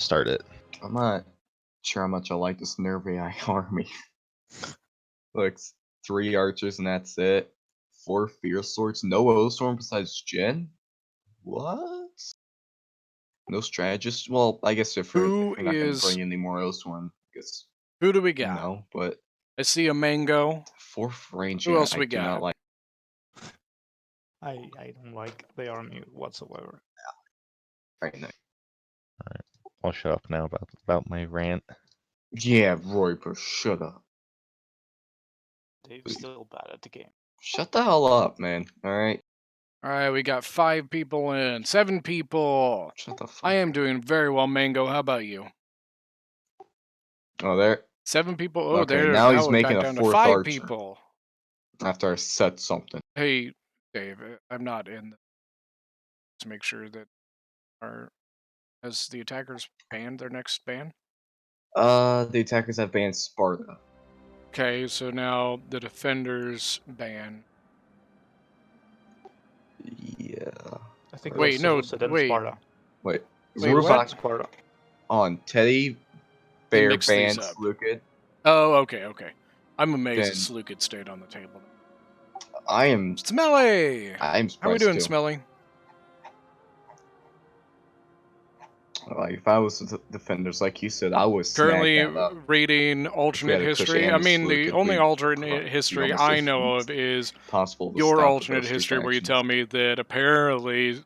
start it. I'm not sure how much I like this Nerve AI army. Like 3 archers and that's it. 4 fierce swords, no Oathstorm besides Jin? What? No strategist? Well, I guess if we're not gonna bring any more Oathstorm, I guess Who do we got? no, but I see a Mango. 4th range. Who else I we do got? not like. I don't like the army whatsoever. Right now. Alright, I'll shut up now about my rant. Yeah, Roy, but shut up. Dave's still bad at the game. Shut the hell up, man. Alright? Alright, we got 5 people in. 7 people. Shut the fuck I am up. doing very well, Mango. How about you? Oh, there. 7 people. Oh, Okay, there. now he's we're making back a down to 4th 5 archer. people. After I said something. Hey, Dave, I'm not in. To make sure that has the attackers banned their next ban? The attackers have banned Sparta. Okay, so now the defenders ban. Yeah. I think Wait, it no, was Sparta. Wait, Wait, Ruvok what? Sparta. on Teddy, They Bear mixed these banned up. Slukid. Oh, okay. I'm amazed Then- that Slukid stayed on the table. I am Smelly! I'm How we surprised doing, too. Smelly? Like if I was the defenders, like you said, I was Currently reading alternate had a history. Cush I and mean, the Slukid, only we'd alternate be history almost I know of is possible to your stop alternate those two history where you factions. tell me that apparently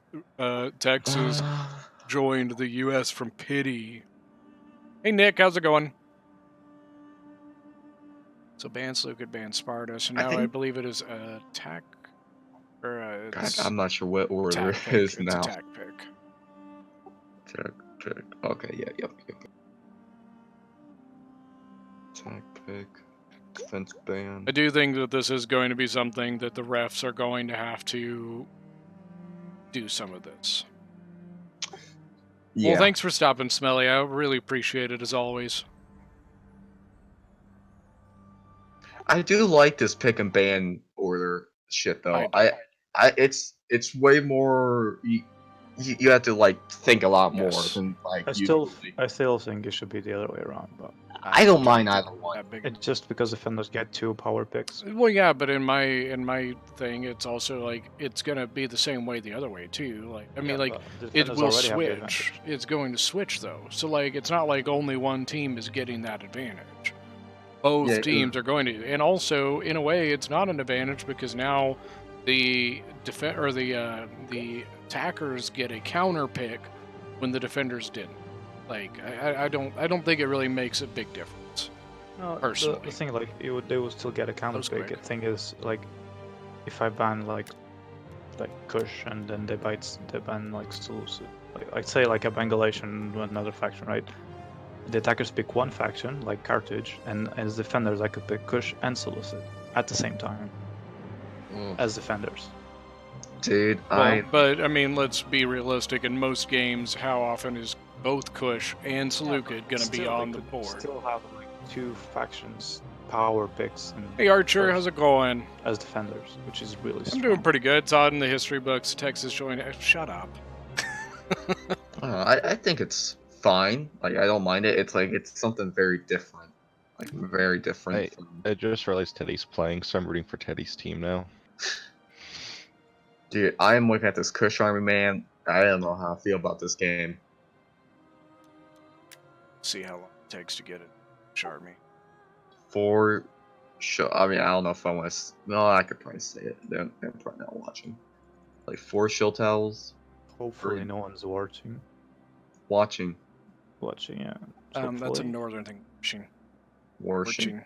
Texas joined the U.S. from pity. Hey, Nick, how's it going? So ban Slukid, ban Sparta. So now I believe it is attack. Or God, I'm not sure what order it pick. is It's now. attack pick. Attack pick. Okay, yeah, yep. Attack pick. Defense ban. I do think that this is going to be something that the refs are going to have to do some of this. Yeah. Well, thanks for stopping, Smelly. I really appreciate it as always. I do like this pick and ban order shit though. It's way more. You have to like think a lot more than like. I still think it should be the other way around, but I don't mind either one. It's just because defenders get 2 power picks. Well, yeah, but in my thing, it's also like it's gonna be the same way the other way too. Like I mean, like it will switch. It's going to switch though. So like it's not like only one team is getting that advantage. Both teams are going to, and also in a way, it's not an advantage because now the attackers get a counter pick when the defenders didn't. Like I don't think it really makes a big difference. No, personally. the thing like they would still get a counter pick. The thing is like if I ban like Kush and then they ban like Seleucid. Like say like a Bengalation and another faction, right? The attackers pick one faction, like Carthage, and as defenders I could pick Kush and Seleucid at the same time. As defenders. Dude, but I mean, let's be realistic. In most games, how often is both Kush and Seleucid going to be on the board? Still have like 2 factions power picks. And hey Archer, how's it going? As defenders, which is really strong. I'm doing pretty good. It's odd in the history books. Texas joined. Shut up. I think it's fine. Like I don't mind it. It's like it's something very different. Like very different. I just realized Teddy's playing, so I'm rooting for Teddy's team now. Dude, I am looking at this Kush army, man. I don't know how I feel about this game. See how long it takes to get it. Kush army. I mean, I don't know if I want to. No, I could probably say it. They're probably not watching. Like 4 shield towels. Hopefully, no one's watching. Watching, yeah. That's a northern thing. Watching.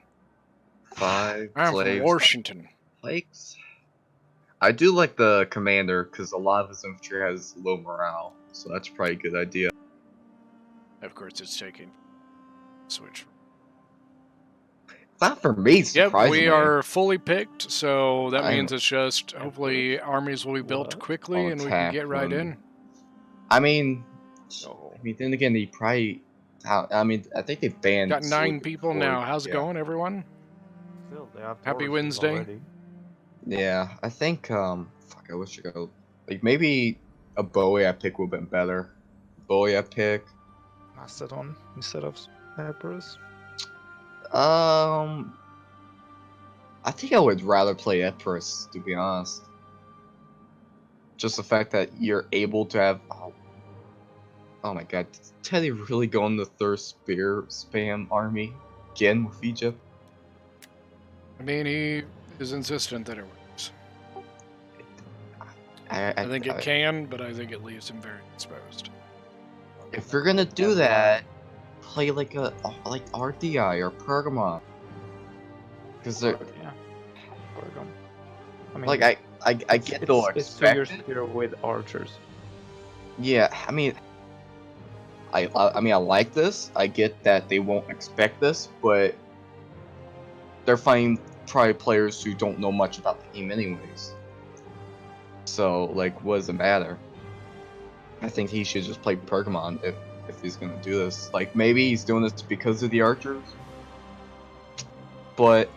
5 I'm slaves. from Washington. Lakes. I do like the commander because a lot of his infantry has low morale, so that's probably a good idea. Of course, it's taking switch. Not for me, surprisingly. Yep, we are fully picked, so that means it's just hopefully armies will be built quickly and we can get right in. I mean, then again, they probably. I mean, I think they banned. Got 9 people now. How's it going, everyone? Still, they have Happy Wednesday. already. Yeah, I think. Fuck, I wish I like maybe a Bowie pick would have been better. Bowie pick. Mastodon instead of Epirus? I think I would rather play Epirus, to be honest. Just the fact that you're able to have. Oh my god, did Teddy really go on the third spear spam army again with Egypt? I mean, he is insistent that it works. I think it can, but I think it leaves him very exposed. If you're gonna do that, play like RDI or Pergamon. Because they're Yeah. Pergamon. I mean, like I get they'll it's expect figure spear with archers. Yeah, I mean I like this. I get that they won't expect this, but they're fighting probably players who don't know much about the game anyways. So like, what does it matter? I think he should just play Pergamon if he's gonna do this. Like maybe he's doing this because of the archers, but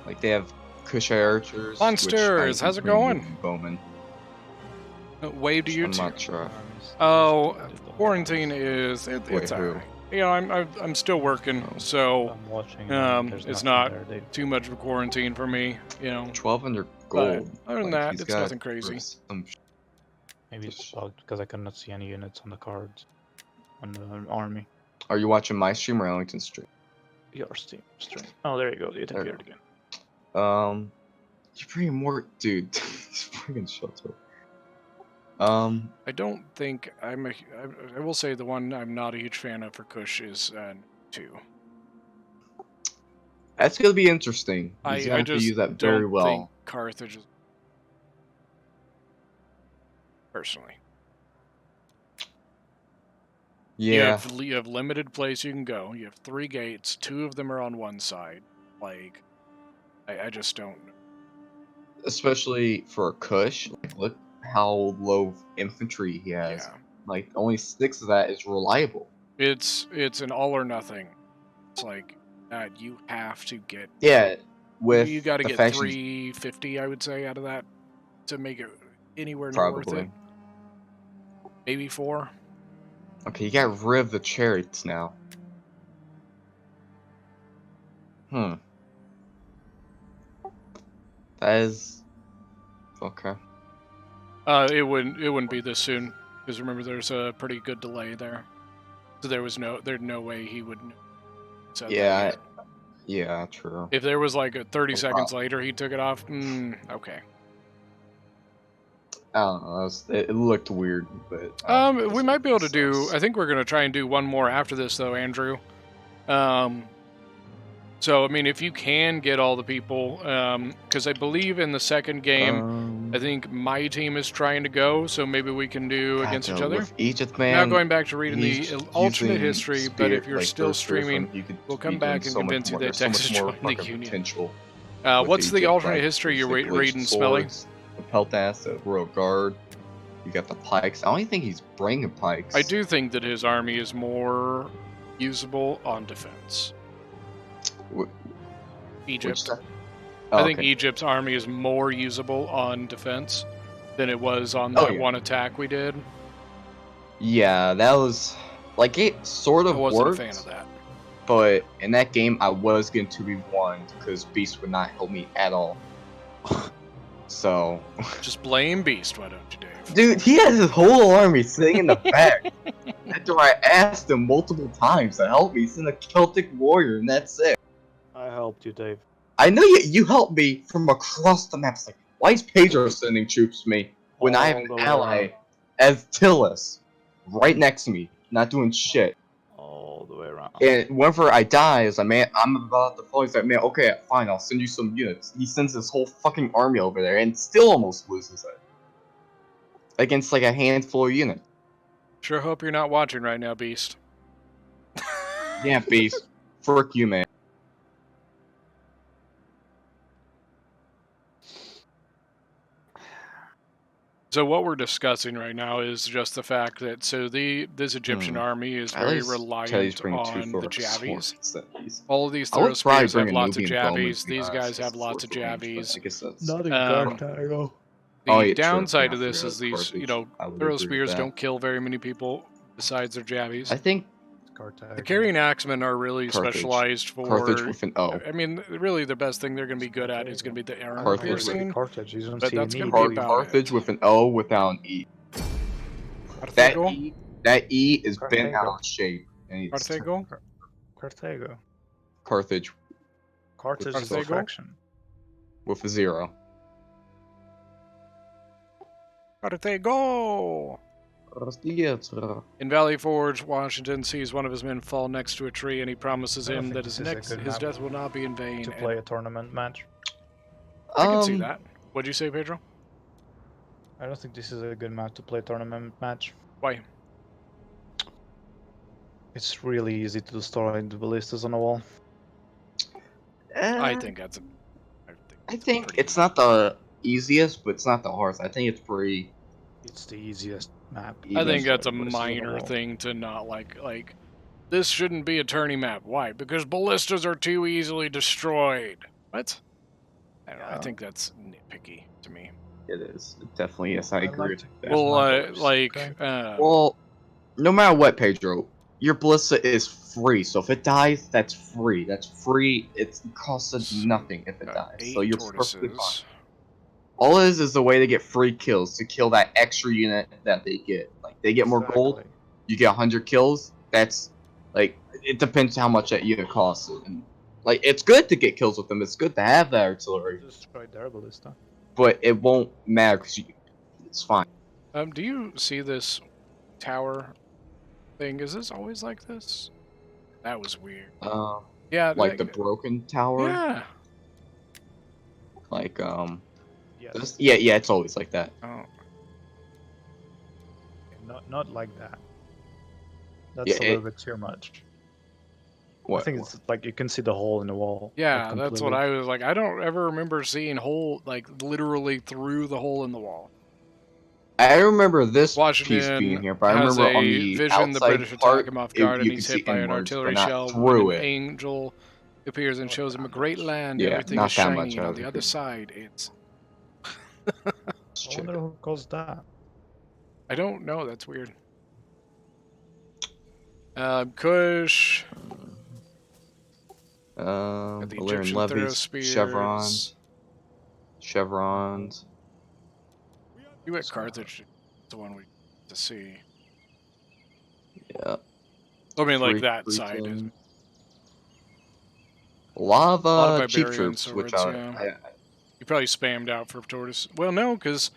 like they have Kushite archers. Monsters, how's it going? Bowman. Wave to you I'm too. not sure. Oh, quarantine is it's Wait, who? alright. You know, I'm still working, Oh. so I'm watching. it's not too much of a quarantine for me. You know, 1200 gold. other than Like, that, he's it's got nothing crazy. some Maybe it's bugged because I cannot see any units on the cards on the army. Are you watching my stream or Ellington's stream? Your stream. Oh, there you go. It There you appeared again. You're bringing more, dude. He's freaking shut up. I don't think I will say the one I'm not a huge fan of for Kush is 2. That's gonna be interesting. He's gonna I have to just use that don't very well. think Carthage is personally. Yeah. You have limited place you can go. You have 3 gates. 2 of them are on one side. Like, I just don't. Especially for Kush. Like, look how low infantry he has. Yeah. Like, only 6 of that is reliable. It's an all or nothing. It's like you have to get. Yeah. With you got to the get factions, 350, I would say, out of that to make it anywhere near worth probably. it. Maybe 4. Okay, you got rid of the chariots now. That is okay. It wouldn't be this soon because remember there's a pretty good delay there, so there's no way he would. Yeah, yeah, true. If there was like a 30 No seconds problem. later he took it off, okay. I don't know. It looked weird, but We might be able to do. I think we're gonna try and do one more after this though, Andrew. So I mean, if you can get all the people, because I believe in the second game, I think my team is trying to go, so maybe we can do against each other. With Egypt, man, Now going back to reading he's the alternate using history, but if you're like, still first person, streaming, you could we'll be come doing back and so much convince you more. that There's so Texas much more joined the fucking Union. potential. What's the Egypt, alternate like, history you're there's the reading, Smelly? swords, the peltass, the royal guard. You got the pikes. I don't even think he's bringing pikes. I do think that his army is more usable on defense. Egypt. Oh, I think okay. Egypt's army is more usable on defense than it was on that one attack we did. Yeah, that was like it sort of I wasn't worked, a fan of that. but in that game I was getting 2v1 because Beast would not help me at all. So Just blame Beast, why don't you, Dave? dude, he has his whole army sitting in the back. After I asked him multiple times to help me, he's in a Celtic warrior, and that's it. I helped you, Dave. I know you helped me from across the map. It's like, why is Pedro sending troops to me when I have an ally as Tillis right next to me, not doing shit? All the way around. And whenever I die, it's like, man, I'm about to fall. He's like, man, okay, fine, I'll send you some units. He sends his whole fucking army over there and still almost loses it. Against like a handful of units. Sure hope you're not watching right now, Beast. Yeah, Beast. Frick you, man. So what we're discussing right now is just the fact that this Egyptian army is very reliant on the Javis. All of these throw spears have lots of Javis. These guys have lots of Javis. Not in Carthago. The downside of this is these, throw spears don't kill very many people. besides their jabbies. I think The carrying axemen are really Carthage. specialized for. Carthage with an O. I mean, really, the best thing they're going to be good at is going to be the armor Carthage. piercing. Carthage, you don't But see that's an gonna E, be do you? about Carthage it. with an O without an E. Carthago? That E is bent Carthago. out of shape. And it's Carthago? Carthago. Carthage Carthage is a Carthago? fraction. with a 0. Carthago! In Valley Forge, Washington sees one of his men fall next to a tree, and he promises I don't him think that this his is a good map death will not be in vain. To and play a tournament match. I can see that. What'd you say, Pedro? I don't think this is a good map to play a tournament match. Why? It's really easy to destroy the ballistas on the wall. I think that's a. I think it's not the easiest, but it's not the hardest. I think it's pretty. It's the easiest map. I think that's a ballistas on the minor wall. thing to not like. This shouldn't be a tourney map. Why? Because ballistas are too easily destroyed. What? I don't know. I think that's nitpicky to me. It is. It definitely is. I agree with that. Well, Well, no matter what, Pedro, your ballista is free. So if it dies, that's free. That's free. It costs us nothing if it dies. So you're perfectly fine. tortoises. All it is a way to get free kills, to kill that extra unit that they get. Like, they get more gold, Exactly. you get 100 kills. That's, like, it depends how much that unit costs. And, like, it's good to get kills with them. It's good to have that artillery. Destroy their ballista. But it won't matter because it's fine. Do you see this tower thing? Is this always like this? That was weird. Yeah. Like the broken tower. Yeah. Like, Yes. yeah, it's always like that. Oh. Not like that. That's Yeah, a little bit too much. What? I think it's like you can see the hole in the wall. Yeah, like, that's what completely. I was like. I don't ever remember seeing literally through the hole in the wall. I remember this piece Washington being here, but I has remember on a the vision the outside British part, attack him off guard, and you he's can see hit by an inwards, artillery but not shell. through When an it. angel appears and shows him a great land. Yeah, Everything not is that shiny, much, and I on the would other agree. side, it's. I wonder who caused that. I don't know. That's weird. Kush. The Illyrian Egyptian levies, Throw-spears. chevrons. You at Carthage, the one we to see. Yeah. I mean, like Free- that free side is. tin. A lot of Lava cheap barbarian troops, which swords, are yeah. You probably spammed out for tortoise. Well, no, because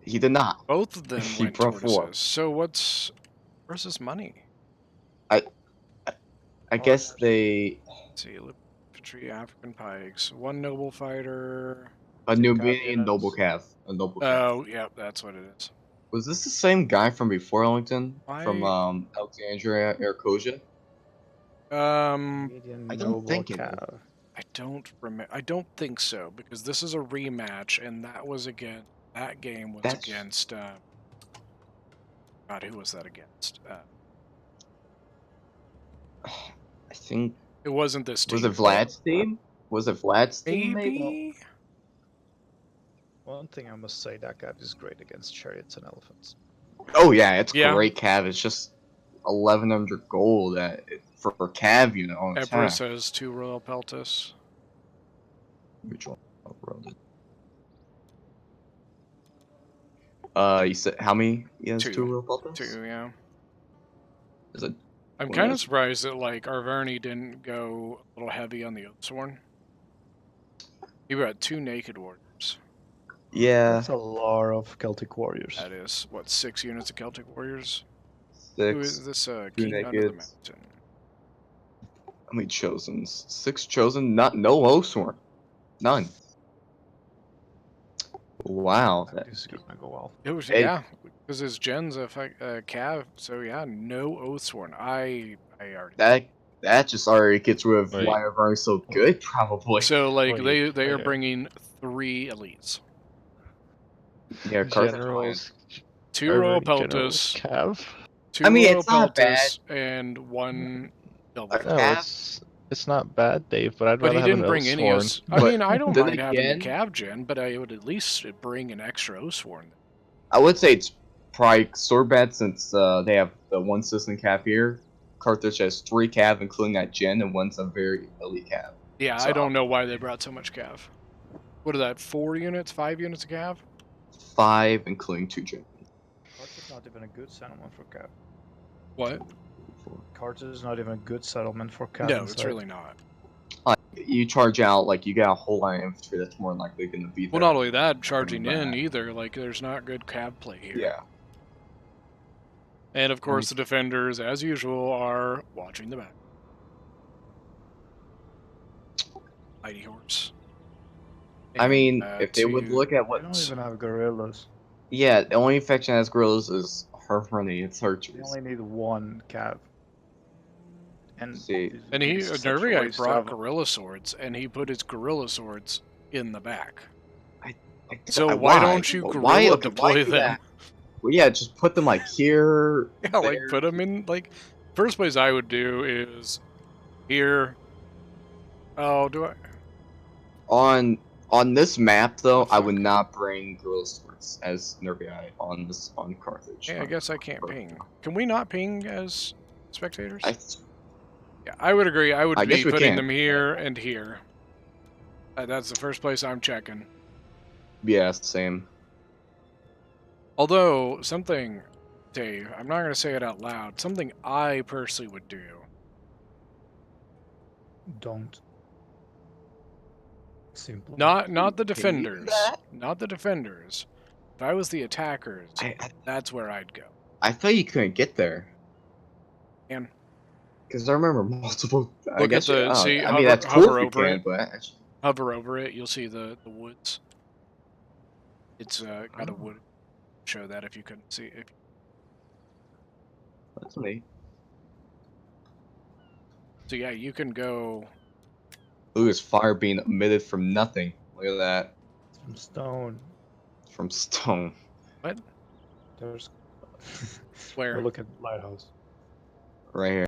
he did not. both of them He went brought four. tortoises. So where's his money? I guess they Let's see, infantry, African pikes, one noble fighter. a Two Nubian cabinets. noble cav. A noble cav. Oh, yeah, that's what it is. Was this the same guy from before Ellington? From I- Alexandria, Arcosia? Median I don't noble think it cav. I don't remember. I don't think so because this is a rematch, and that was against. That game was That's- against. God, who was that against? I think. It wasn't this team. Was it Vlad's team? Was it Vlad's team? Maybe. One thing I must say, that cav is great against chariots and elephants. Oh yeah, it's Yeah. great cav. It's just 1100 gold for cav unit on attack. Empress has 2 Royal Peltus. Which one? Oh, wrote it. You said how many? He has 2. 2 real puppets? 2, yeah. Is it? I'm Well, kind of that's- surprised that like Arverni didn't go a little heavy on the Oathsworn. He brought 2 Naked Warriors. Yeah. That's a lot of Celtic warriors. That is what 6 units of Celtic Warriors. 6. Who is this? 2 King Under the nakeds. Mountain. How many chosens? 6 chosen. No Oathsworn. None. Wow. This is gonna go well. It was Hey. yeah, because his gen's a cav. So yeah, no Oathsworn. I already. That just already gets rid of Wait. why Arverni's so good, probably. So like Wait, they are okay. bringing 3 elites. Yeah, Carthage Generals. 2 Royal Generals Peltus. Cav. 2 I mean, Royal it's not Peltus and 1 double. Okay. No, Cav? it's not bad, Dave. But I'd But rather he have didn't an bring any. Oathsworn. I But mean, I don't then mind having the again- cav gen, but I would at least bring an extra Oathsworn. I would say it's probably sword bad since they have the 1 citizen cav here. Carthage has 3 cav, including that gen, and one's a very elite cav. Yeah, So- I don't know why they brought so much cav. What are that? 4 units? 5 units of cav? 5, including 2 gen. Carthage is not even a good settlement for Cav. What? Carthage is not even a good settlement for Cav. No, it's really not. You charge out, like, you got a whole line of infantry that's more than likely going to be there. Well, not only that, charging back. in either. Like, there's not good cav play here. Yeah. And of course, the defenders, as usual, are watching the back. Mighty horse. I mean, And, if they would look at They what... don't even have guerrillas. Yeah, the only faction that has guerrillas is Harmony. It's archers. They only need 1 Cav. And See. And he, it's such a Nervii waste brought of- gorilla swords, and he put his gorilla swords in the back. Like, So why don't you guerrilla deploy do them? that? Well, yeah, just put them like here. Yeah, like there. put them in. Like, first place I would do is here. Oh, do I? On this map though, I would not bring gorilla swords as Nervii on Carthage. Yeah, I guess I can't ping. Can we not ping as spectators? I Yeah, I would agree. I would I be guess we putting can. them here and here. That's the first place I'm checking. yeah, same. Although, something, Dave, I'm not going to say it out loud, something I personally would do. Don't. Simple. Not the Can you do defenders. that? Not the defenders. If I was the attackers, I that's where I'd go. I thought you couldn't get there. And Because I remember multiple. I Look at guess the- see, I hover- mean, that's hover cool if you over can, it. but actually, hover over it, you'll see the woods. It's got a Oh. wood. Show that if you couldn't see it. that's neat. So yeah, you can go. Look, there's fire being emitted from nothing. Look at that. From stone. From stone. What? There's. Where? Look at lighthouse. Right here.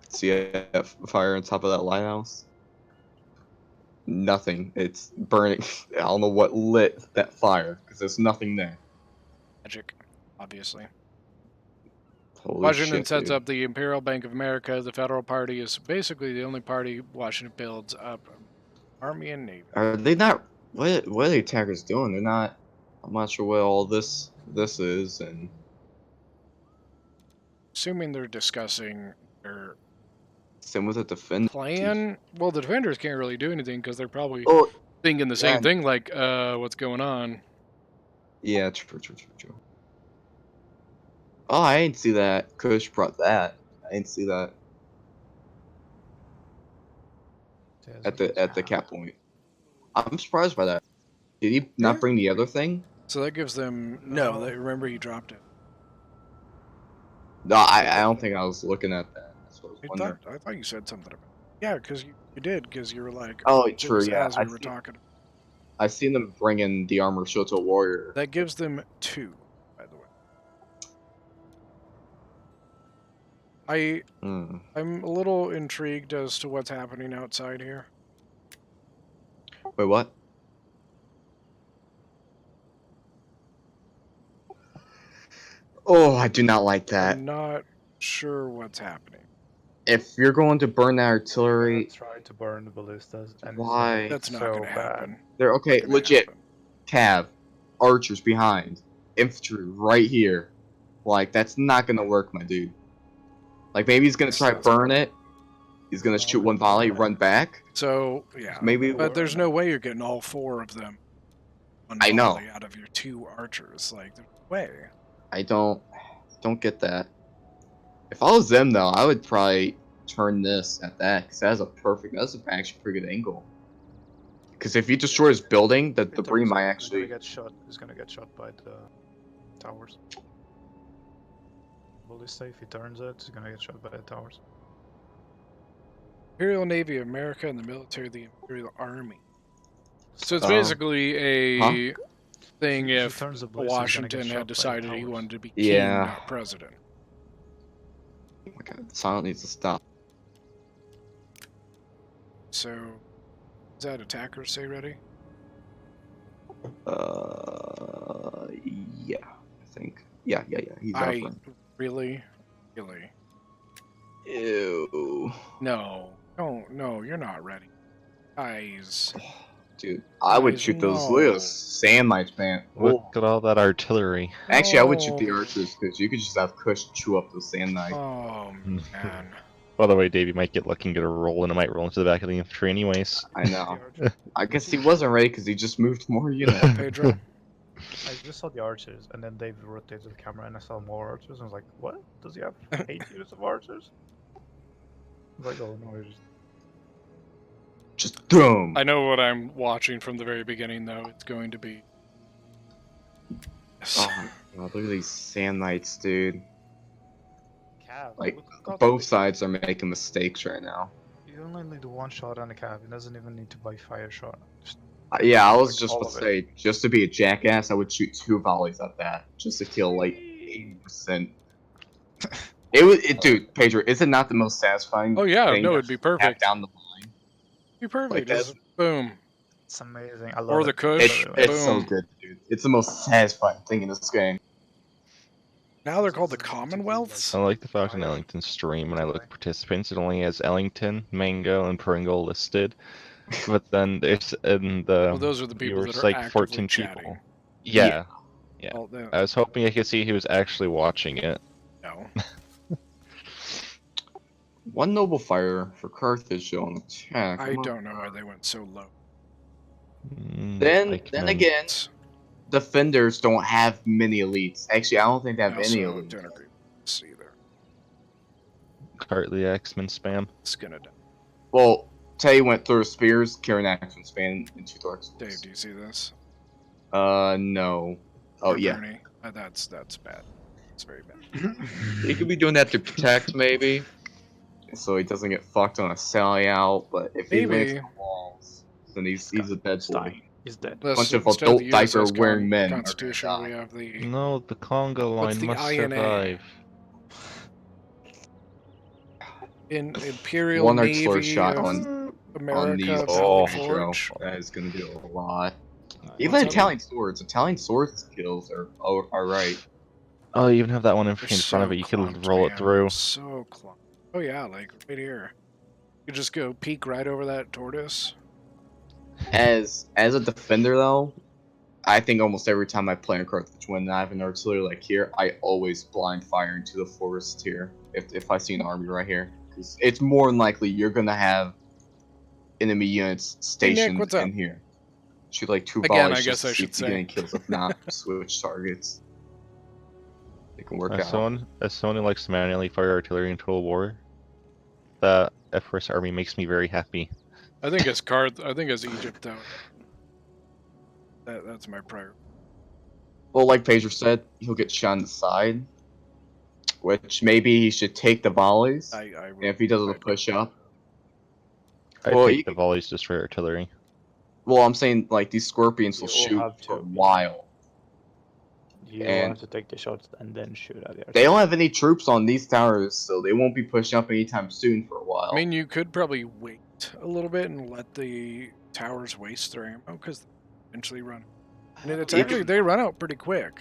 See a fire on top of that lighthouse? Nothing. It's burning. I don't know what lit that fire, because there's nothing there. Magic, obviously. Holy Washington shit, sets dude. up the Imperial Bank of America. The Federal Party is basically the only party Washington builds up Army and Navy. Are they not... What are the attackers doing? They're not... I'm not sure what all this is, and... Assuming they're discussing their Same with the defenders. plan. Well, the defenders can't really do anything because they're probably Oh, thinking the same yeah. thing, like, what's going on? yeah, true. Oh, I didn't see that. Kush brought that. I didn't see that at the cap point. I'm surprised by that. Did he not Yeah. bring the other thing? So that gives them no. They, remember, he dropped it. No, I don't think I was looking at that. That's what I was I wondering. thought you said something about. Yeah, because you did, because you were like, Oh, it true. was Yeah, as we were talking. I seen them bring in the armor shield to a warrior. That gives them 2, by the way. Hmm. I'm a little intrigued as to what's happening outside here. Wait, what? Oh, I do not like that. I'm not sure what's happening. If you're going to burn that artillery, Try to burn the ballistas. And why? That's not so going to bad. happen. They're okay. Not gonna Legit. happen. Cav, archers behind, infantry right here. Like, that's not gonna work, my dude. Like, maybe he's gonna try to burn it. He's gonna shoot one volley, run back. So yeah, Maybe. but there's no way you're getting all 4 of them. I know. volley out of your 2 archers. Like, there's no way. I don't get that. If I was them though, I would probably turn this at that because that's actually pretty good angle. Because if you destroy his building, the debris might actually. He's gonna get shot by the towers. Ballista, if he turns it, he's gonna get shot by the towers. Imperial Navy of America and the military of the Imperial Army. So it's Oh. basically a thing If he if turns the ballista, he's gonna get Washington shot had by the decided he towers. wanted to be king, Yeah. not president. Oh my god, the silent needs to stop. So, is that attackers stay ready? Yeah, I think. Yeah. He's I offering. really, Really? Ew. No. No, you're not ready. Guys. Dude, I would Guys, shoot those no. little sand mites, man. Look Oh. at all that artillery. Actually, I would shoot the No. archers because you could just have Kush chew up those sand knights. Oh, man. By the way, Dave, you might get lucky and get a roll, and it might roll into the back of the infantry anyways. I know. I guess he wasn't ready because he just moved more units. Pedro? I just saw the archers, and then Dave rotated the camera, and I saw more archers. And I was like, "What? Does he have 8 units of archers?" I was like, "Oh no, he's Just boom. I know what I'm watching from the very beginning, though. It's going to be. Oh my god, look at these sand knights, dude. Cav. Like, look at both the- sides are making mistakes right now. You only need one shot on the Cav. He doesn't even need to buy fire shot. Just Yeah, I was Like, just all about to of say, just to be a jackass, I would shoot 2 volleys at that, just to kill like 80%. Dude, Pedro, is it not the most satisfying? Oh, yeah, thing no, to it'd be tap perfect. down the line. Be perfect. Like, Just boom. it's amazing. I love Or it. the Kush. It's so Boom. good, dude. It's the most satisfying thing in this game. Now they're called the It's amazing to be, Commonwealths? I like the fact in Fire. Ellington's stream when I look at participants, it only has Ellington, Mango, and Pringle listed. But then there's in the Well, those are the people viewers, that are like actively 14 chatting. people. Yeah. Well, I was hoping I could see who was actually watching it. no. One noble fire for Carthage on attack. I don't know why they went so low. Then Like, then man, again, defenders don't have many elites. Actually, I don't think they have I any also elites. don't agree with this either. Cartly X-Men spam. It's gonna die. Well, Tay went through spears, carrying action span, and 2 dark swords. Dave, do you see this? No. Oh, Or yeah. Tourney? That's bad. It's very bad. He could be doing that to protect, maybe. So he doesn't get fucked on a sally out, but if he lands Maybe. on the walls, then he's a dead He's boy. dying. He's dead. Unless Bunch of instead of the adult USS diaper-wearing men are gonna Constitution, die. we have the No, the Congo What's line the must INA? survive. Imperial One Navy artillery shot of on America, these Valley Oh. Pedro. Forge. That is gonna do a lot. What's Even up? Italian swords kills are right. Oh, you even have that one They're in front of so it. You could clumped, roll it man. through. So clumped. Oh yeah, like right here. You just go peek right over that tortoise. As a defender, though, I think almost every time I play in Carthage, when I have an artillery like here, I always blind fire into the forest here. If I see an army right here, 'cause it's more than likely you're gonna have enemy units Hey, Nick, stationed what's up? in here. Shoot like 2 Again, volleys I just guess I to see should if you get any say. kills. If not, switch targets. It can work As out. someone who likes manually fire artillery in Total War, that F1st army makes me very happy. I think it's Egypt though. That's my prayer. Well, like Pedro said, he'll get shot in the side, which maybe he should take the volleys. I And if he doesn't push up, I Well, take you the could- volleys destroy artillery. well, I'm saying like these scorpions will You will shoot have for a to. while. You And- have to take the shots and then shoot at the They artillery. don't have any troops on these towers, so they won't be pushing up anytime soon for a while. I mean, you could probably wait a little bit and let the towers waste their ammo because they eventually run. And it's You actually could- they run out pretty quick.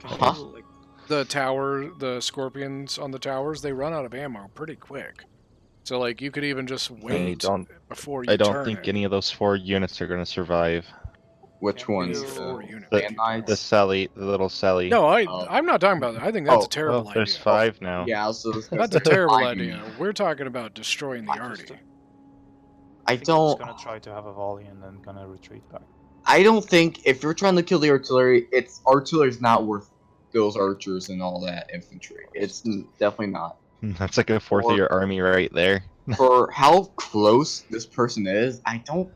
Can you, Huh? like, The scorpions on the towers, they run out of ammo pretty quick. So like you could even just wait before you I don't turn think it. any of those 4 units are going to survive. Which Can ones? you- The Four units. Sand Knights? The Sally, the little Sally. No, Oh. I'm not talking about that. I think that's Oh, a terrible well, there's idea. 5 now. Yeah, so That's a terrible I idea. mean, We're talking about destroying the I arty. I think he's don't. gonna try to have a volley and then gonna retreat back. I don't think if you're trying to kill the artillery, artillery's not worth those archers and all that infantry. It's definitely not. That's like a fourth of your army right there. For how close this person is, I don't.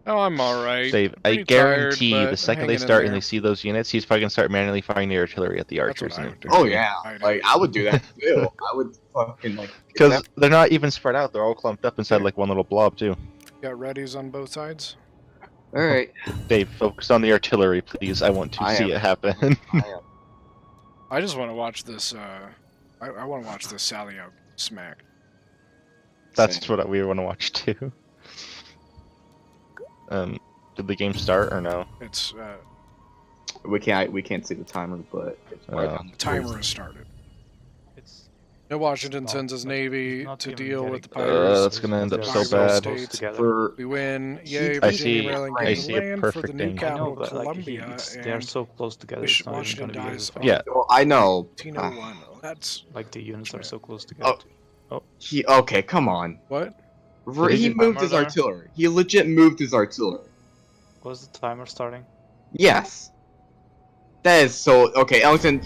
Oh, I'm all right. Dave, I Pretty tired, guarantee but the second they hanging in start and there. they see those units, he's probably gonna start manually firing the artillery at the That's archers. what I would do. Oh yeah, I'd like I would do that too. I would fucking like. Because they're not even spread out; they're all clumped up inside like one little blob too. Got readies on both sides. All right. Dave, focus on the artillery, please. I want to I see am. it happen. I just want to watch this. I want to watch this Sally out smack. That's what we want to watch too. Did the game start or no? It's We can't see the timer, but it's right Oh. on the timer has started. It's And Washington not- sends his like, he's navy not to even deal getting with the close. pirates. That's gonna end up They're so Congressional bad. close states. together. For We win. He- Yay, I Virginia, see- Maryland, I get see the a land for perfect the new angle. I know, capital, but like Columbia, they're and so close together. wish It's not even Washington gonna be as dies. effective. Yeah. well, I know. 1901. Well, that's Like the units are Shit. so close together. He okay. Come on. what? Did He he- moved his Timer there? artillery. He legit moved his artillery. Was the timer starting? Yes. That is so okay, Ellington.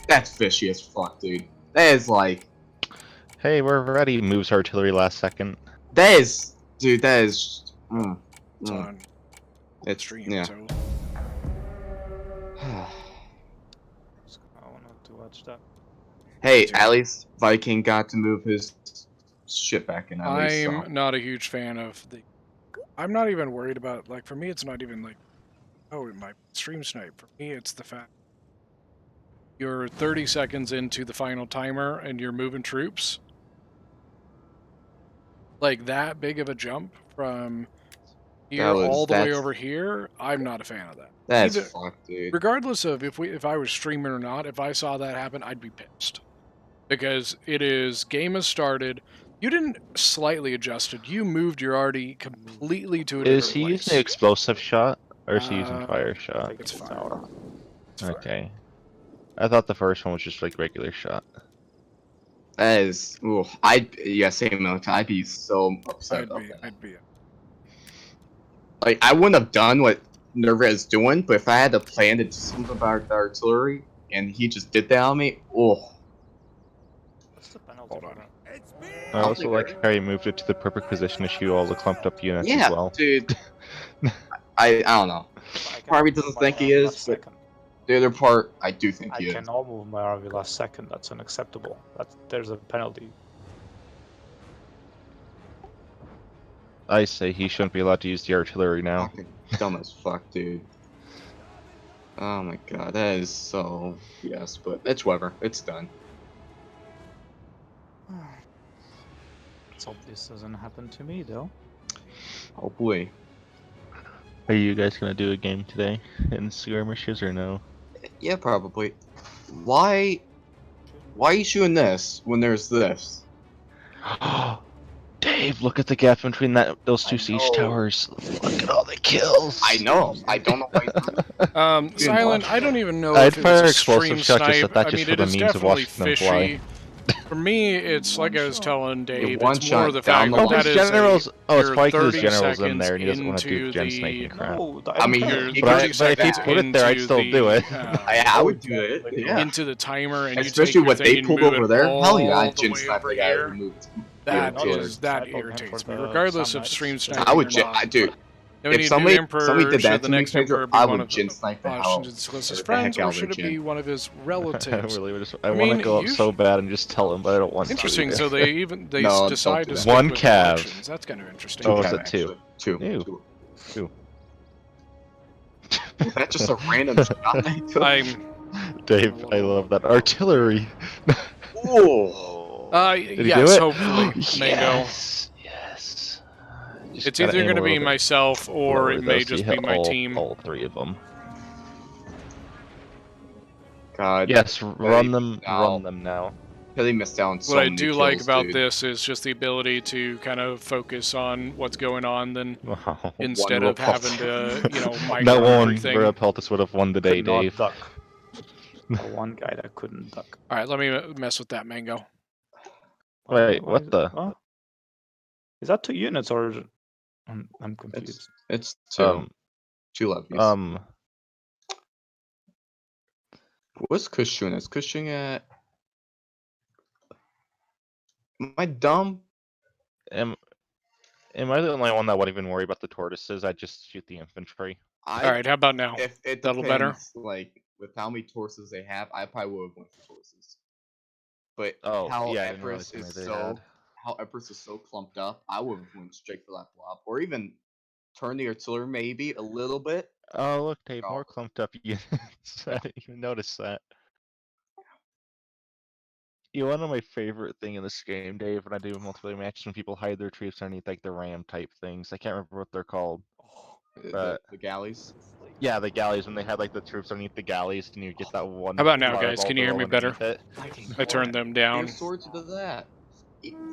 That's fishy as fuck, dude. That is like Hey, we're ready. Moves artillery last second. that is, dude. That is. It's on It's stream, yeah. so I wanted to watch that. Hey, at least Viking got to move his shit back in. At least I'm so. not a huge fan of the. I'm not even worried about, like, for me, it's not even like, oh, it might stream snipe. For me, it's the fact you're 30 seconds into the final timer and you're moving troops. Like, that big of a jump from here all the way over here, I'm not a fan of that. That's Either- fucked, dude. Regardless of if I was streaming or not, if I saw that happen, I'd be pissed. Because game has started. You didn't slightly adjust it. You moved your already completely to a different Is he place. using the explosive shot or is he using fire I shot? think It's it's fire. tower. It's fire. Okay. I thought the first one was just like regular shot. That is. Ooh, same Ellington. I'd be so upset about that. I'd be. Like I wouldn't have done what Nerva is doing, but if I had to plan to do something about the artillery and he just did that on me, oh. What's the penalty Hold for on. that? I also like how he moved it to the perfect position to shoot all the clumped up units Yeah, as well. dude. I don't know. I can Part of me move doesn't my think he RV is, last but second. the other part I do think I he is. cannot move my RV last second. That's unacceptable. There's a penalty. I say he shouldn't be allowed to use the artillery now. Fucking dumb as fuck, dude. Oh my god, that is so yes, but it's whatever. It's done. Let's hope this doesn't happen to me, though. Hopefully. Are you guys gonna do a game today in skirmishes or no? Yeah, probably. Why are you shooting this when there's this? Dave, look at the gap between those two siege know. towers. Look at all the kills. I know. I don't know why he's doing it. Silent, I don't even know I'd if it fire was a explosive stream shot just snipe. at that, I just mean, for it the is means of definitely watching them fly. fishy. For me, it's like I was telling Dave, one it's more shot the down fact the that Oh, line. that there's is generals. Oh, it's you're probably because 30 there's generals in seconds there and he doesn't want to do into gen the- sniping crap. No, I mean, You're he But, 30 but if he seconds put it there, I'd into still do it. I would do it. Yeah. into the timer, and Especially you take your what thing they and pulled move over it there. Hell yeah, all I'd the gin way snipe over the guy here. who moved. That Yeah, is that Snipe on him irritates for me, the regardless Sam of Knights. stream I sniping I would, or not. dude. Then we If need somebody new emperor. did that Should the to me, next Pedro, emperor be I one would of gin snipe the hell Washington's closest or the friends, heck out or of should their it be gin. one of his I relatives? really just. I I want to mean, go up so bad and just tell him, but I don't want to. Interesting. either. So they No, don't decide do to that. stick One with cav. elections. That's kind of interesting. Oh, is Cav, it two? actually. Two. Ew. Two. Ew. Was that just a random shot they took? I'm. Dave, I love that artillery. Oh. Did he Yes, do it? hopefully, Mango. Yes. Yes. Just It's gotta either aim going a to be little bit myself or lower, it though, may so you just hit be my all, team. all three of them. God. Yes, run them. now. Run them now. Really missed out on so What I many do like kills, about dude. this is just the ability to kind of focus on what's going on, then Wow. instead One of having to, That micro one everything. Repeltis would have won the day, Could not Dave. duck. The one guy that couldn't duck. All right, let me mess with that, Mango. Wait, Why what is it- the? what? Is that 2 units or? I'm confused. It's two. Two levies. What's Kush doing? Is Kush doing at... Am I dumb? Am I the only one that wouldn't even worry about the tortoises? I'd just shoot the infantry. All right, how about now? If it That'll depends, better? like, with how many tortoises they have, I probably would have went for tortoises. But Oh, how yeah, I didn't realize Empress how many is they so... had. How Empress is so clumped up, I would have went straight for that blob. Or even turn the artillery maybe a little bit. Oh, look, Dave, Oh. more clumped up units. I didn't even notice that. You know, my favorite thing in this game, Dave, when I do multiplayer matches, when people hide their troops underneath like the ram type things. I can't remember what they're called. The galleys. Yeah, the galleys, when they had like the troops underneath the galleys, and you get that one. How about now, guys? fireball Can you hear to me roll better? underneath it. I turned them down. Fierce swords does that.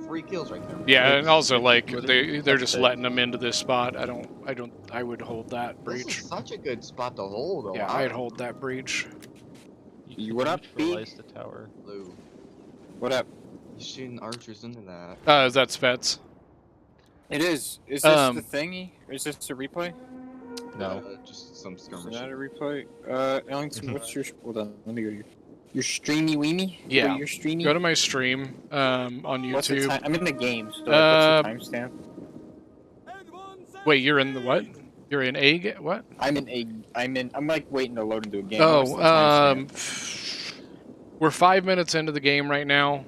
3 kills right there. Yeah, and also It's like literally they're just it. letting them into this spot. I would hold that This breach. is such a good spot to hold. Though. Yeah, I'd hold that breach. What up, B? Neutralize the tower. Blue. What up? You shooting archers into that. That's Vets. It is. Is this the thingy? Is this a replay? No. Just some Is skirmishes. that a replay? Ellington, what's your... Hold on, let me go to your streamy weemy? Yeah. What are your streamy? Go to my stream on What's the YouTube. time? I'm in the game, so like, what's the timestamp? Wait, you're in the what? You're in a what? I'm like waiting to load into a game. Oh, What's the timestamp? we're 5 minutes into the game right now,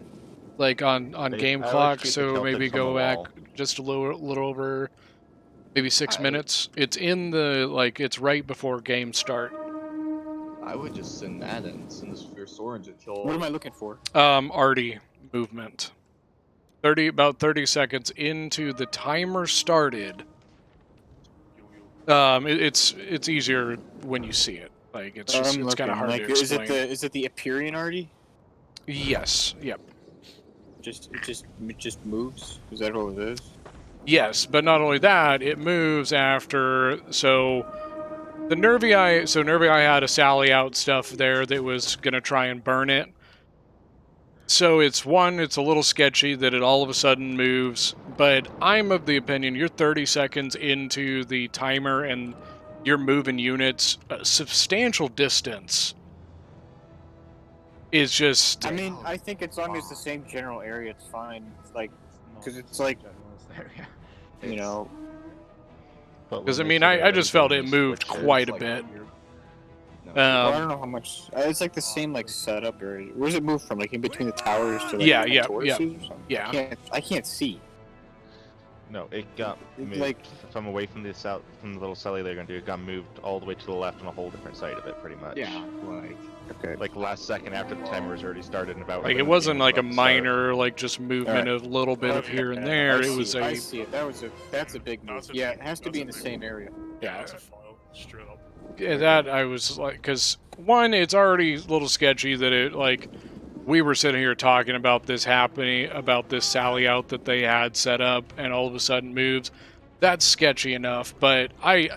like on game I would clock. keep the So Celtics maybe on go the back wall. just a little over, maybe 6 minutes. It's in the it's right before game start. I would just send that in. Send this fierce sword to kill. What am I looking for? Arty movement. About 30 seconds into the timer started. It's easier when you see it. Like it's kind of hard to explain. Is it the Empyrean Arty? Yes. Yep. It just moves. Is that all it is? Yes, but not only that, it moves after. So the Nervii. So Nervii had a sally out stuff there that was gonna try and burn it. So it's a little sketchy that it all of a sudden moves, but I'm of the opinion you're 30 seconds into the timer and you're moving units a substantial distance. Is just... I mean, I think as long as the same general area, it's fine. Like, because it's like, you know... Because, I mean, I just felt it moved quite a bit. Well, I don't know how much. It's like the same like setup area. Where does it move from? Like in between the towers to like Yeah. Or something? Yeah. I can't see. No, it got moved like from away from the little celly they're gonna do. It got moved all the way to the left on a whole different side of it, pretty much. Yeah, like okay. Like last second after the timer was already started, and about Like, it wasn't like a minor, like, just movement of a little bit of here and there. It was I see it. That's a big move. Yeah, it has to be in the same area. Yeah. That's a file, straight up. Yeah, that I was like, because one, it's already a little sketchy that it, like, we were sitting here talking about this happening, about this sally out that they had set up, and all of a sudden moves. That's sketchy enough, but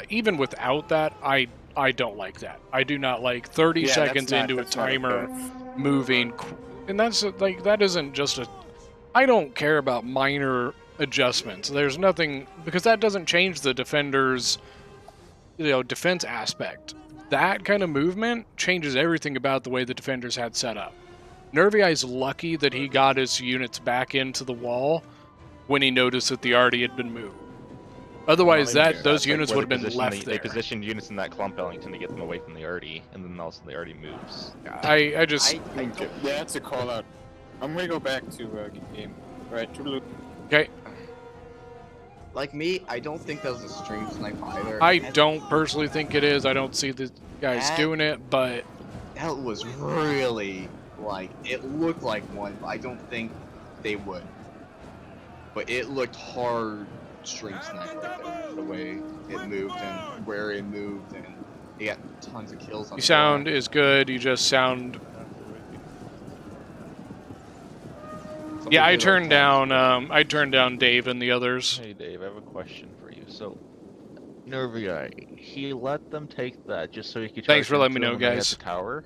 even without that, I don't like that. I do not like 30 seconds into a timer moving, and that's like, that isn't just a. I don't care about minor adjustments. There's nothing, because that doesn't change the defender's defense aspect. That kind of movement changes everything about the way the defenders had set up. Nervii's lucky that he got his units back into the wall when he noticed that the Arty had been moved. Otherwise, those units would have been left there. They positioned units in that clump, Ellington, to get them away from the Arty, and then also the Arty moves. I just... Yeah, that's a call out. I'm gonna go back to game. Right, okay. Like me, I don't think that was a stream snipe either. I don't personally think it is. I don't see the guys doing it, but... That was really, like, it looked like one, but I don't think they would. But it looked hard stream snipe right there, the way it moved and where it moved, and you got tons of kills on You sound is good, you just sound... Yeah, I turned down Dave and the others. Hey Dave, I have a question for you. So, Nervii, he let them take that just so he could. Thanks for letting me into know, them when they had guys. the tower.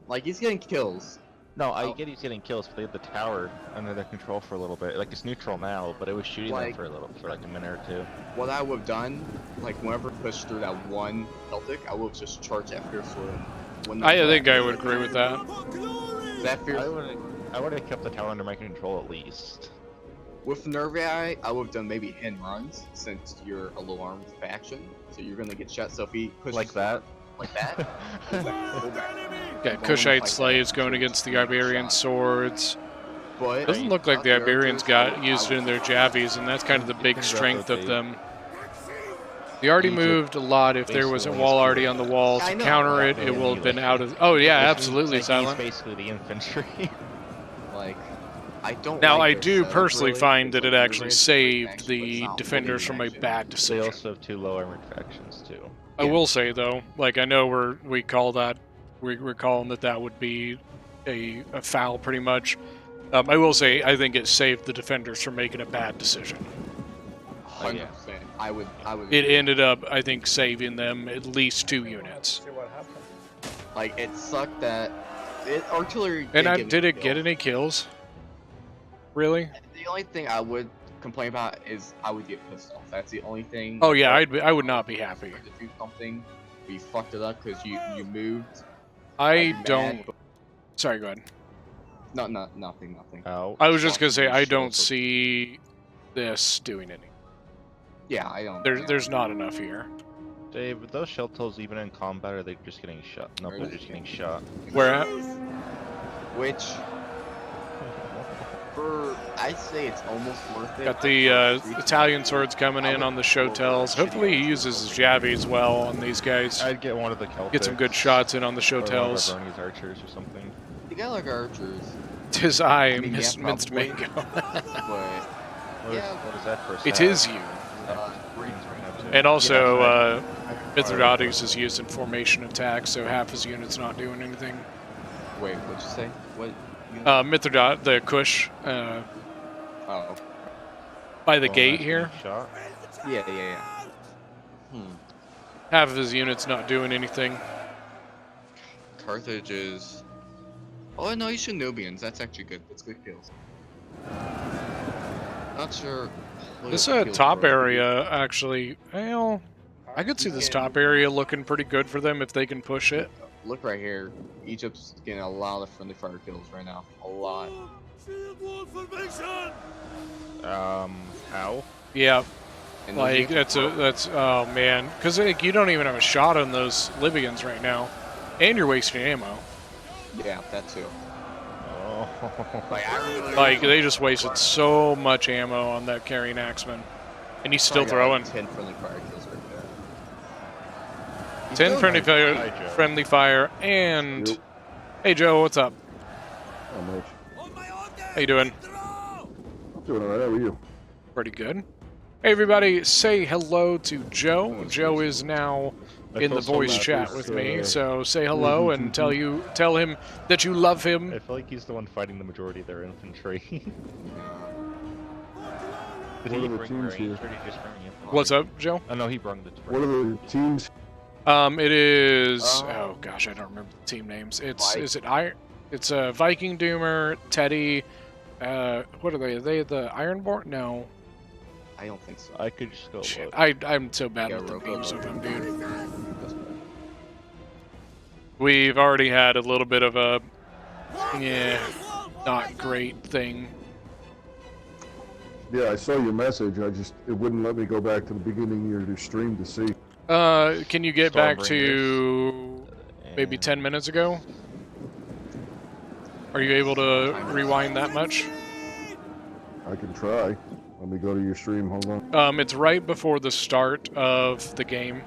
Like he's getting kills. No, I get he's getting kills, but they had the tower under their control for a little bit. Like, it's neutral now, but it was shooting them for like a minute or two. What I would have done, like whenever pushed through that one Celtic, I would have just charged that fierce sword. I think I would agree with that. That fierce. I would have kept the tower under my control at least. With Nervii, I would have done maybe hen runs, since you're a low-armed faction, so you're gonna get shot. So if he pushes like that, go back. Okay, Kushite slaves going against the Iberian swords. But Doesn't look like the Iberians got used it in their jabbies, and that's kind of the big strength of them. The Arty moved a lot. If there wasn't wall Arty on the wall to counter it, it will have been out of. Oh yeah, absolutely, Silent. He's basically the infantry. Like, I don't. Now, like I their do setup, personally really, find 'cause, that it like, actually Nerve is saved faction, but the it's not really defenders from a faction. bad They decision. also have 2 low armored factions too. I Yeah. will say though, like I know we call that we're calling that would be a foul pretty much. I will say I think it saved the defenders from making a bad decision. 100%. I would. It agree. ended up, I think, saving them at least 2 units. See what happened. Like it sucked that artillery. And did did it kills. get any kills? Really? The only thing I would complain about is I would get pissed off. That's the only thing. Oh yeah, I would not be happy. To do something, but you fucked it up because you moved. I I'd be don't. mad, but- Sorry, go ahead. nothing. Out. I was just gonna say I Fucking don't shit. see this doing any. Yeah, I don't. There's not enough here. Dave, are those shell tools even in combat, or are they just getting shot? No, they're just getting shot. Where at? Which, I'd say it's almost worth it. Got the Italian swords coming in on the show tells. Hopefully he uses his Javi as well on these guys. I'd get one of the Celtics. Get some good shots in on the show or one of tells. Bernie's archers or something. You got like archers, Tis I, I mean, yeah, minced probably. mango. but What is that for? It is you. And also, Mithridates is used in formation attack, so half his unit's not doing anything. wait, what'd you say? What? Mithridat, the Kush, Oh, by the gate here, Shot. yeah. half of his unit's not doing anything. Carthage is. Oh no, you should Nubians. That's actually good. That's good kills. Not sure. what This it feels top for us. area, actually, well, I could see this top area looking pretty good for them if they can push it. Look right here. Egypt's getting a lot of friendly fire kills right now. A lot. How? Yeah, And like those units that's oh man, because like, you don't even have a shot on those Libyans right now, and you're wasting ammo. Yeah, that too. Oh. Like, I really Like they just wasted so much ammo on that carrying axeman, and he's still probably got, throwing. like, 10 friendly fire kills right there. He's 10 doing friendly nice. fire, Hi, Joe. friendly fire, and Yep. hey Joe, what's up? How much? How you doing? Doing alright, how are you? Pretty good. Hey everybody, say hello to Joe. Joe is now I in the feel so voice bad chat for with this, me, so say hello and tell him that you love him. I feel like he's the one fighting the majority of their infantry. Did What he are the bring teams range, here? or did he just bring the infantry? What's up, Joe? Oh no, he brought the What are the teams? It is. Oh. Oh gosh, I don't remember the team names. It's Vi- is it Iron? It's Viking Doomer, Teddy. What are they? Are they the Ironborn? No. I don't think so. I could just go Shit, look. I'm so bad Yeah, with the Robo. names of them, dude. That's bad. We've already had a little bit of a not great thing. Yeah, I saw your message. It wouldn't let me go back to the beginning of your stream to see. Can you get back Stormbringers. to maybe And 10 minutes ago? Are you able to rewind that much? I can try. Let me go to your stream. Hold on. It's right before the start of the game.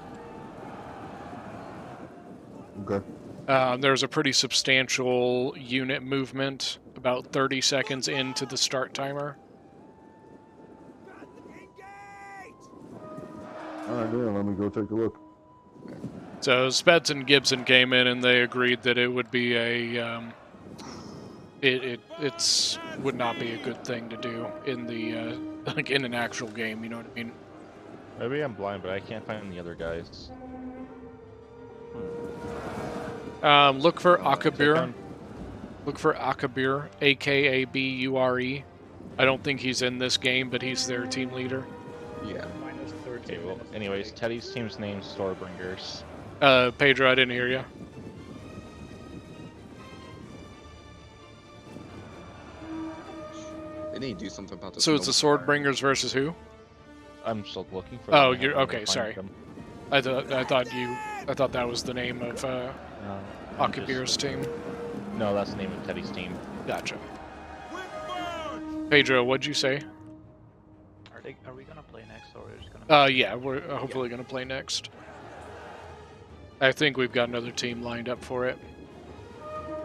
Okay. There's a pretty substantial unit movement about 30 seconds into the start timer. Alright, yeah, let me go take a look. So Speds and Gibson came in and they agreed that it would be a it's would not be a good thing to do in the like in an actual game. You know what I mean? Maybe I'm blind, but I can't find the other guys. Look for Akabir. Second. Look for Akabir, Akabure. I don't think he's in this game, but he's their team leader. Yeah. Minus 30 Okay, well, minutes anyways, delay. Teddy's team's name's Storebringers. Pedro, I didn't hear you. They need to do something about this. So it's the Nova fire. Swordbringers versus who? I'm still looking for Oh, them. I you're- haven't been okay, able to sorry. find them. I thought that was the name of No, I'm Akabir's just- team. No, that's the name of Teddy's team. Gotcha. Pedro, what'd you say? Are we gonna play next, or are we just gonna? Yeah, we're hopefully gonna play next. I think we've got another team lined up for it.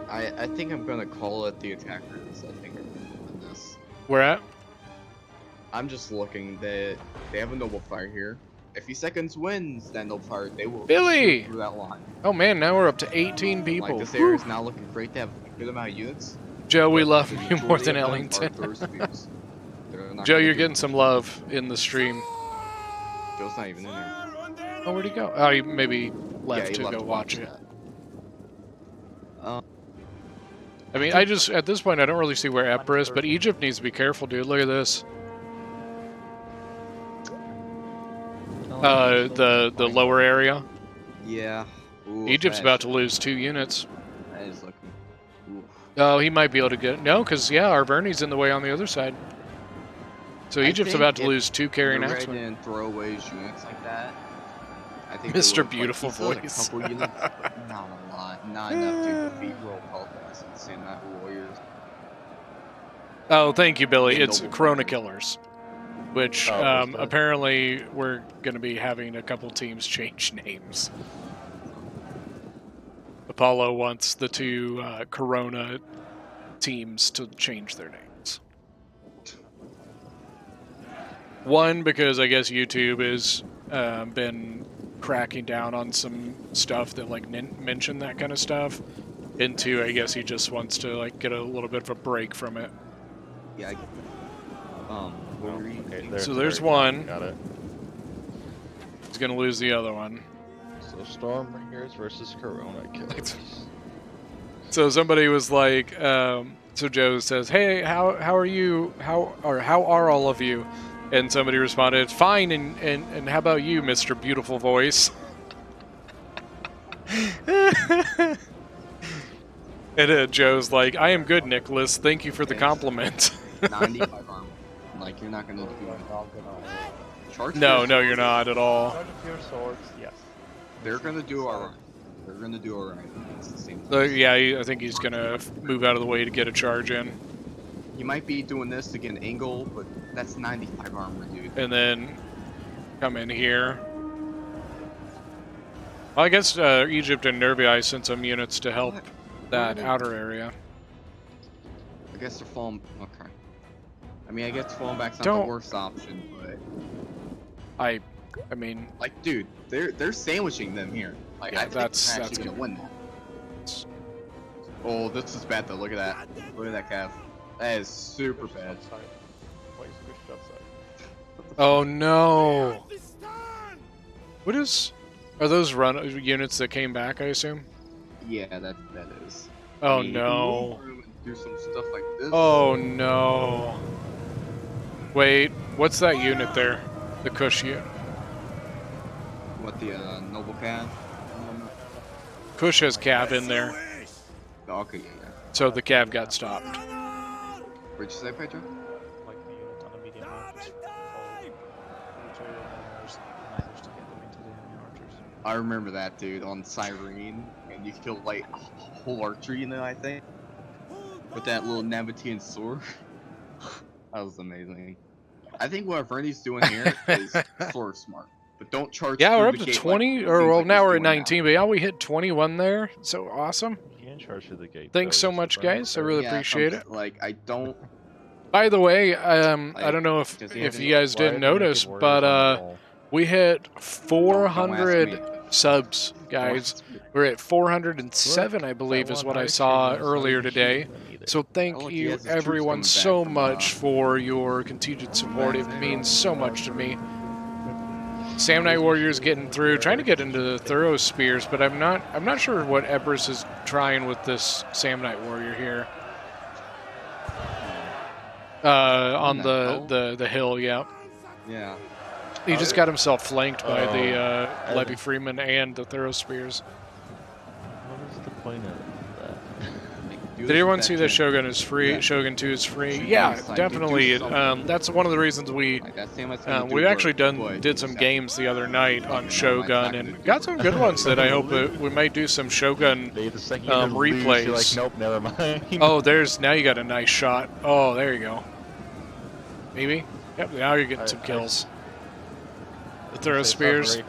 I think I'm gonna call it the attackers. I think are gonna win this. Where at? I'm just looking that they have a noble fire here. If he seconds wins that noble fire, they will Billy! shoot through that line. Oh man, now we're up to 18 people. Like this area is now looking great to have a good amount of units. Joe, we but love the you more majority than of them are Ellington. throw spears. They're not Joe, gonna you're do getting much. some love in the stream. Joe's not even in there. Oh, where'd he go? Oh, he maybe left he to left go watch it. that. I mean, I just, at this point, I don't really see where Epir is, but Egypt needs to be careful, dude. Look at this. The lower area. Yeah. Ooh, Egypt's that about is- to lose 2 units. That is looking. Oof. Oh, he might be able to get... No, because, yeah, our Bernie's in the way on the other side. So I Egypt's think about to if lose 2 carrying You're axemen. ready and throw away units like that. I think they Mr. would've, Beautiful he still has Voice. A couple units, but not a lot. Not enough to defeat World Health Assets and that Warriors. Oh, thank you, Billy. Yeah, It's Noble Corona Fighters. Killers. Which, Oh, is that- apparently, we're going to be having a couple teams change names. Apollo wants the 2 Corona teams to change their names. One, because I guess YouTube has been cracking down on some stuff that like mention that kind of stuff. And 2, I guess he just wants to like get a little bit of a break from it. Yeah. What were you Okay, thinking? So there's one. Got it. He's gonna lose the other one. So Stormbringers versus Corona Killers. So somebody was like, so Joe says, "Hey, how are you? How are all of you?" And somebody responded, "Fine, and how about you, Mr. Beautiful Voice?" And Joe's like, "I am good, Nicholas. Thank you for the compliment." 95 armor. Like, you're not gonna do it. Charge No, your no, swords. you're not at all. Charge of your swords, yes. They're gonna do alright. They're gonna do alright. It's the same. So, yeah, I think he's gonna move out of the way to get a charge in, You might be doing this to get an angle, but that's 95 armor, dude. and then come in here. Well, I guess Egypt and Nervii sent some units to help What? that Where? outer area. I guess they're falling. Okay. I mean, I guess falling back's not Don't- the worst option, but I mean, like, dude, they're sandwiching them here. Like, Yeah, I think that's they're actually gonna win that. Oh, this is bad though. Look at that. Look at that calf. That is super bad. Why is pushed outside? oh no! What is? Are those units that came back? I assume. Yeah, that is. Oh I mean, you can no! move through and do some stuff like this. Oh no! Wait, what's that unit there? The Kush unit. What the noble calf? Kush has Cav in there, Oh, okay, yeah. so the Cav got stopped. What'd you say, Pedro? Like the unit on the medium archers follow miners to get them into the enemy archers. I remember that, dude, on Cyrene, and you killed like a whole archery in there, I think, with that little Nabatean sword. That was amazing. I think what Vernie's doing here is sort of smart, but don't charge. Yeah, through we're up the to gate 20, like, or seems well, like now he's we're at doing 19, but yeah, we hit 21 there. So awesome. You can charge through the gate. Thanks though, so just much, to burn guys. the I really Yeah, appreciate it. Like, I don't. By the way, I don't know if does he have any- you guys Why are didn't the naked notice, warriors but on the wall? we hit Don't ask 400 me. subs, guys. We're at 407, I believe, is what I saw earlier today. So thank look, he you, has his troops everyone, coming back so from, much for your continued support. It means so much to me. Sam Knight Warriors getting through, trying to get into the Thorough Spears, but I'm not sure what Ebris is trying with this Sam Knight Warrior here. On the hill, yeah. Yeah. He just got himself flanked by the Oh, Levy Freeman and the Thorough Spears. What is the point of that? Did everyone see that Shogun is free? Yeah. Shogun 2 is free? Should Yeah, be assigned to definitely. do something. That's one of the reasons we Like, that Sam Knight's gonna do we actually work, but did you some just games the other night on Okay, Shogun never mind, and it's not got gonna some good ones that I hope we might do some Shogun. They the second you lose, replays. you're like, nope, never mind. Oh, now you got a nice shot. Oh, there you go. Maybe. Yep. Now you're getting some kills. The Thorough Say Spears. sorry.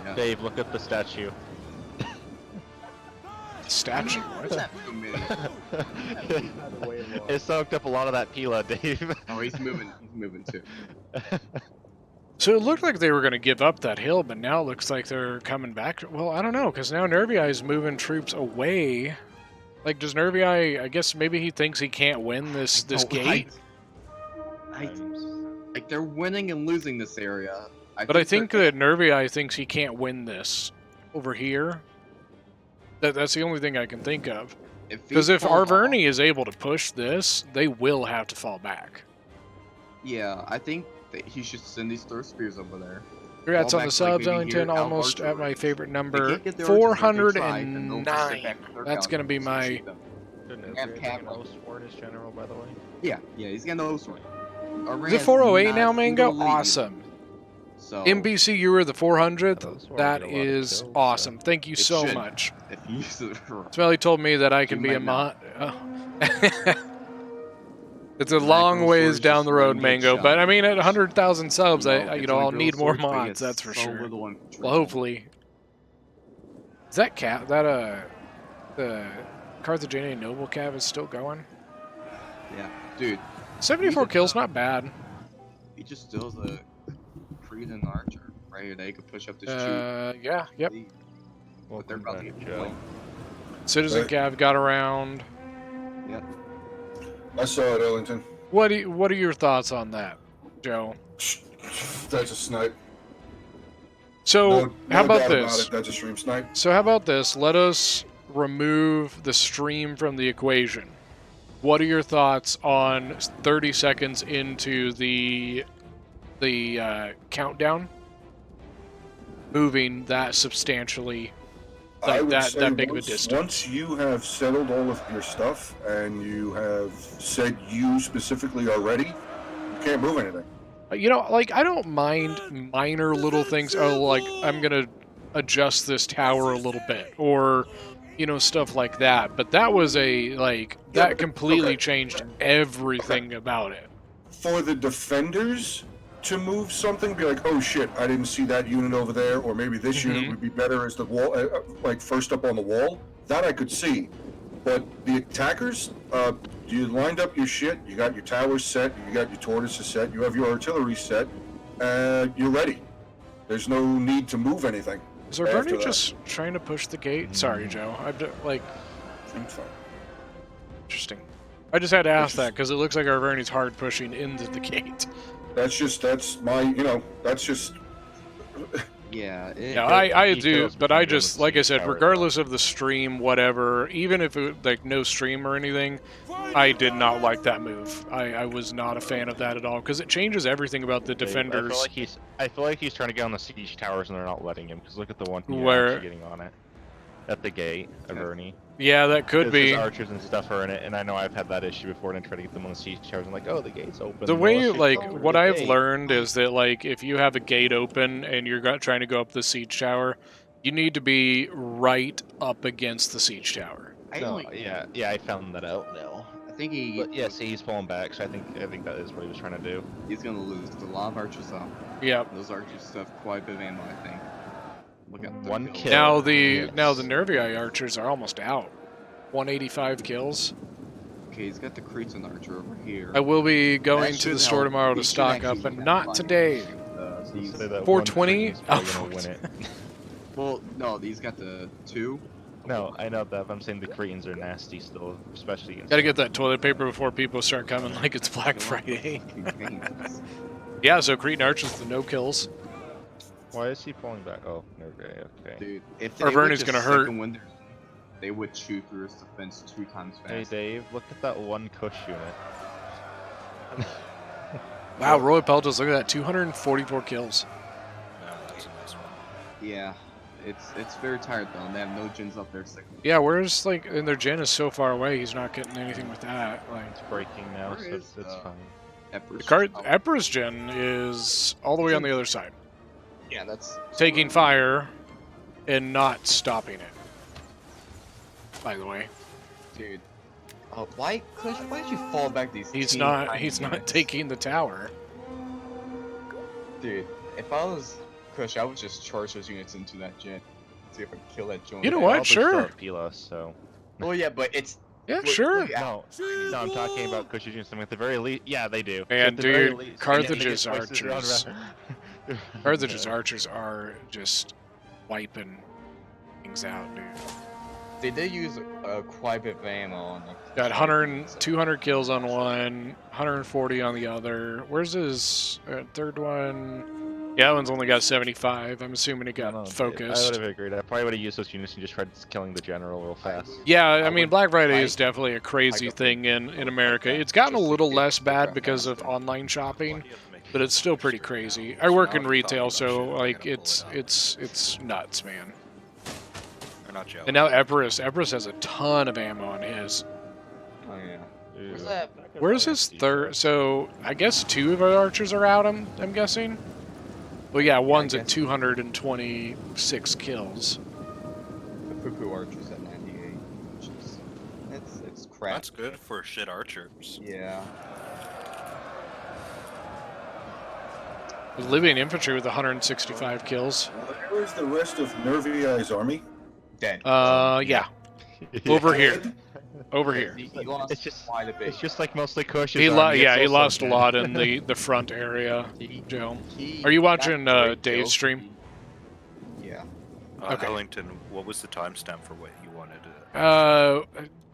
Yeah. Dave, look at the statue. statue. What? That 2 minutes. It soaked up a lot of that Pila, Dave. Oh, he's moving. He's moving too. So it looked like they were going to give up that hill, but now it looks like they're coming back. Well, I don't know, because now Nervii is moving troops away. Like, does Nervii, I guess maybe he thinks he can't win this gate? Like, they're winning and losing this area. But I think that Nervii thinks he can't win this over here. That's the only thing I can think of. Because if Arverni is able to push this, they will have to fall back. Yeah, I think that he should send these throw spears over there. Congrats on the subs, Ellington. Almost at my favorite number, 409. That's going to be my... Sword is general, by the way. Yeah, he's got no sword. Is it 408 now, Mango? Awesome. So, MBC, you were the 400th. That is awesome. Thank you so much. Smelly told me that I can be a mod. It's a long ways down the road, Mango, but I mean, at 100,000 subs, I'll need more mods. That's for sure. Well, hopefully. Is that the Carthaginian Noble Cav is still going? Yeah, dude. 74 kills, not bad. He just steals a Creed and Archer right here. They could push up the shoot. Yeah, yep. But they're about to get Joe. Citizen Cav got around. Yep. I saw it, Ellington. What are your thoughts on that, Joe? That's a snipe. So how about doubt this? About it. That's a stream snipe. So how about this? Let us remove the stream from the equation. What are your thoughts on 30 seconds into the countdown? Moving that substantially, like that big of a distance. Once you have settled all of your stuff and you have said you specifically are ready, you can't move anything. You know, like, I don't mind minor little things. Oh, like, I'm going to adjust this tower a little bit. Or, you know, stuff like that. But that was that completely changed everything about it. For the defenders to move something, be like, oh shit, I didn't see that unit over there. Or maybe this unit would be better as the wall, like first up on the wall. That I could see. But the attackers, you lined up your shit, you got your towers set, you got your tortoises set, you have your artillery set, you're ready. There's no need to move anything. Is Arverni just trying to push the gate? Sorry, Joe. I'm fine. Interesting. I just had to ask that because it looks like Arverni's hard pushing into the gate. That's my, that's just... Yeah. I do, but I just, like I said, regardless of the stream, whatever, even if it, like, no stream or anything, I did not like that move. I was not a fan of that at all, because it changes everything about the defenders. I feel like he's trying to get on the siege towers and they're not letting him, because look at the one where getting on it. At the gate, Arverni. Yeah, that could be. His archers and stuff are in it, and I know I've had that issue before, and I try to get them on the siege towers. I'm like, oh, the gate's open. The way, like, what I've learned is that, like, if you have a gate open and you're trying to go up the siege tower, you need to be right up against the siege tower. Yeah, I found that out now. I think see, he's pulling back, so I think that is what he was trying to do. He's gonna lose. A lot of archers up. Yeah. Those archers have quite a bit of ammo, I think. Look at one kill. Now the Nervii archers are almost out. 185 kills. Okay, he's got the Cretan archer over here. I will be going to the store tomorrow to stock up, but not today. 420? Oh, win it. Well, no, he's got the 2. No, I know that, but I'm saying the Cretans are nasty still, especially against... Gotta get that toilet paper before people start coming like it's Black Friday. Yeah, so Cretan archers with no kills. Why is he pulling back? Oh, okay. Dude, if Arverni's gonna hurt. They would shoot through his defense 2 times faster. Hey Dave, look at that one Kush unit. Wow, Roy Peltos, look at that, 244 kills. Yeah, it's very tired though, and they have no gens up there. Yeah, where's, like, and their gen is so far away, he's not getting anything with that. Like, it's breaking now, so it's fine. Emperor's gen is all the way on the other side. Yeah, that's... Taking fire and not stopping it. By the way. Dude. Why did you fall back these He's not taking the tower. Dude, if I was Kush, I would just charge those units into that gen. see if I can kill that joint. You know They what? probably still Sure. have Pilos, so. Oh yeah, but it's Yeah, look- sure. look out. No, I'm talking about Cush's units. At the very least, yeah, they do. Man, At the very dude, least- Carthage's and it gets archers. around- Carthage's archers are just wiping things out, dude. They did use quite a bit of ammo on them. Got 200 kills on one, 140 on the other. Where's his third one? Yeah, that one's only got 75. I'm assuming it got I focused. would have agreed. I probably would have used those units and just tried killing the general real fast. Yeah, I I mean, would Black Friday like- is definitely a crazy like a thing big in America. It's gotten a just to little get less the bad crap because of faster. online shopping, but it's still pretty crazy. I work in retail, so like it's nuts, man. They're not Joe. And now Epirus has a ton of ammo on his. Oh yeah. Where's that? Where's his third? So I guess 2 of our archers are out. I'm guessing. Well, yeah, one's at guess. 226 kills. The Poo-Poo Archer's at 98. Which is, it's crap. That's good for shit archers. Yeah. The Libyan infantry with 165 kills. Where's the rest of Nerviai's army? Dead. Yeah, over here, Dead? over here. He lost It's just- quite a bit. It's just like mostly Cush's He army, it's he also lost a dead. lot in the front area. He- Joe, he are you got watching great Dave's kills. stream? Yeah. Okay. Ellington, what was the timestamp for what you wanted to...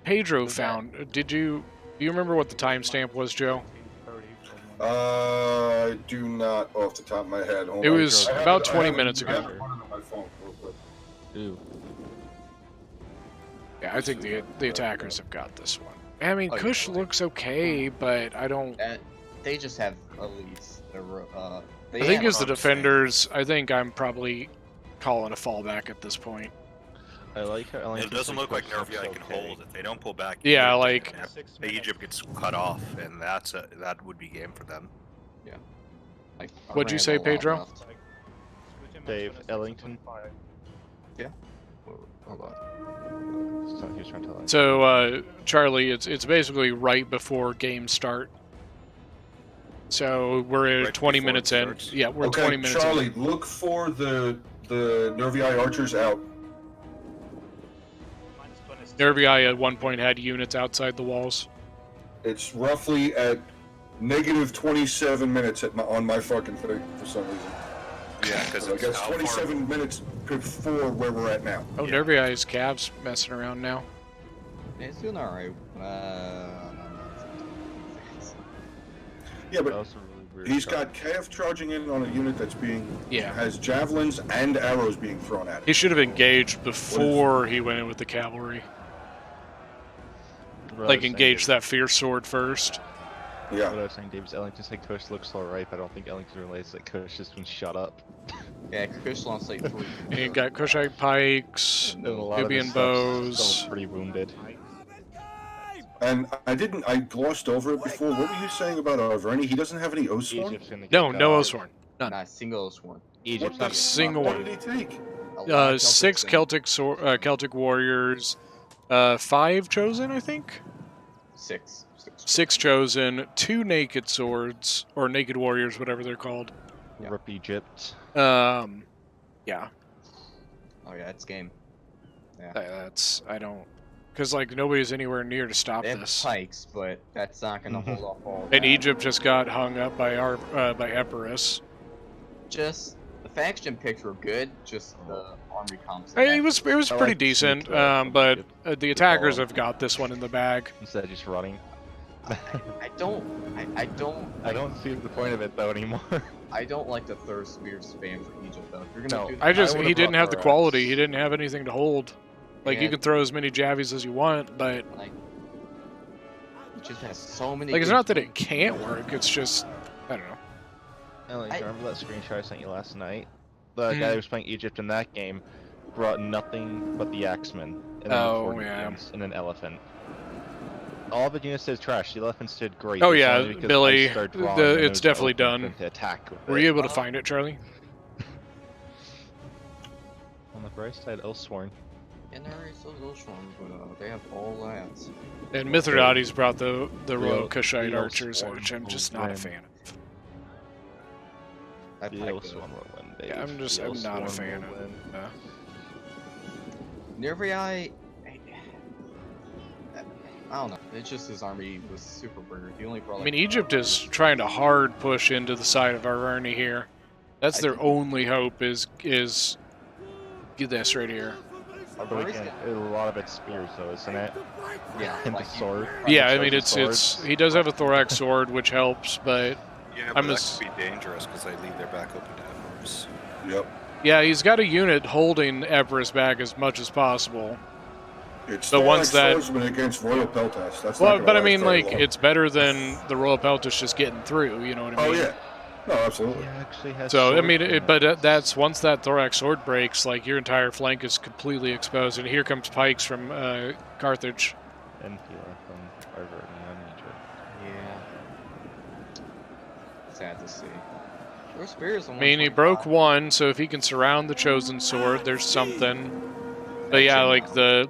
Pedro Was that- found. Do you remember what the timestamp was, Joe? I do not off the top of my head. Hold It on. was I have about it- I 20 have it- minutes I ago. have it running on my phone real quick. Ooh. Yeah, I think the attackers have got this one. I mean, Oh, yeah. Kush looks okay, but I don't. They just have elites. They I think have as the what I'm saying. defenders, I think I'm probably calling a fallback at this point. I like how It Ellington's doesn't look like looks Nervii can okay. hold. If they don't pull back, Yeah, Egypt, like- Egypt gets cut off, and that would be game for them. Like, What'd you Iran say, have a lot Pedro? left. Dave, Ellington. Hold on. So he was trying to tell us. So, Charlie, it's basically right before game start. So we're at Right 20 before minutes it in. starts. Yeah, we're Okay, 20 minutes Charlie, in. look for the Nervii archers out. Nervii at one point had units outside the walls. It's roughly at negative 27 minutes on my fucking thing for some reason. Yeah, because So I guess 27 minutes before where we're at now. Oh, Yeah. Nervii's Cavs messing around now. It's doing alright. Yeah, but Also really weird he's shot. got Cav charging in on a unit that's Yeah. has javelins and arrows being thrown at it. He should have engaged before he went in with the cavalry. What I Like was saying, engage Dave- that fierce sword first. Yeah. What I was saying, Dave, is Ellington said Kush looks alright, but I don't think Ellington realizes that Kush has been shut up. Yeah, Chris lost like 3. And you got Kushite pikes, And a lot of Nubian his stuff's bows. still pretty wounded. And I glossed over it before. What were you saying about Verni? He doesn't have any Oathsworn? Egypt's gonna get No, no got. Osworn. None. Not single one. Egypt's What not the single What one. did he take? Six Celtic Celtic warriors, 5 chosen, I think. 6. 6 chosen, 2 naked swords or naked warriors, whatever they're called. Yeah. Rip Egypt. Yeah, Oh yeah, it's game. that's I don't, because like nobody's anywhere near to stop They have this. pikes, but that's not gonna Mhm. hold off all. And that. Egypt just got hung up by by Epirus. Just the faction picks were good. Just the army comps. It was I pretty like decent, Egypt, from but Egypt. the attackers have got this one in the bag. Instead of just running. I don't I don't see the point of it though anymore. I don't like the third spear spam for Egypt though. If you're No. gonna do I just would've he didn't brought have the RX. quality. He didn't have anything to hold. Like you Yeah. can throw as many javies as you want, but like it just has so many. like it's good not that units. it can't work. It's just I don't know. Ellington, remember that screenshot I sent you last night? The Hmm. guy who was playing Egypt in that game brought nothing but the axemen and then Oh, 40 yeah. units and an elephant. All the units did trash. The elephants did great. Oh, It's yeah, only because Billy, I started the- drawing and it it's was definitely open for done. them to attack with Were it. you able to find it, Charlie? On the bright side, Elsworn. And there is those ones, but they have all that. And Mithridates brought the royal Real- Kushite real archers, sworn which I'm just will not a win. fan of. That The pike Elsworn will win, Dave. Yeah, I'm The not a Elsworn fan will of win. it. Nervii, I don't know. It's just his army was super burger. He only brought. I mean, Egypt is trying to hard push into the side of Arverni here. That's their only hope is get this right here. A lot of it's spears, though, isn't it? Yeah, And the like sword. Yeah, I mean it's he does have a thorax sword, which helps, but Yeah, but that could be dangerous because they leave their back open to Emperors. Yep. yeah, he's got a unit holding Empress back as much as possible. It's The ones that- swordsman against Royal Peltas. That's Well, not gonna but I last mean, very like long. it's better than the Royal Peltas just getting through. You know what I Oh mean? yeah. No, absolutely. He actually has So I sword mean, units. but that's once that thorax sword breaks, like your entire flank is completely exposed, and here comes pikes from Carthage. And Pila from Arverni on Egypt. Yeah. Sad to see. Those spears. I mean, he broke one, so if he can surround the chosen sword, there's something. But yeah, like the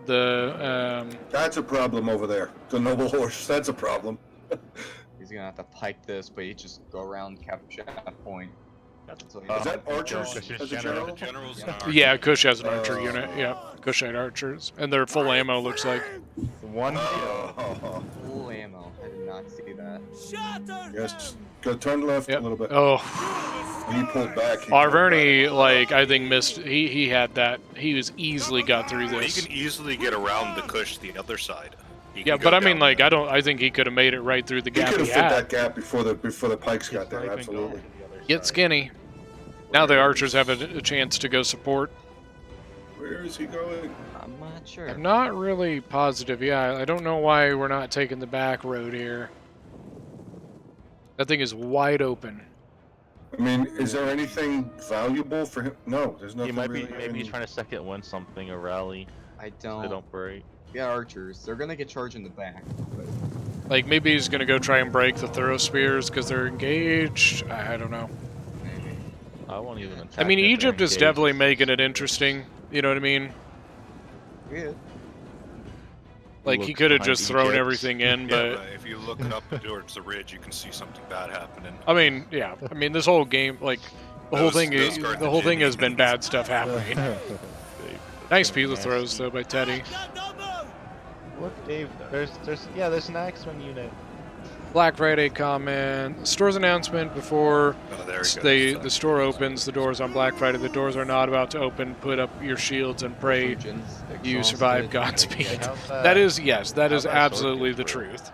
That's a problem over there. The noble horse. That's a problem. He's gonna have to pike this, but he just go around capture that point. So he Is that archers Kush's as a general. general? General's Yeah. an yeah, Kush has an archer unit. Yeah, Kushite archers, and they're full ammo. Looks like. One kill. Oh, Full ammo. I did not see that. yes. Go turn left Yep. a little bit. Oh, When he pulled back. He Arverni, like I think missed. He had that. He was easily got through Well, he this. can easily get around the Kush the other side. He Yeah, can go but I mean, down like there. I think he could have made it right through the He gap could he have fit had. that gap before the pikes got there. Probably been going Absolutely. to the other Get side. skinny. Now the archers have a chance to go support. Where is he going? I'm not sure. I'm not really positive. Yeah, I don't know why we're not taking the back road here. That thing is wide open. I mean, is there anything valuable for him? No, there's He nothing. might be. really Maybe he's in- trying to second win something, a rally. I So they don't break. Yeah, archers. They're gonna get charged in the back. But Like maybe he's gonna go try and break the thorough spears because they're engaged. I don't know. maybe. I won't even attack. I mean, if they're Egypt is engaged. definitely making it interesting. You know what I mean? Yeah. Like he Look could have behind just thrown Egypt. everything in, Yeah, but but if you look up towards the ridge, you can see something bad happening. I mean, yeah. I mean, this whole game, like the whole Those- thing, those the whole thing has been bad stuff happening. Nice Pila Nasty. throws though by Teddy. Look, Dave. There's an X-Men unit. Black Friday comment. Store's announcement before Oh, there he goes. the store opens. The doors on Black Friday. The doors are not about to open. Put up your shields and pray Virgins you exhausted. survive Godspeed. Hey, how's That is, yes, that how's is that sword absolutely get the through? truth.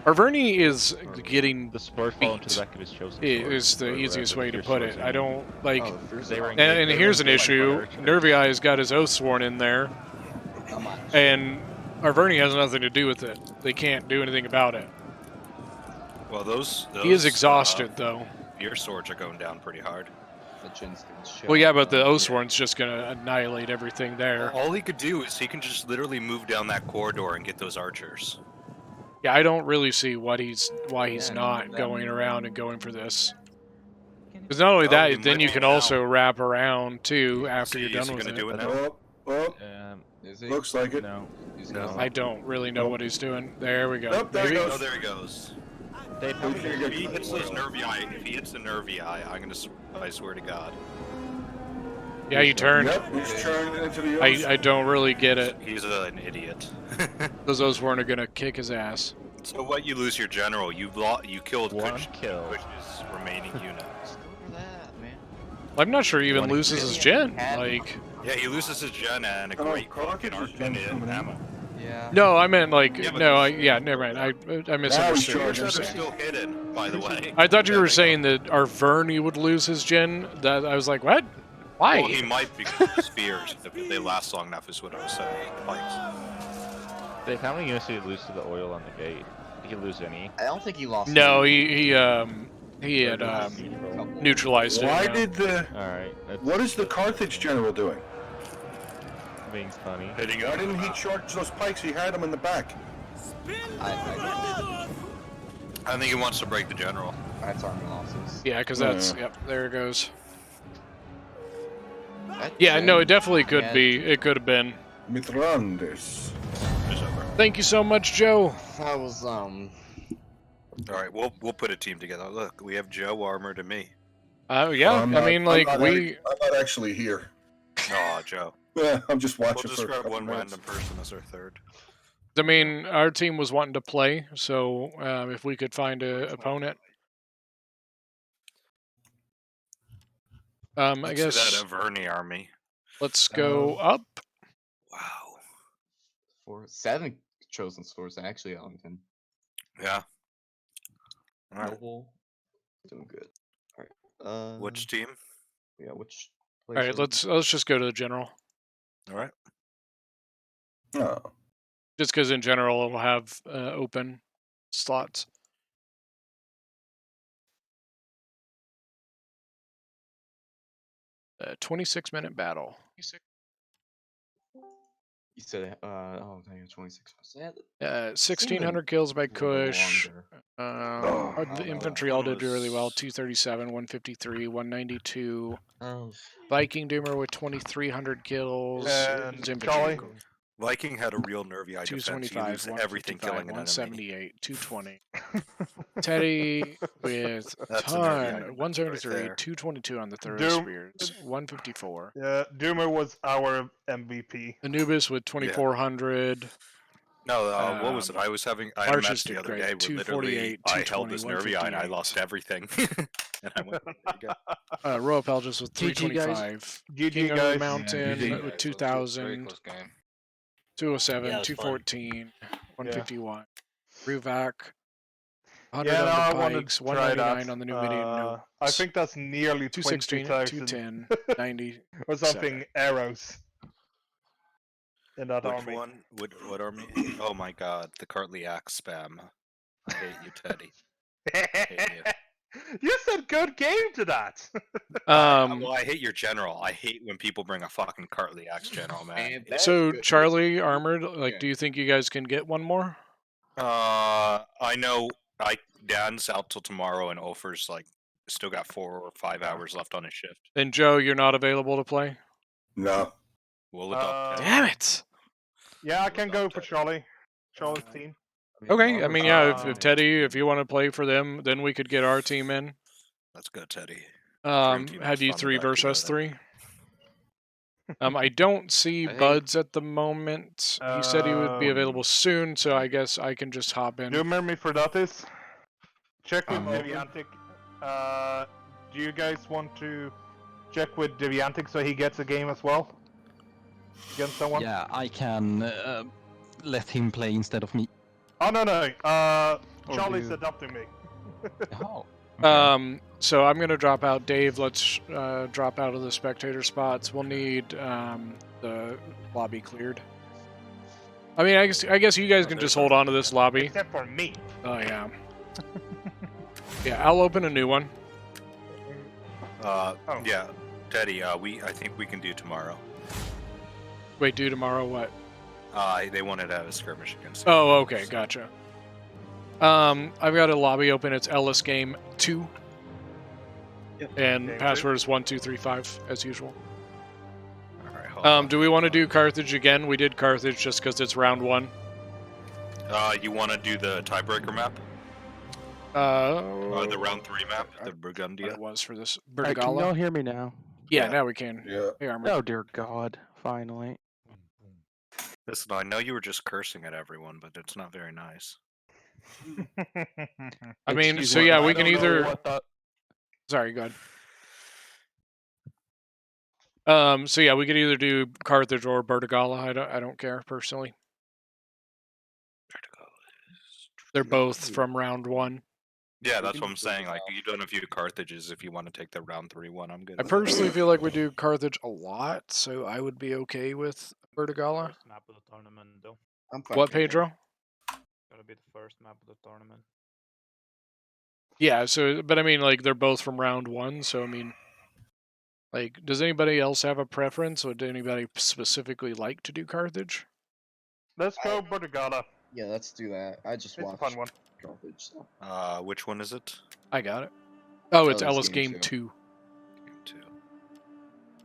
Arverni is getting The sport fall into beat. the back of his chosen sword. Is the or easiest whether way to your put swords it. are I don't like. Oh, fierce They were archers. And They here's an were like issue. archers. Nervii has got his oath sworn in there, Come on. and Arverni has nothing to do with it. They can't do anything about it. Well, those He is exhausted though. Your swords are going down pretty hard. The chins can show Well, yeah, but the up. oath sworn's just gonna annihilate everything there. All he could do is he can just literally move down that corridor and get those archers. Yeah, I don't really see why he's Yeah, not that- going around and going for this. Because not only Oh, that, he then might you be can now. also wrap around too after See, you're is done he with gonna it. do it now? Oh, oh, Is he? looks like it. No. He's No. gonna- I don't really know what he's doing. There we go. Nope, there he Maybe- goes. Oh, there he goes. Dave, how many If he units hits do you those have? nervii, if he hits the nervii, I'm gonna. I swear to God, Yeah, you turned. Yep, he's turned into the I don't really get it. he's an idiot. Those Oathsworn are gonna kick his ass. So what? You lose your general. You killed One Kush, kill. Kush's remaining unit. Look at that, man. I'm not sure he even One loses his gen. Like, Yeah, he loses his gen and a great fucking Carthage is arc gen coming in. ammo. Yeah. no, I meant like, Yeah, but- never mind. I misunderstood what you were Kush are saying. still hidden, by the way. I thought you There were they go. saying that Arverni would lose his gen. That I was like, what? Why? Well, he might because of spears. If they last long enough, is what I was saying. Pikes. Dave, how many units did he lose to the oil on the gate? Did he lose any? I don't think he lost. No, any. he had Couple. neutralized it. Why yeah. did the? Alright, that's What is the Carthage general doing? being funny. Hitting Why him. didn't he charge those pikes? He had them in the back. I think he wants to break the general. That's army losses. Yeah, because that's yep. There it goes. That Yeah, gen- no, it definitely could Yeah. be. It could have been. Mithrandes. It's over. Thank you so much, Joe. That was All right, we'll put a team together. Look, we have Joe armored and me. Yeah, I'm I not- mean, like I'm we. not actually here. Oh, Joe. Yeah, I'm just We'll watching for a describe couple one minutes. random person as our third. I mean, our team was wanting to play, so if we could find an opponent. I Let's guess see that Averni army. let's go up. Wow. 7 chosen stores actually, Ellington. Yeah. All right. Noble, doing good. All right. Which team? Yeah, which All place? right, let's just go to the general. All right. Oh. Just because in general it'll have open slots. A 26-minute battle. You said, oh, dang, 26%. 1,600 kills by Kush. Oh, The no, infantry that all one did really well. was- 237, 153, 192. Oh, Viking Doomer with 2,300 kills. And Infantry Charlie? Viking had a real nervy eye defense. You 225, lose everything 155, killing an enemy. 178, 220. Teddy with That's a nervy eye ton. defense 173, right there. 222 on the Thorough Doom- Spears. 154. Yeah, Doomer was our MVP. Anubis with 2,400. No, what was it? I was having I had a Marches match the did other great. day where literally 248, I held 220, this nervy eye and I 158. lost everything. And I went, there you go. Royal Pelgus with GG, guys. 325. GG, King guys. Under Yeah, Mountain GG. with 2,000. 207, Yeah, it was fun. 214, 151. Ruvak, 100 Yeah, on no, the I wanted bikes, to try 199 that. on the new medium notes. I think that's nearly 216, 20,000 210, 90. or something arrows in that Which army. one? What army? Oh my god, the Cartly axe spam. I hate you, Teddy. hate You said good game to that. Well, I hate your general. I hate when people bring a fucking Cartly axe general, man. and that's So good. Charlie armored, like, Yeah. do you think you guys can get one more? I know Dan's out till tomorrow, and Ofer's like still got 4 or 5 hours left on his shift. And Joe, you're not available to play? No. We'll adopt Damn it! Yeah, I can go for Charlie's team. Okay, I mean, yeah, if Um, Teddy, if you want to play for them, then we could get our team in. Let's go, Teddy. Dream team Have is you fun 3 without versus us together. 3? I don't see I think- Buds at the moment. He said he would be available soon, so I guess I can just hop in. Do you remember me for that is? Check with I'm open. Deviantic. Do you guys want to check with Deviantic so he gets a game as well? Against someone? Yeah, I can let him play instead of me. Oh no. Or Charlie's you. adopting me. Oh. So I'm gonna drop out. Dave, let's drop out of the spectator spots. We'll need the lobby cleared. I mean, I guess you guys can just hold on to this lobby. Except for me. Oh yeah. Yeah, I'll open a new one. Yeah, Teddy. I think we can do tomorrow. Wait, do tomorrow what? They wanted to have a skirmish against. Oh, okay, gotcha. I've got a lobby open. It's Ellis Game 2. And Game password is 1235 as usual. All right, hold on. Do we want to do Carthage again? We did Carthage just because it's round 1. You want to do the tiebreaker map? Or the round 3 map, the What Burgundia? it was for this Hey, can y'all Bertigala? hear me now? Yeah, Yeah. now we can. Yeah. Hey, Armor. Oh dear God! Finally. Listen, I know you were just cursing at everyone, but it's not very nice. I mean, Excuse so me, yeah, I we can don't know either. what that- Sorry, go ahead. So yeah, we could either do Carthage or Bertigala. I don't care personally. They're both from round 1. Yeah, that's what I'm saying. Like, you've done a few Carthages. If you want to take the round 3 one, I'm good. I with personally feel like we do Carthage a lot, so I would be okay with Bertigala. First map of the tournament, though. I'm fine What, with it. Pedro? Gotta be the first map of the tournament. Yeah, so, but I mean, like, they're both from round 1, so I mean, like, does anybody else have a preference? Would anybody specifically like to do Carthage? Let's go Bordigata. Yeah, let's do that. I just It's a watched fun one. Carthage, so. it. Which one is it? I got it. Oh, it's Ellis Ellis Game Game 2. 2. Game 2.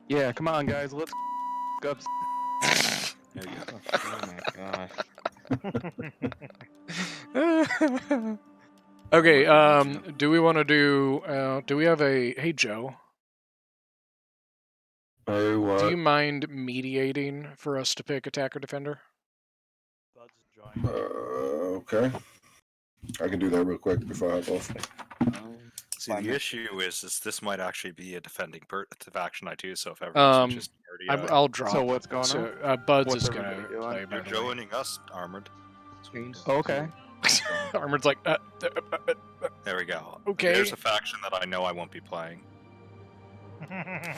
Yeah, come on, guys. Let's go. There you go. Oh my god. Okay, do we want to do we have a, hey Joe, Hey, what? Do you mind mediating for us to pick attacker defender? Okay. I can do that real quick before I hop off. See, the issue is this might actually be a defending faction I do. So if everyone switches to RDI, I'll drop. So what's going on? Buds What's is everybody gonna doing? play. By you're the way. joining us, Armored. Okay. Armored's like. There we go. Okay. There's a faction that I know I won't be playing. All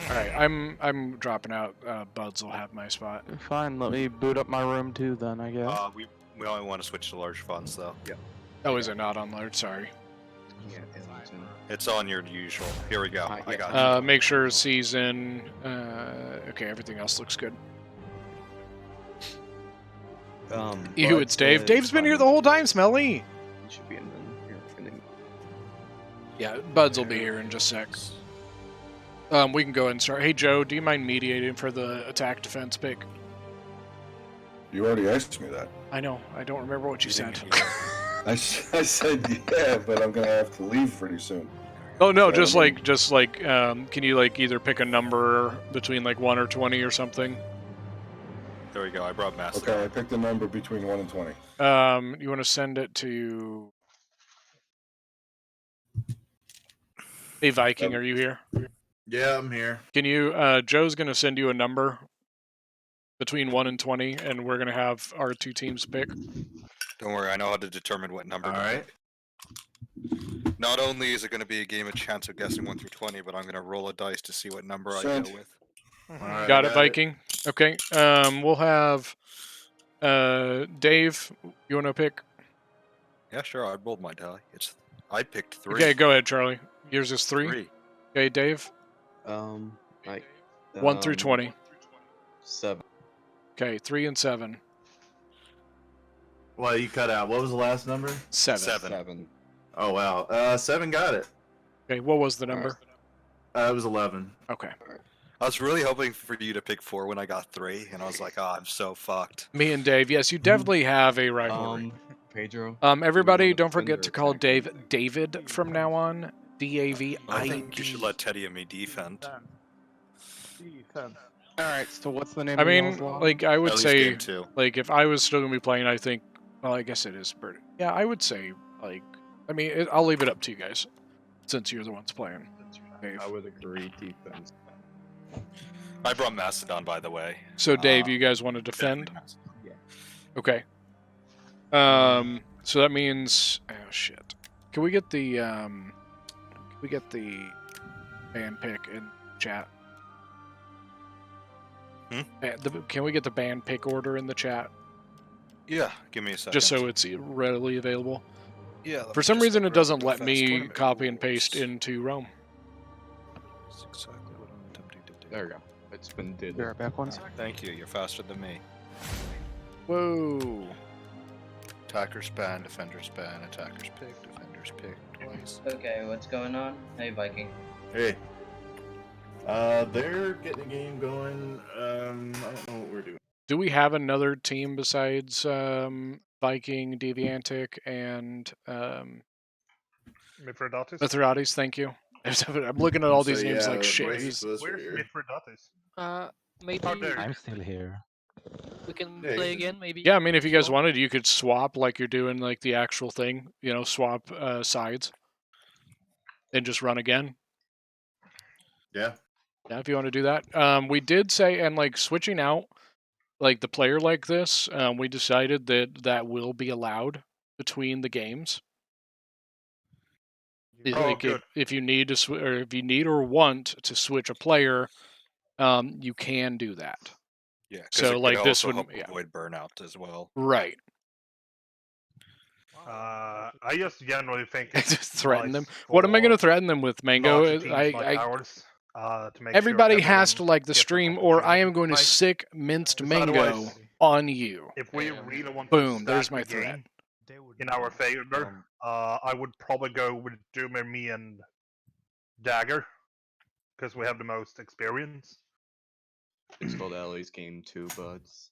right, I'm dropping out. Buds will have my spot. Fine, let me boot up my room too then, I guess. We only want to switch to large funds though. Yeah. Oh, is it not on large? Sorry. Yeah, Ellington. It's on your usual. Here we go. I got you. Make sure season. Okay, everything else looks good. Ew, it's Dave. Dave's been here the whole time, Smelly. He should be in the Yeah, Buds will be here in just a sec. We can go ahead and start. Hey, Joe, do you mind mediating for the attack defense pick? You already asked me that. I know. I don't remember what you said. I said yeah, but I'm gonna have to leave pretty soon. Oh no, just like, can you like either pick a number between like 1 or 20 or something? There we go. I brought Master. Okay, I picked a number between 1 and 20. You want to send it to? Hey, Viking, are you here? Yeah, I'm here. Can you? Joe's gonna send you a number between 1 and 20, and we're gonna have our two teams pick. Don't worry, I know how to determine what number. All right. Not only is it going to be a game of chance of guessing 1 through 20, but I'm going to roll a dice to see what number I Sent. go with. All right, Got it, Viking. Okay. We'll have Dave. You want to pick? Yeah, sure. I rolled my die. I picked 3. Okay, go ahead, Charlie. Yours is 3. 3. Okay, Dave. 1 through 20. 7. Okay, 3 and 7. Well, you cut out. What was the last number? 7. 7. Oh wow. 7 got it. Okay, what was the number? It was 11. Okay. I was really hoping for you to pick 4 when I got 3, and I was like, oh, I'm so fucked. Me and Dave. Yes, you definitely have a rivalry. Pedro. Everybody, don't forget to call Dave David from now on. DAVID. I think you should let Teddy and me defend. Alright, so what's the name I of mean, y'all's log? like, I would At least say, game 2. like, if I was still going to be playing, I think, well, I guess it is Bird. Yeah, I would say, like, I mean, I'll leave it up to you guys, since you're the ones playing. Dave. I would agree defense. I brought Mastodon, by the way. So, Dave, you guys want to defend? Yeah. Okay. So that means, oh shit. Can we get the band pick in chat? Can we get the band pick order in the chat? Yeah, give me a second. Just so it's readily available. Yeah. For some reason, it doesn't let me copy and paste into Rome. That's exactly what I'm attempting to do. There we go. It's been did. Be right back once. Thank you. You're faster than me. Whoa. Attackers ban, defenders ban, attackers pick, defenders pick twice. Okay, what's going on? Hey, Viking. Hey. They're getting a game going. I don't know what we're doing. Do we have another team besides Viking, Deviantic, and Mithridates? Mithridates? Thank you. I'm looking at all these names like shit. Where's Mithridates? Maybe I'm still here. we can play again. Maybe. Yeah, I mean, if you guys wanted, you could swap like you're doing like the actual thing. You know, swap sides and just run again. Yeah. Yeah, if you want to do that. We did say, and like switching out like the player like this, we decided that will be allowed between the games. Like if you need to or if you need or want to switch a player, you can do that. Yeah. So like this would avoid burnout as well. Right. I just generally think Just threaten them. What am I going to threaten them with, Mango? Everybody has to like the stream, or I am going to sick minced mango on you. If we really want Boom, to there's stack my the threat. game in our favor, I would probably go with Doomer, me, and Dagger, because we have the most experience. It's called Ellie's game 2, buds.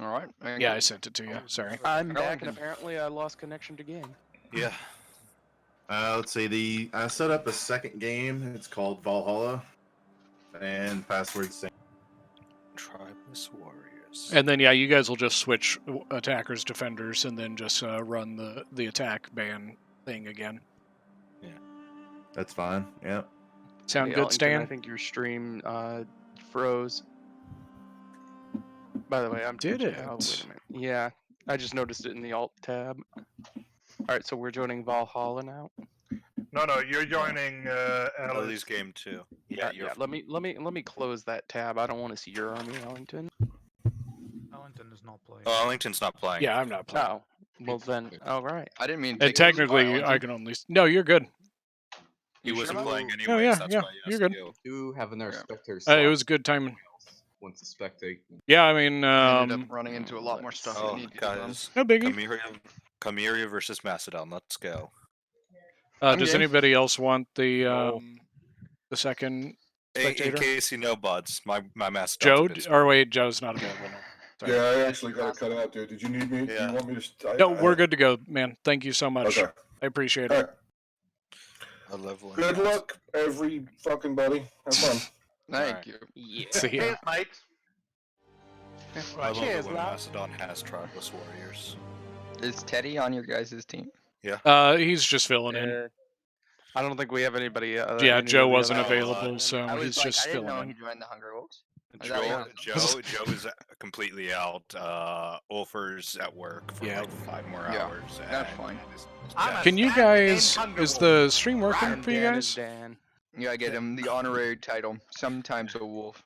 Alright. Yeah, I sent it to you. Sorry. I'm back, and apparently I lost connection to game. Yeah. Let's see. I set up a second game. It's called Valhalla. and password same. Tribeless warriors. And then yeah, you guys will just switch attackers, defenders, and then just run the attack ban thing again. Yeah, that's fine. Yep. Sound Hey, good, Ellington, Stan? I think your stream froze. By the way, I'm Did switching. Oh, it? wait a minute. Yeah, I just noticed it in the alt tab. All right, so we're joining Valhalla now. No, you're joining Ellie's game too. Yeah, Yeah. Let me close that tab. I don't want to see your army, Ellington. Ellington is not playing. Oh, Ellington's not playing. Yeah, I'm not playing. Oh, well then, all right. I didn't mean to And take it. technically, I can only. No, you're good. He wasn't playing anyway. Oh, yeah, That's yeah, why he you're asked good. you. Do have another spectator. It was good timing. Once to spectate. Yeah, I mean, I ended up running into a lot more stuff. Oh, that needed to be done. guys. No biggie. Chimera versus Macedon. Let's go. Does anybody else want the second In spectator? case you know, buds, my Macedon's Joe? a bit Or wait, Joe's not available. No. Sorry. Yeah, I actually got to cut out, dude. Did you need me? Do you want me to? No, we're good to go, man. Thank you so much. Okay. I appreciate it. All right. I love one. Good luck, every fucking buddy. Have fun. Thank you. Yeah. See ya. mate. I love Cheers, it when lad. Macedon has tribeless warriors. Is Teddy on your guys' team? Yeah. He's just filling in. I don't think we have anybody. Yeah, Joe wasn't available. available, so I was he's like, just I didn't know filling he in. joined the Hunger Wolves. Joe is completely out. Ulfer's at work for like 5 more Yeah, hours. that's and fine. Can you guys? Is the stream working for you guys? You gotta get him the honorary title. Sometimes a wolf.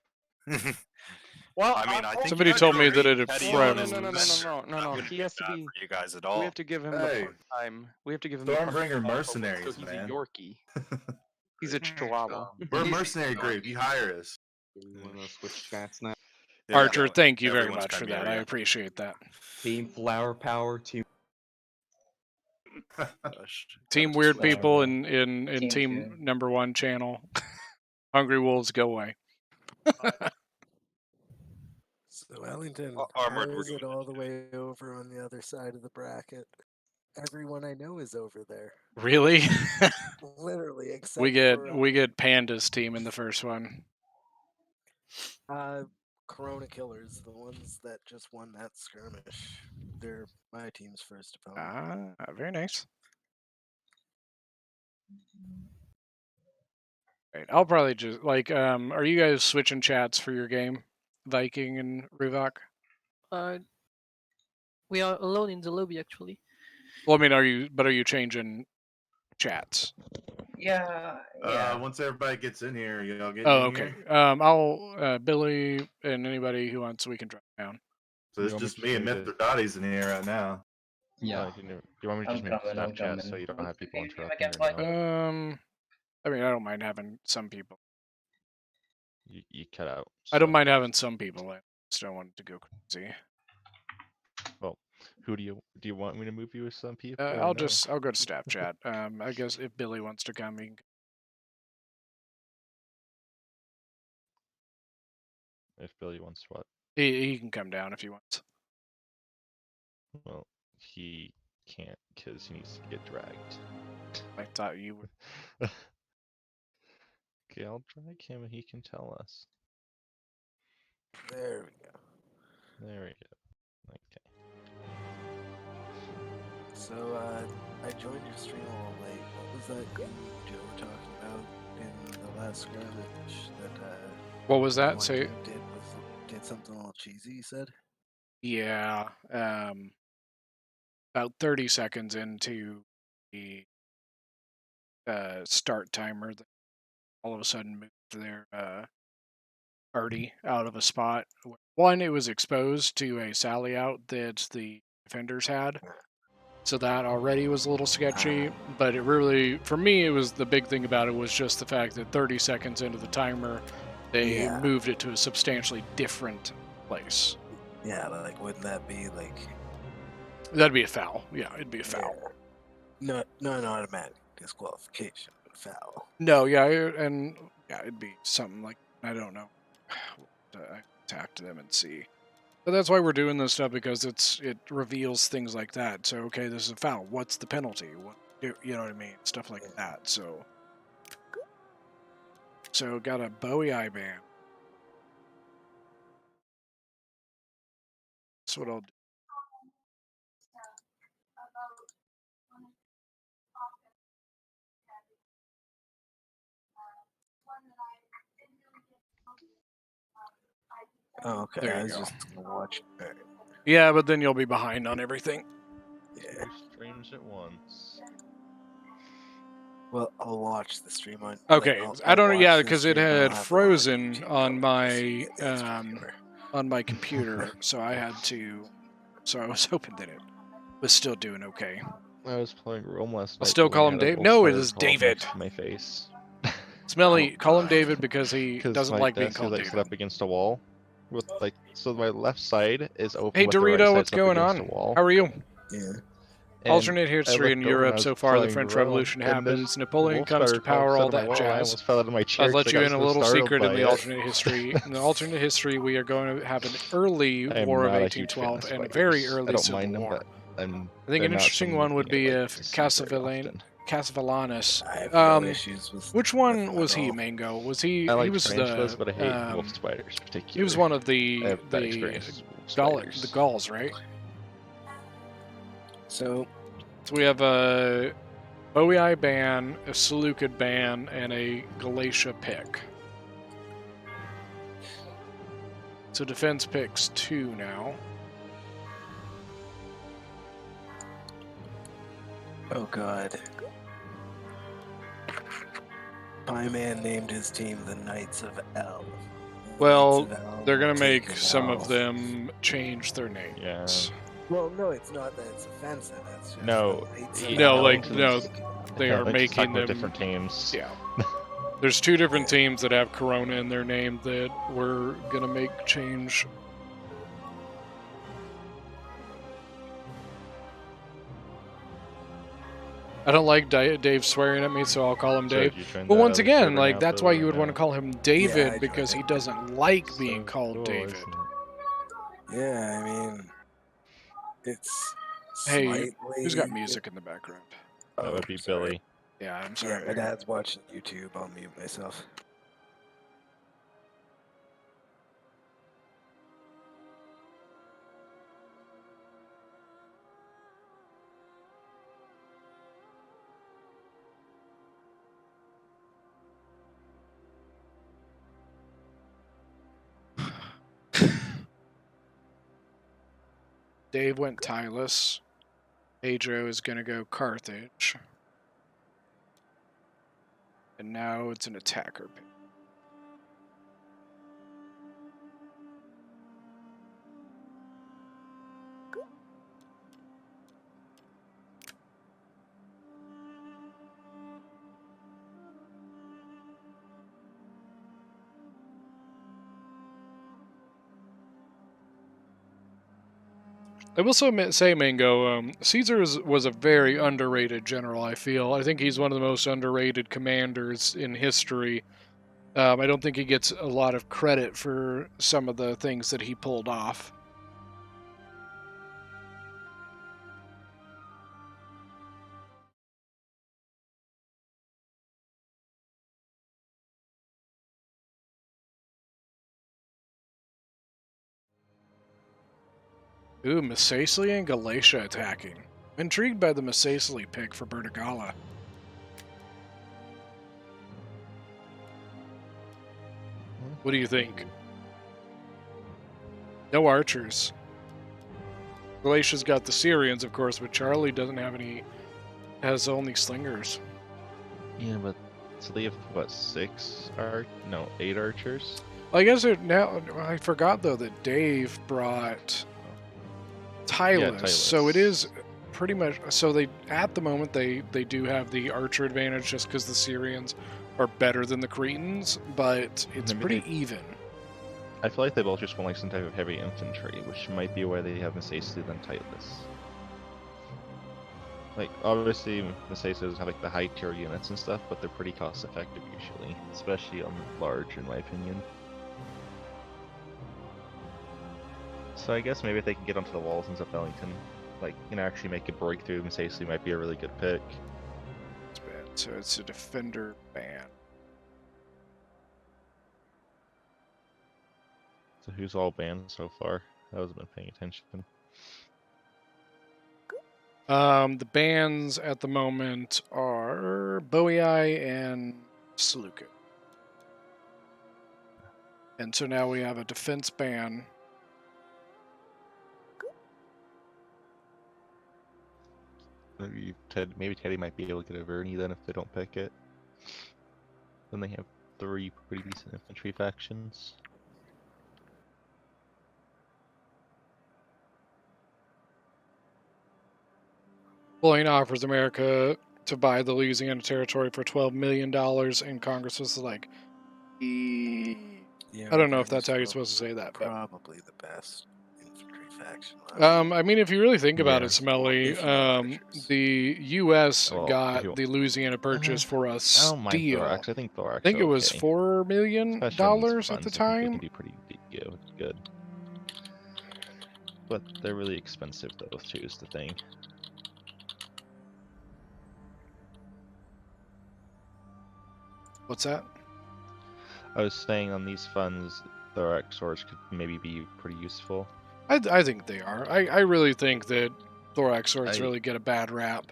Well, I mean, I think Somebody told me that it had Teddy frozen. No. He has to be. for you guys at all. We have to give him the Hey. part-time. We have to give him the Stormbringer part-time mercenaries, so he's man. a Yorkie. He's a Chihuahua. We're a mercenary group. You hire us. Do we want to switch chats now? Archer, thank you very everyone's much for that. I Chimera. appreciate that. Team Flower Power. Team. Team Weird Flower People Power. in Team Team Number 1 channel. Hungry Wolves, go away. So Ellington, Armored, how we're is it going all the way over on the other side of the bracket? Everyone I know is over there. Really? Literally, except we get for, Panda's team in the first one. Corona Killers, the ones that just won that skirmish. They're my team's first opponent. Very nice. Right, I'll probably just are you guys switching chats for your game, Viking and Ruvok? We are alone in the lobby actually. Well, I mean, are you changing chats? Yeah. Once everybody gets in here, y'all get Oh, in okay. here. I'll Billy and anybody who wants, we can drop down. So it's just me and Mithridates in here right now. Yeah. Do you want me to just make I'm Snapchat coming. so you don't have people Again, interrupting? I mean, I don't mind having some people. You cut out. I don't mind having some people. I just don't want it to go crazy. Well, who do you want me to move you with some people? I'll go to Snapchat. I guess if Billy wants to come, he can. If Billy wants what? He can come down if he wants. Well, he can't because he needs to get dragged. I thought you would. Okay, I'll drag him and he can tell us. There we go. There we go. Okay. So, I joined your stream a little late. What was that game Joe were talking about in the last skirmish that, What was that? one Say. team did something a little cheesy, you said? Yeah. About 30 seconds into the start timer, all of a sudden moved their party out of a spot. One, it was exposed to a sally out that the defenders had. So that already was a little sketchy, but it really, for me, it was the big thing about it was just the fact that 30 seconds into the timer, they moved it to a substantially different place. Yeah, like, wouldn't that be like... That'd be a foul. Yeah, it'd be a foul. No, not automatic disqualification, but foul. No, yeah, and yeah, it'd be something like, I don't know. I talk to them and see. But that's why we're doing this stuff, because it reveals things like that. So, okay, this is a foul. What's the penalty? You know what I mean? Stuff like that. So so got a Bowie Eye band. That's what I'll do. Oh, okay. There I you was go. just gonna watch. Yeah, but then you'll be behind on everything. Yeah. 2 streams at once. Well, I'll watch the stream on. Okay, I'll I don't know. watch Yeah, the because it stream, but I'll had have to watch frozen YouTube on probably my to see the streamer. on my computer, so I had to. So I was hoping that it was still doing okay. I was playing Rome last night. I'll still 'cause I call him had an Dave. old No, it fire is call up David. next to my face. Smelly, Oh, call him God. David because he Because doesn't my like being desk is called like David. set up against a wall, with like so my left side is open. Hey with the right Dorito, side what's up going against on? a wall. How are you? Yeah. And Alternate I history in looked over and I Europe was so far. The playing French Rome, Revolution and happens. this Napoleon wolf comes to spider crawled power. All out of my that wall, and I jazz. almost fell out of my chair. I'll 'cause let I you got in a so little startled secret in by the it. alternate history. In the alternate history, we are going to have an early I am war of not a huge fan 1812 of and a very spiders. I early don't Civil mind them, War. but I think they're an not interesting one would something be I like if to see very often. Casavellanus. I have no issues with. Which one them was at he, all. Mango? Was he? I He like was tarantulas, the. but I hate wolf spiders particularly. He was one of I the have bad experiences with spiders. the Gauls, right? So So we have a Bowie Eye ban, a Seleucid ban, and a Galatia pick. So defense picks 2 now. Oh God. My man named his team the Knights of L. Well, Knights of L they're gonna make taking some L. of them change their names. Yeah. Well, no, it's not that it's offensive. It's just No, the Knights of yeah, No, L like are no, taking L. they are Like, just making talking about them different teams. Yeah. There's 2 different teams that have Corona in their name that we're gonna make change. I don't like Dave swearing at me, so I'll call him So Dave. did you join But that once other again, server like now, that's though, why or you would want to no? call him David I because he joined doesn't like So being called cool, David. isn't it? Yeah, I mean, it's Hey, slightly. who's got music in the background? That Oh, would be sorry. Billy. Yeah, I'm Yeah, sorry. my dad's watching YouTube. I'll mute myself. Dave went Tylus. Pedro is gonna go Carthage. And now it's an attacker pick. I will say, Mango, Caesar was a very underrated general, I feel. I think he's one of the most underrated commanders in history. I don't think he gets a lot of credit for some of the things that he pulled off. Ooh, Massaceae and Galatia attacking. I'm intrigued by the Massaceae pick for Bertigala. What do you think? No archers. Galatia's got the Syrians, of course, but Charlie doesn't have any. Has only slingers. Yeah, but so they have what, 8 archers? I guess now I forgot though that Dave brought Tylus, so it is pretty much. So they at the moment they do have the archer advantage just because the Syrians are better than the Cretans, but it's Maybe pretty they- even. I feel like they both just want like some type of heavy infantry, which might be why they have Massaceae than Titus. Like, obviously, Massaceae doesn't have like the high tier units and stuff, but they're pretty cost effective usually, especially on large, in my opinion. So I guess maybe if they can get onto the walls in Ellington, like, actually make a breakthrough, Massaceae might be a really good pick. It's bad. So it's a defender ban. So who's all banned so far? I wasn't been paying attention. The bans at the moment are Boei and Saluka. And so now we have a defense ban. Maybe Teddy might be able to get a Verney then if they don't pick it. Then they have 3 pretty decent infantry factions. Blaine offers America to buy the Louisiana territory for $12 million, and Congress was like, Yeah, I don't know if that's how you're Verni's supposed to say that. But. Probably the best infantry faction. I mean, if you really think about Yeah. it, Smelly, If you have archers. the U.S. Well, if got you- the Louisiana Purchase for a I don't steal. mind thorax. I think thorax. I think it are was okay. $4 million Especially on these at the fronts, I think they time. can do pretty good. But they're really expensive though, too, is the thing. What's that? I was saying on these funds, thorax swords could maybe be pretty useful. I think they are. I really think that thorax swords I- really get a bad rap.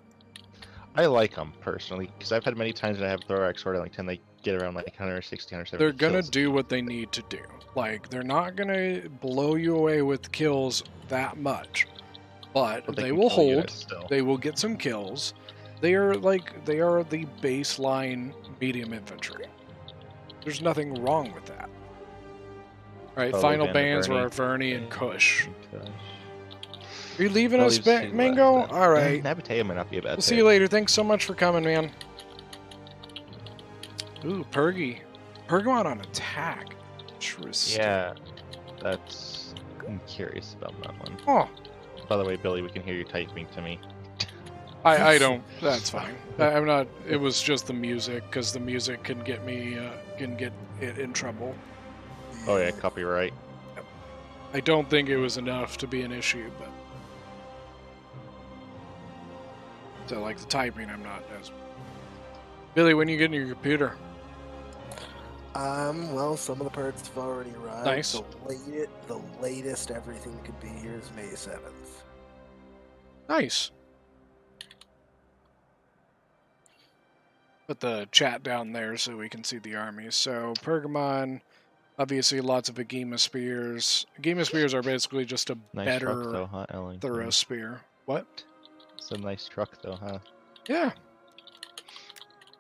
I like them personally because I've had many times when I have thorax sword at like 10, they get around like 160, 170. They're gonna kills. do what they need to do. Like, they're not gonna blow you away with kills that much, but But they can will kill hold. units still. They will get some kills. They are the baseline medium infantry. There's nothing wrong with that. All right, Oh, final Van bans Verney. were Verney and Kush. Gosh. Are you leaving I'll us, leave Sue Mango? left, then. All right. Nabatea might not be a bad We'll pick. see you later. Thanks so much for coming, man. Ooh, Pergy. Pergamon on attack. Interesting. Yeah, that's. I'm curious about that one. Oh, By the way, Billy, we can hear you typing to me. I don't. That's fine. I'm not. It was just the music, because the music can get me can get it in trouble. Oh yeah, copyright. I don't think it was enough to be an issue, but so like the typing, I'm not as. Billy, when you get in your computer? Well, some of the parts have already arrived. Nice. The latest everything could be here is May 7th. Nice. Put the chat down there so we can see the armies. So Pergamon, obviously lots of Agema spears. Agema spears are basically just a Nice better truck though, huh, Ellington? thorough spear. What? It's a nice truck though, huh? Yeah.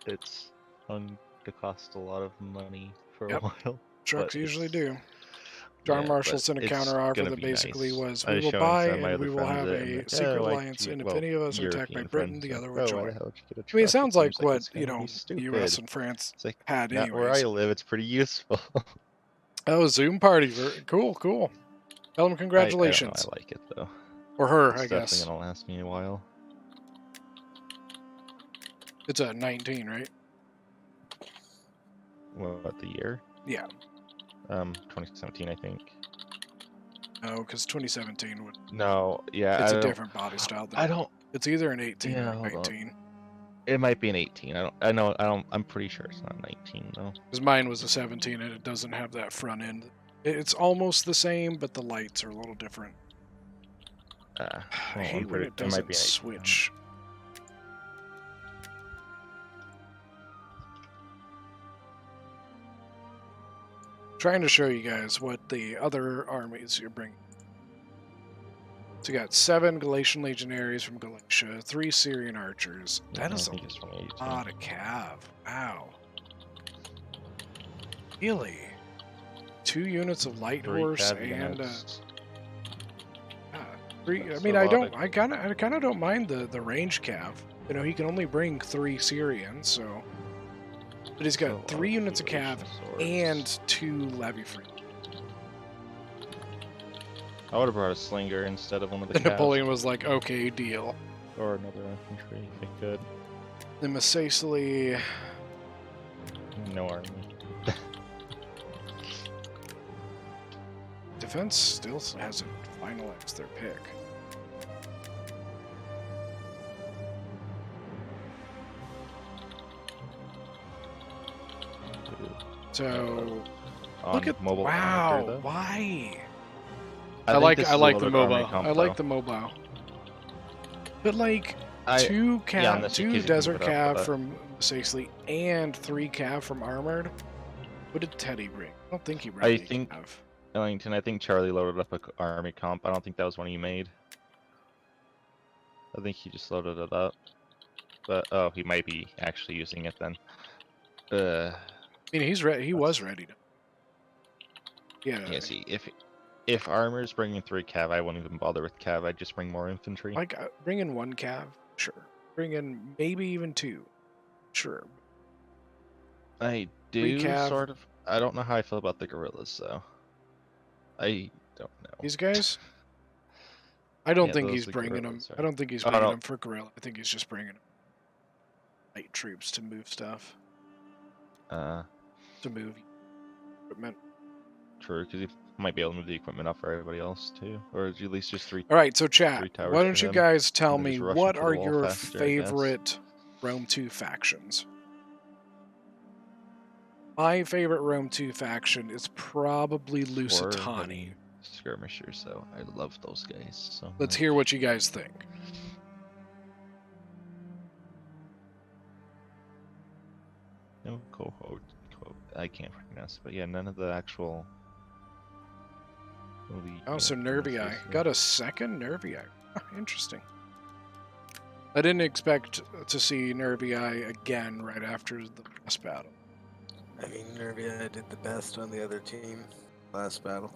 It's going to cost a lot of money for Yep. a while. Trucks but usually it's- do. John yeah, Marshall but sent a it's counter offer gonna that be basically nice. was, I we was will showing buy some of my and other we will friends have it, and a like, secret oh, alliance, and if any of us are attacked by European Britain, friends, the other like, would oh, join. why the hell did you get a I mean, it truck? sounds like seems what, it's you gonna know, be the US stupid. and France It's like, had not where I anyways. live, it's pretty useful. Oh, Zoom party. Cool, cool. Tell them congratulations. I don't know, I like it though. Or her, It's I definitely guess. gonna last me a while. It's a 19, right? What, the year? Yeah. 2017, I think. No, because 2017 would. No, yeah, It's I a don't- different body style. I don't. It's either an 18 Yeah, or a hold on. 19. It might be an 18. I know. I'm pretty sure it's not 19 though. Because mine was a 17 and it doesn't have that front end. It's almost the same, but the lights are a little different. I well, hate when it might doesn't be an 18. switch. Trying to show you guys what the other armies you're bringing. So you got 7 Galatian legionaries from Galatia, 3 Syrian archers. That I is think it's from 18. a lot of cav. Wow. Really? 2 units of light 3 horse cav and units. 3. I That's mean, a I lot don't. of- I kind of don't mind the range cav. You know, he can only bring 3 Syrians, so. But he's got 3 units of cav and 2 levy free. I would have brought a slinger instead of one of the And calves. Napoleon was like, "Okay, deal." Or another infantry if I could. The Massacely. No army. Defense still hasn't finalized their pick. So, on Look at mobile wow! amateur, though. Why? I like think this I is a like little the bit army mobile. comp, I like though. the mobile. But like on this two occasion, you desert can put up cav with it. from Sacely and 3 cav from armored. What did Teddy bring? I don't think he brought I any think cav. Ellington. I think Charlie loaded up a army comp. I don't think that was one he made. I think he just loaded it up. But oh, he might be actually using it then. I mean, he's ready. He was ready to. Yeah. Yeah. See, if armor's bringing 3 cav, I won't even bother with cav. I'd just bring more infantry. Like bring in 1 cav, sure. Bring in maybe even 2, sure. I 3 do cav. sort of. I don't know how I feel about the gorillas though. I don't know. These guys. I don't Yeah, think those he's are bringing them. gorillas, I don't think he's Oh, bringing no. them for gorilla. I think he's just bringing light troops to move stuff. To move equipment. True, because he might be able to move the equipment up for everybody else too, or at least just 3. All right, so chat. 3 towers Why for don't you him, guys tell and then me just rush what into the are wall your faster, I guess. favorite Rome 2 factions? My favorite Rome 2 faction is probably Lusitani. Skirmishers, though. I love those guys so Let's much. hear what you guys think. No cohort. I can't pronounce it, but yeah, none of the actual. Oh, so Nervii. Got a second Nervii. Interesting. I didn't expect to see Nervii again right after the last battle. I mean, Nervii did the best on the other team last battle.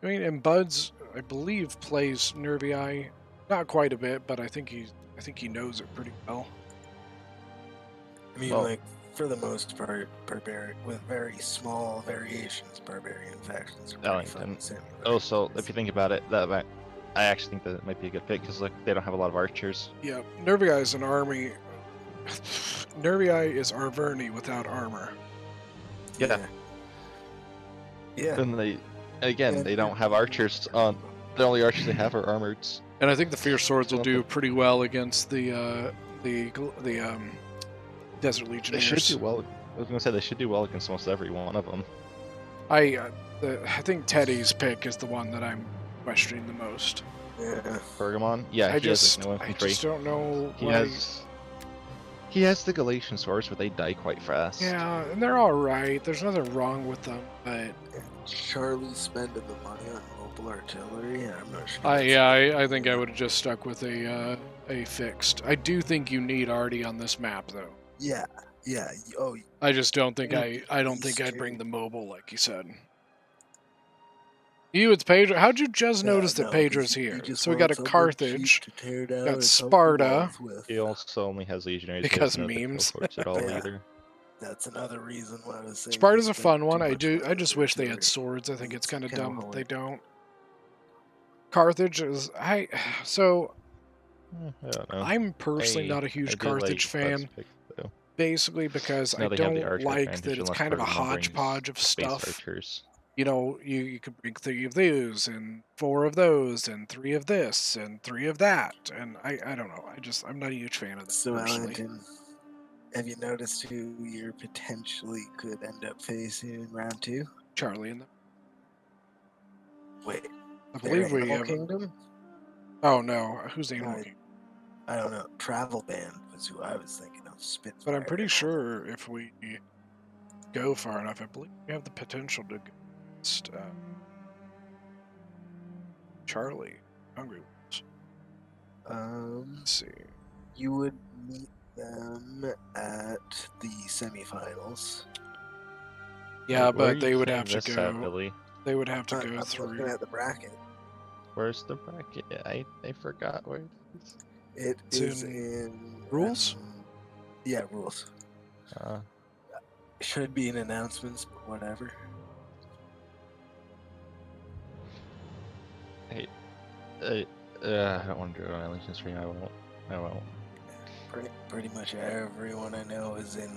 I mean, and Buds, I believe, plays Nervii not quite a bit, but I think he knows it pretty well. I mean, like, for the most part, barbarian with very small variations, barbarian factions are pretty fun Ellington. to simulate. Oh, so if you think about it, I actually think that it might be a good pick because like they don't have a lot of archers. Yeah, Nervii is an army. Nervii is Arverni without armor. Yeah. Yeah. And they don't have archers on. The only archers they have are armoreds. And I think the Fierce Swords will do pretty well against the Desert They Legionnaires. should do well. I was gonna say they should do well against almost every one of them. I think Teddy's pick is the one that I'm questioning the most. Yeah. Pergamon? Yeah, I he has just like, no infantry. I just don't know. He has the Galatian swords, but they die quite fast. Yeah, and they're all right. There's nothing wrong with them, but Charlie spending the money on mobile artillery. I'm not sure. I think I would have just stuck with a fixed. I do think you need Artie on this map though. Yeah. Oh. I just don't think Yeah, I don't these think I'd two. bring the mobile like you said. It's Pedro. How'd you just notice that Pedro's here? So we got a Carthage, got Sparta. He also only has legionaries. Because he doesn't have the memes. cohorts at all Yeah. either. That's another reason why I was saying. Sparta's a spend fun too one. I much just on wish they had artillery. swords. I think it's kind of kinda dumb that hard. they don't. Carthage is so. I don't know. I'm personally not a huge I do Carthage like Bud's fan. pick, though. Basically because Now I they have the don't archer like advantage that it's unless kind of a Pergamon brings hodgepodge of space stuff. archers. You know, you could bring 3 of those and 4 of those and 3 of this and 3 of that, and I don't know. I'm not a huge fan of that So, personally. Ellington, have you noticed who you potentially could end up facing in round 2? Charlie and them. Wait, I their believe we Animal have. Kingdom? Oh no, who's the Animal Kingdom? I don't know. Travel Band was who I was thinking of. Spitfire. But I'm pretty sure if we go far enough, I believe we have the potential to go against Charlie. Hungry Wolves. Let's see. You would meet them at the semifinals. Yeah, Where are but you they would seeing have to this at, go. Billy? They would have to I'm go looking through. at the bracket. Where's the bracket? I forgot where it is. It It's is in in rules? Yeah, rules. Uh, Should be in announcements, but whatever. I don't want to do it on Ellington stream. I won't. Pretty much everyone I know is in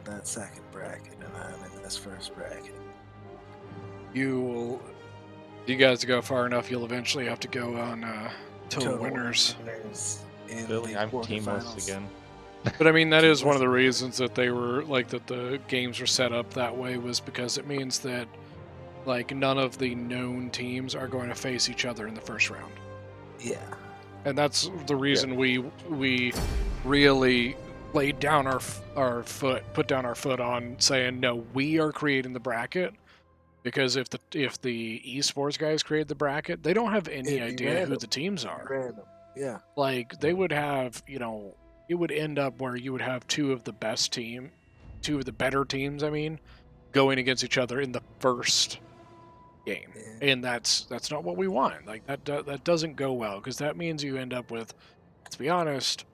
that second bracket, and I'm in this first bracket. You guys go far enough, you'll eventually have to go on total winners. In Billy, the I'm quarterfinals. teamless again. But I mean, that is one of the reasons that they were like that the games were set up that way was because it means that like none of the known teams are going to face each other in the first round. Yeah. And that's the reason we really laid down our foot, put down our foot on saying no. We are creating the bracket because if the esports guys create the bracket, they don't have any idea who the teams are. Random. Yeah. Like they would have, it would end up where you would have two of the better teams. I mean, going against each other in the first game, and that's not what we want. Like that doesn't go well because that means you end up with, let's be honest,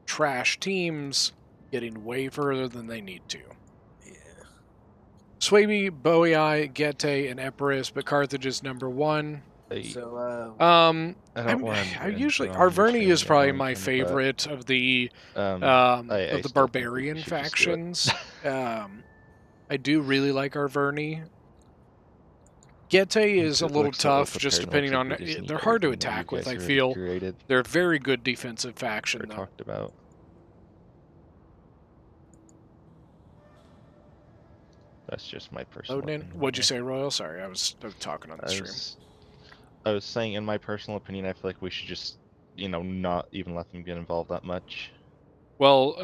trash teams getting way further than they need to. Yeah. Swaby, Boei, Gete, and Epirus, but Carthage is number 1. So I usually Arverni is probably my favorite of the barbarian factions. I do really like Arverni. Gete is a little tough, just depending on. They're hard to attack with. I feel they're a very good defensive faction, though. Talked about. That's just my personal opinion. What'd you say, Royal? Sorry, I was talking on the stream. I was saying, in my personal opinion, I feel like we should just, not even let them get involved that much. Well,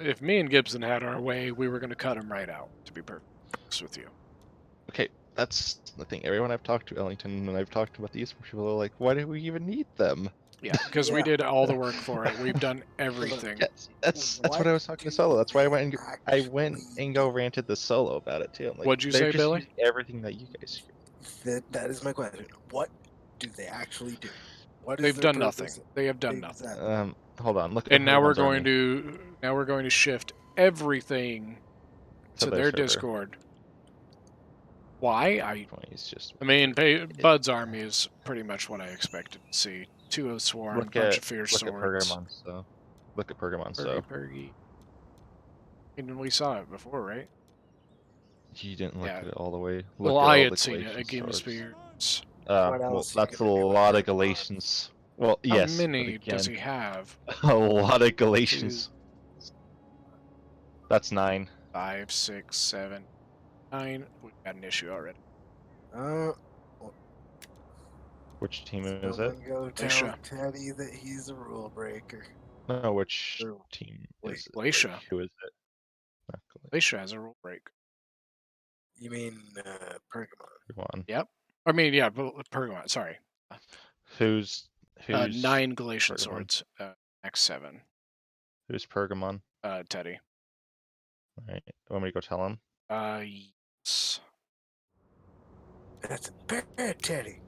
if me and Gibson had our way, we were going to cut him right out, to be perfectly honest with you. Okay, that's the thing. Everyone I've talked to, Ellington, and I've talked about the esports people, are like, why do we even need them? Yeah, because we did all the work for it. We've done everything. Yes, that's what I was talking to Solo. That's why I went and ranted the Solo about it too. I'm like, what'd you say, Billy? Everything that you guys do. That is my question. What do they actually do? They've done nothing. They have done nothing. Hold on. Look. And now we're going to shift everything to their Discord. Why? Bud's army is pretty much what I expected to see. 2 of Swarm, a bunch of Fierce Swords. Look at Pergamon, Pergy. And we saw it before, right? You didn't look at it all the way. Well, I had seen it at Game of Spears. Well, that's a lot of Galatians. Well, yes. How many does he have? A lot of Galatians. That's 9. 5, 6, 7, 9. We got an issue already. Which team is it? Go tell Teddy that he's a rule breaker. No, which team is it? Glacia. Who is it? Glacia has a rule break. You mean Pergamon? Yep. I mean, yeah, Pergamon. Sorry. Who's 9 Galatian swords. X 7. Who's Pergamon? Teddy. All right. Want me to go tell him? Yes. That's bad, Teddy.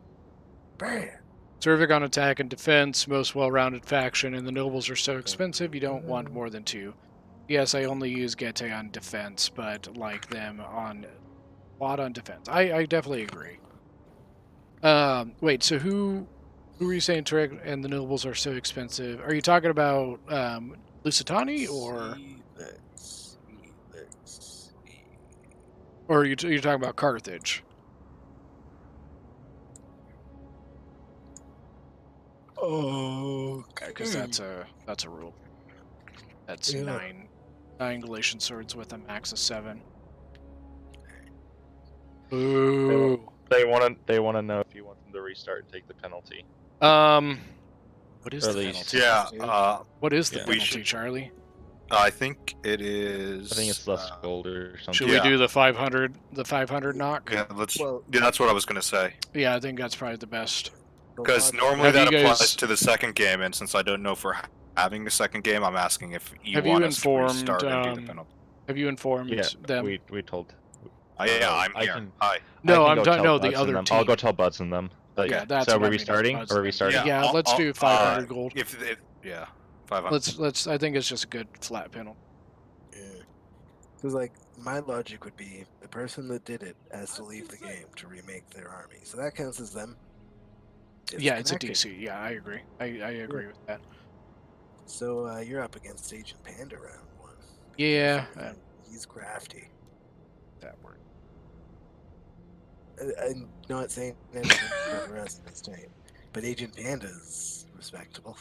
Bad. Servic on attack and defense, most well-rounded faction, and the nobles are so expensive you don't want more than 2. Yes, I only use Gete on defense, but like them on a lot on defense. I definitely agree. Wait, so who were you saying Turek and the nobles are so expensive? Are you talking about Lusitani or are you talking about Carthage? Oh, because that's a rule. That's 9 Galatian swords with a max of 7. Ooh. They want to know if you want them to restart and take the penalty. What is the penalty? Yeah. What is the penalty, Charlie? I think it is. I think it's less gold or something. Should we do the 500? The 500 knock? Yeah, that's what I was gonna say. Yeah, I think that's probably the best. Because normally that applies to the second game, and since I don't know if we're having the second game, I'm asking if you want us to restart and do the penalty. Have you informed them? We told. Yeah, I'm here. Hi. No, I'm talking. No, the other team. I'll go tell Buds and them. But yeah, that's. So are we restarting? Are we restarting? Yeah, let's do 500 gold. If 500. Let's. I think it's just a good flat penalty. Yeah. Because like my logic would be the person that did it has to leave the game to remake their army, so that counts as them. Yeah, it's a DC. Yeah, I agree. I agree with that. So you're up against Agent Panda round 1. Yeah. He's crafty. That word. I'm not saying anything about the rest of his team, but Agent Panda's respectable.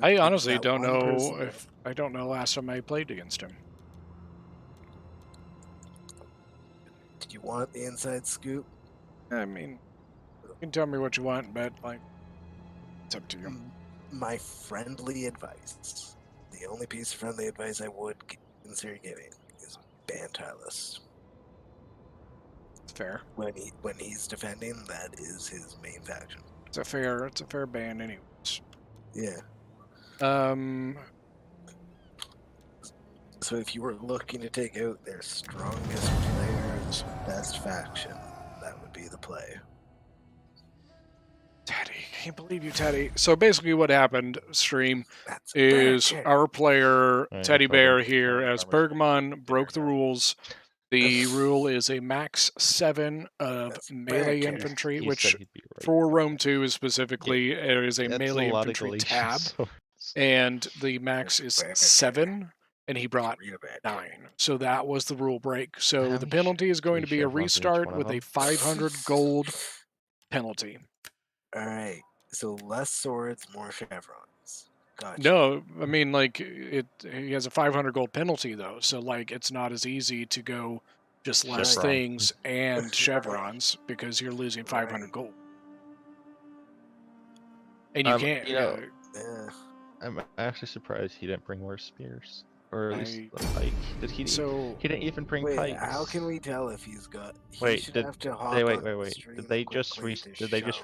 I honestly don't know if I don't know last time I played against him. you want the inside scoop, I mean, you can tell me what you want, but like, it's up to you. my friendly advice, the only piece of friendly advice I would consider giving is ban Tylus. Fair. When he's defending, that is his main faction. It's a fair ban, anyways. Yeah. So if you were looking to take out their strongest players, best faction, that would be the play. Teddy, can't believe you, Teddy. So basically, what happened, stream, is our player Teddy Bear here as Bergman broke the rules. The rule is a max 7 of melee infantry, which for Rome 2 is specifically is a melee infantry tab, and the max is 7, and he brought 9. So that was the rule break. So the penalty is going to be a restart with a 500 gold penalty. All right. So less swords, more chevrons. Gotcha. No, I mean, like, he has a 500 gold penalty, though, so, like, it's not as easy to go just less things and chevrons, because you're losing 500 gold. And you can't, I'm actually surprised he didn't bring more spears. Or at least, like, he didn't even bring pikes. How can we tell if he's got... Wait, did they just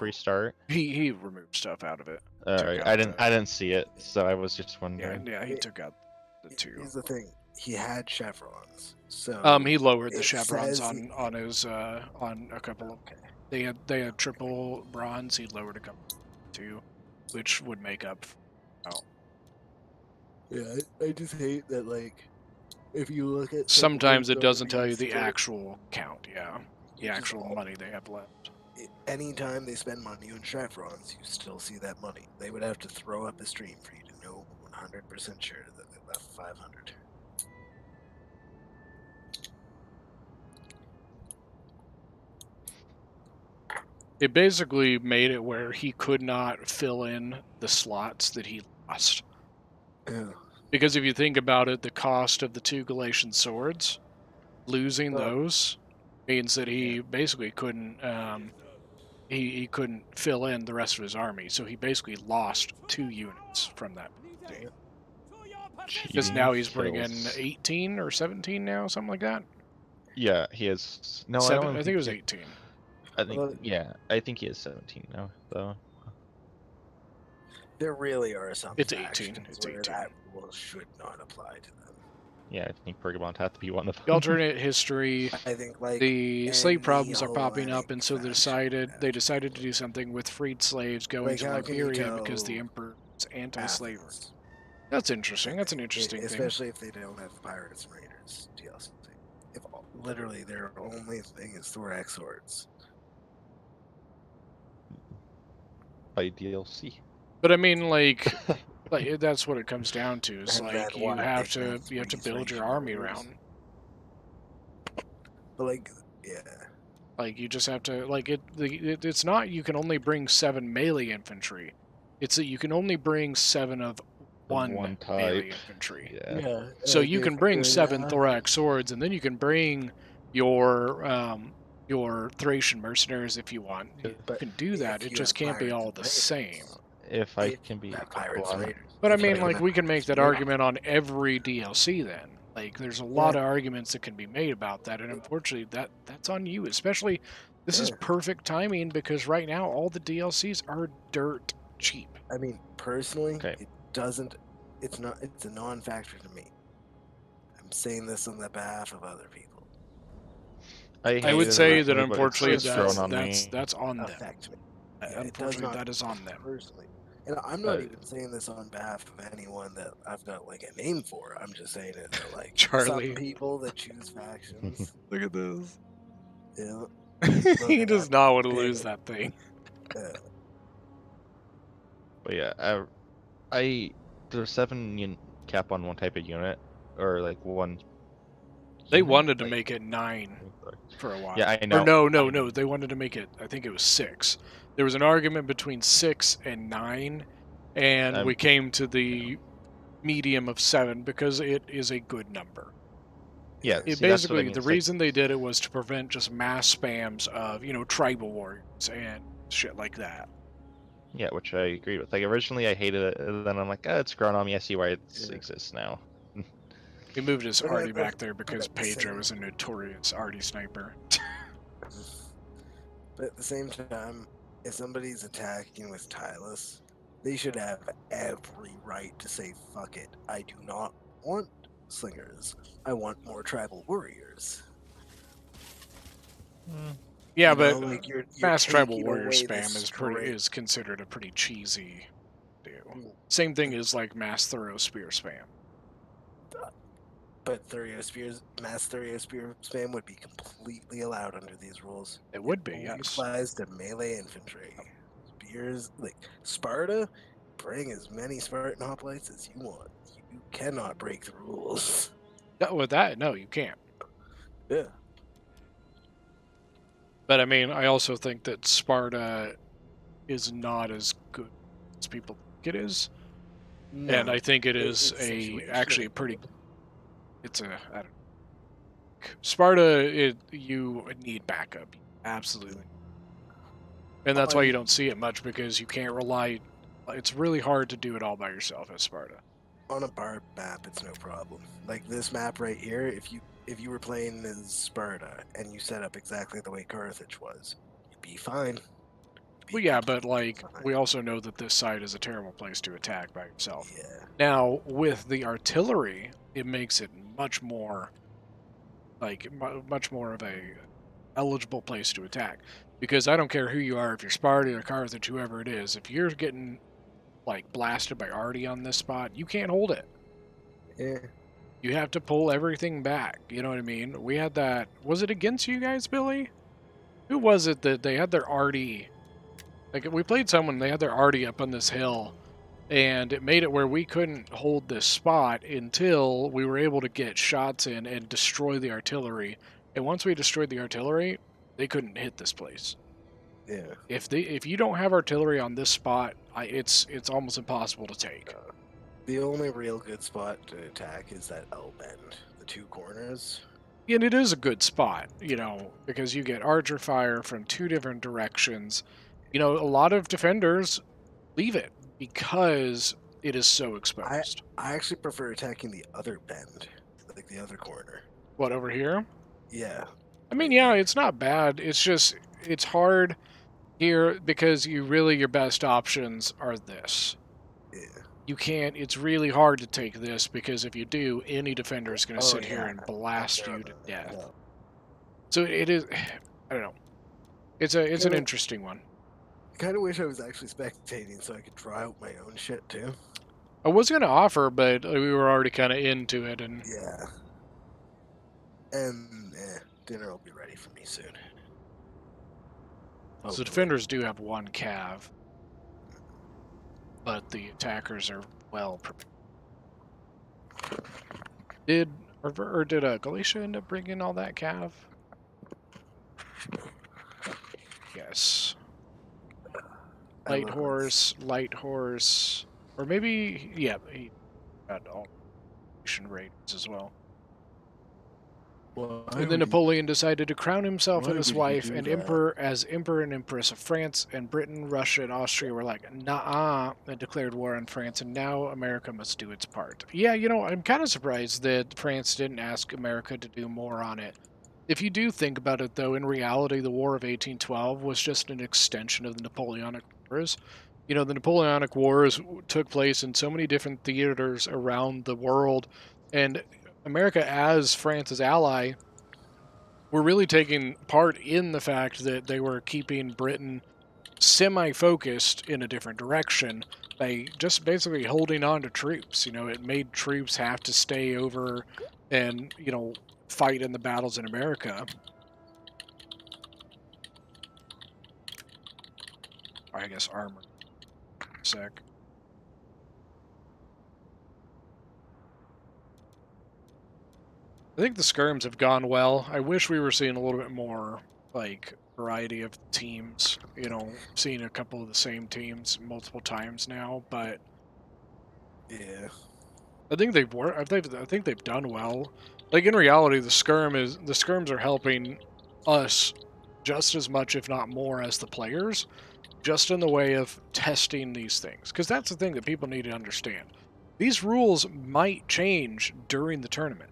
restart? He removed stuff out of it. Alright, I didn't see it, so I was just wondering. Yeah, he took out the 2. Here's the thing. He had chevrons, so... he lowered the chevrons on his, on a couple of... They had triple bronze, he lowered a couple, too, which would make up... Yeah, I just hate that, like, if you look at... Sometimes it doesn't tell you the actual count, the actual money they have left. Anytime they spend money on chevrons, you still see that money. They would have to throw up a stream for you to know 100% sure that they left 500. It basically made it where he could not fill in the slots that he lost. Yeah. Because if you think about it, the cost of the 2 Galatian swords, losing those means that he basically couldn't he couldn't fill in the rest of his army. So he basically lost 2 units from that. Because now he's bringing 18 or 17 now, something like that. Yeah, he has. No, I think it was 18. I think he has 17 now, though. There really are some. It's 18. It's 18. That rule should not apply to them. Yeah, I think Pergamon had to be one of them. The alternate history. I think, like, the slave problems are popping up, and so they decided to do something with freed slaves going to Liberia because the emperor's anti-slavery. That's interesting. That's an interesting thing. Especially if they don't have Pirates and Raiders DLC. If literally their only thing is thorax swords. By DLC. But I mean, like that's what it comes down to. Is like you have to build your army around. But like, yeah. Like you just have to it's not you can only bring 7 melee infantry. It's that you can only bring 7 of one melee infantry. Yeah. So you can bring 7 thorax swords, and then you can bring your Thracian mercenaries if you want. You can do that. It just can't be all the same. If I can be But I mean, like, we can make that argument on every DLC then. Like, there's a lot of arguments that can be made about that, and unfortunately, that's on you. Especially, this is perfect timing because right now all the DLCs are dirt cheap. I mean, personally, it's a non-factor to me. I'm saying this on the behalf of other people. I would say that unfortunately that's on them. Unfortunately, that is on them. Personally. And I'm not even saying this on behalf of anyone that I've got like a name for. I'm just saying it that, like, Charlie. Some people that choose factions. Look at this. Yeah. He does not want to lose that thing. But yeah, there's 7 cap on one type of unit, or like one. They wanted to make it 9 for a while. Yeah, I know. Or no. They wanted to make it. I think it was 6. There was an argument between 6 and 9, and we came to the medium of 7 because it is a good number. Yeah, It see, that's what I basically, mean. the It's like, reason they did it was to prevent just mass spams of, tribal warriors and shit like that. yeah, which I agree with. Like, originally I hated it, and then I'm like, oh, it's grown on me. I see why it exists now. We moved his But arty at the- back there because at the Pedro same- is a notorious arty sniper. But at the same time, if somebody's attacking with Tylus, they should have every right to say, fuck it, I do not want slingers. I want more tribal warriors. Yeah, You know, but like, you're mass tribal taking warrior away spam this is great- is considered a pretty cheesy do. Same thing as like mass thorough spear spam. But mass Thurio spear spam would be completely allowed under these rules. It would be, only yes. applies to melee infantry. Spears, like Sparta, bring as many Spartan hoplites as you want. You cannot break the rules. No, with that, no, you can't. Yeah. But I mean, I also think that Sparta is not as good as people think it is. And No, I think it is it's actually a pretty. It's a I don't. Sparta, you need backup, absolutely, and that's why you don't see it much because you can't rely. It's really hard to do it all by yourself as Sparta. On a bar map, it's no problem. Like this map right here, if you were playing as Sparta and you set up exactly the way Carthage was, you'd be fine. Well, yeah, but like we also know that this side is a terrible place to attack by yourself. Yeah. Now with the artillery, it makes it much more much more of a eligible place to attack, because I don't care who you are, if you're Sparta or Carthage, whoever it is, if you're getting like blasted by arty on this spot, you can't hold it. Yeah. You have to pull everything back. You know what I mean? We had that. Was it against you guys, Billy? Who was it that they had their arty? Like we played someone, they had their arty up on this hill, and it made it where we couldn't hold this spot until we were able to get shots in and destroy the artillery. And once we destroyed the artillery, they couldn't hit this place. Yeah. If you don't have artillery on this spot, it's almost impossible to take. The only real good spot to attack is that L bend, the two corners. And it is a good spot, because you get archer fire from two different directions. A lot of defenders leave it because it is so exposed. I actually prefer attacking the other bend, like the other corner. What, over here? Yeah. I mean, yeah, it's not bad. It's just, it's hard here because your best options are this. Yeah. You can't, it's really hard to take this because if you do, any defender is going to sit here and blast you to death. Yeah. So it is, I don't know. It's an interesting one. I kind of wish I was actually spectating so I could draw out my own shit too. I was going to offer, but we were already kind of into it. And yeah. And dinner will be ready for me soon. So defenders do have one cav, but the attackers are well prepared. Did Galatia end up bringing all that cav? Yes. Light horse, or maybe he got all raiders as well. And then Napoleon decided to crown himself and his wife and emperor and empress of France, and Britain, Russia, and Austria were like, nah, and declared war on France, and now America must do its part. Yeah, I'm kind of surprised that France didn't ask America to do more on it. If you do think about it, though, in reality, the War of 1812 was just an extension of the Napoleonic Wars. The Napoleonic Wars took place in so many different theaters around the world, and America, as France's ally, were really taking part in the fact that they were keeping Britain semi-focused in a different direction by just basically holding on to troops. It made troops have to stay over and, fight in the battles in America. Or I guess armor. Sec. I think the skirms have gone well. I wish we were seeing a little bit more, variety of teams. Seeing a couple of the same teams multiple times now, but yeah, I think they've done well. Like in reality, the skirms are helping us just as much, if not more, as the players, just in the way of testing these things. Because that's the thing that people need to understand. These rules might change during the tournament.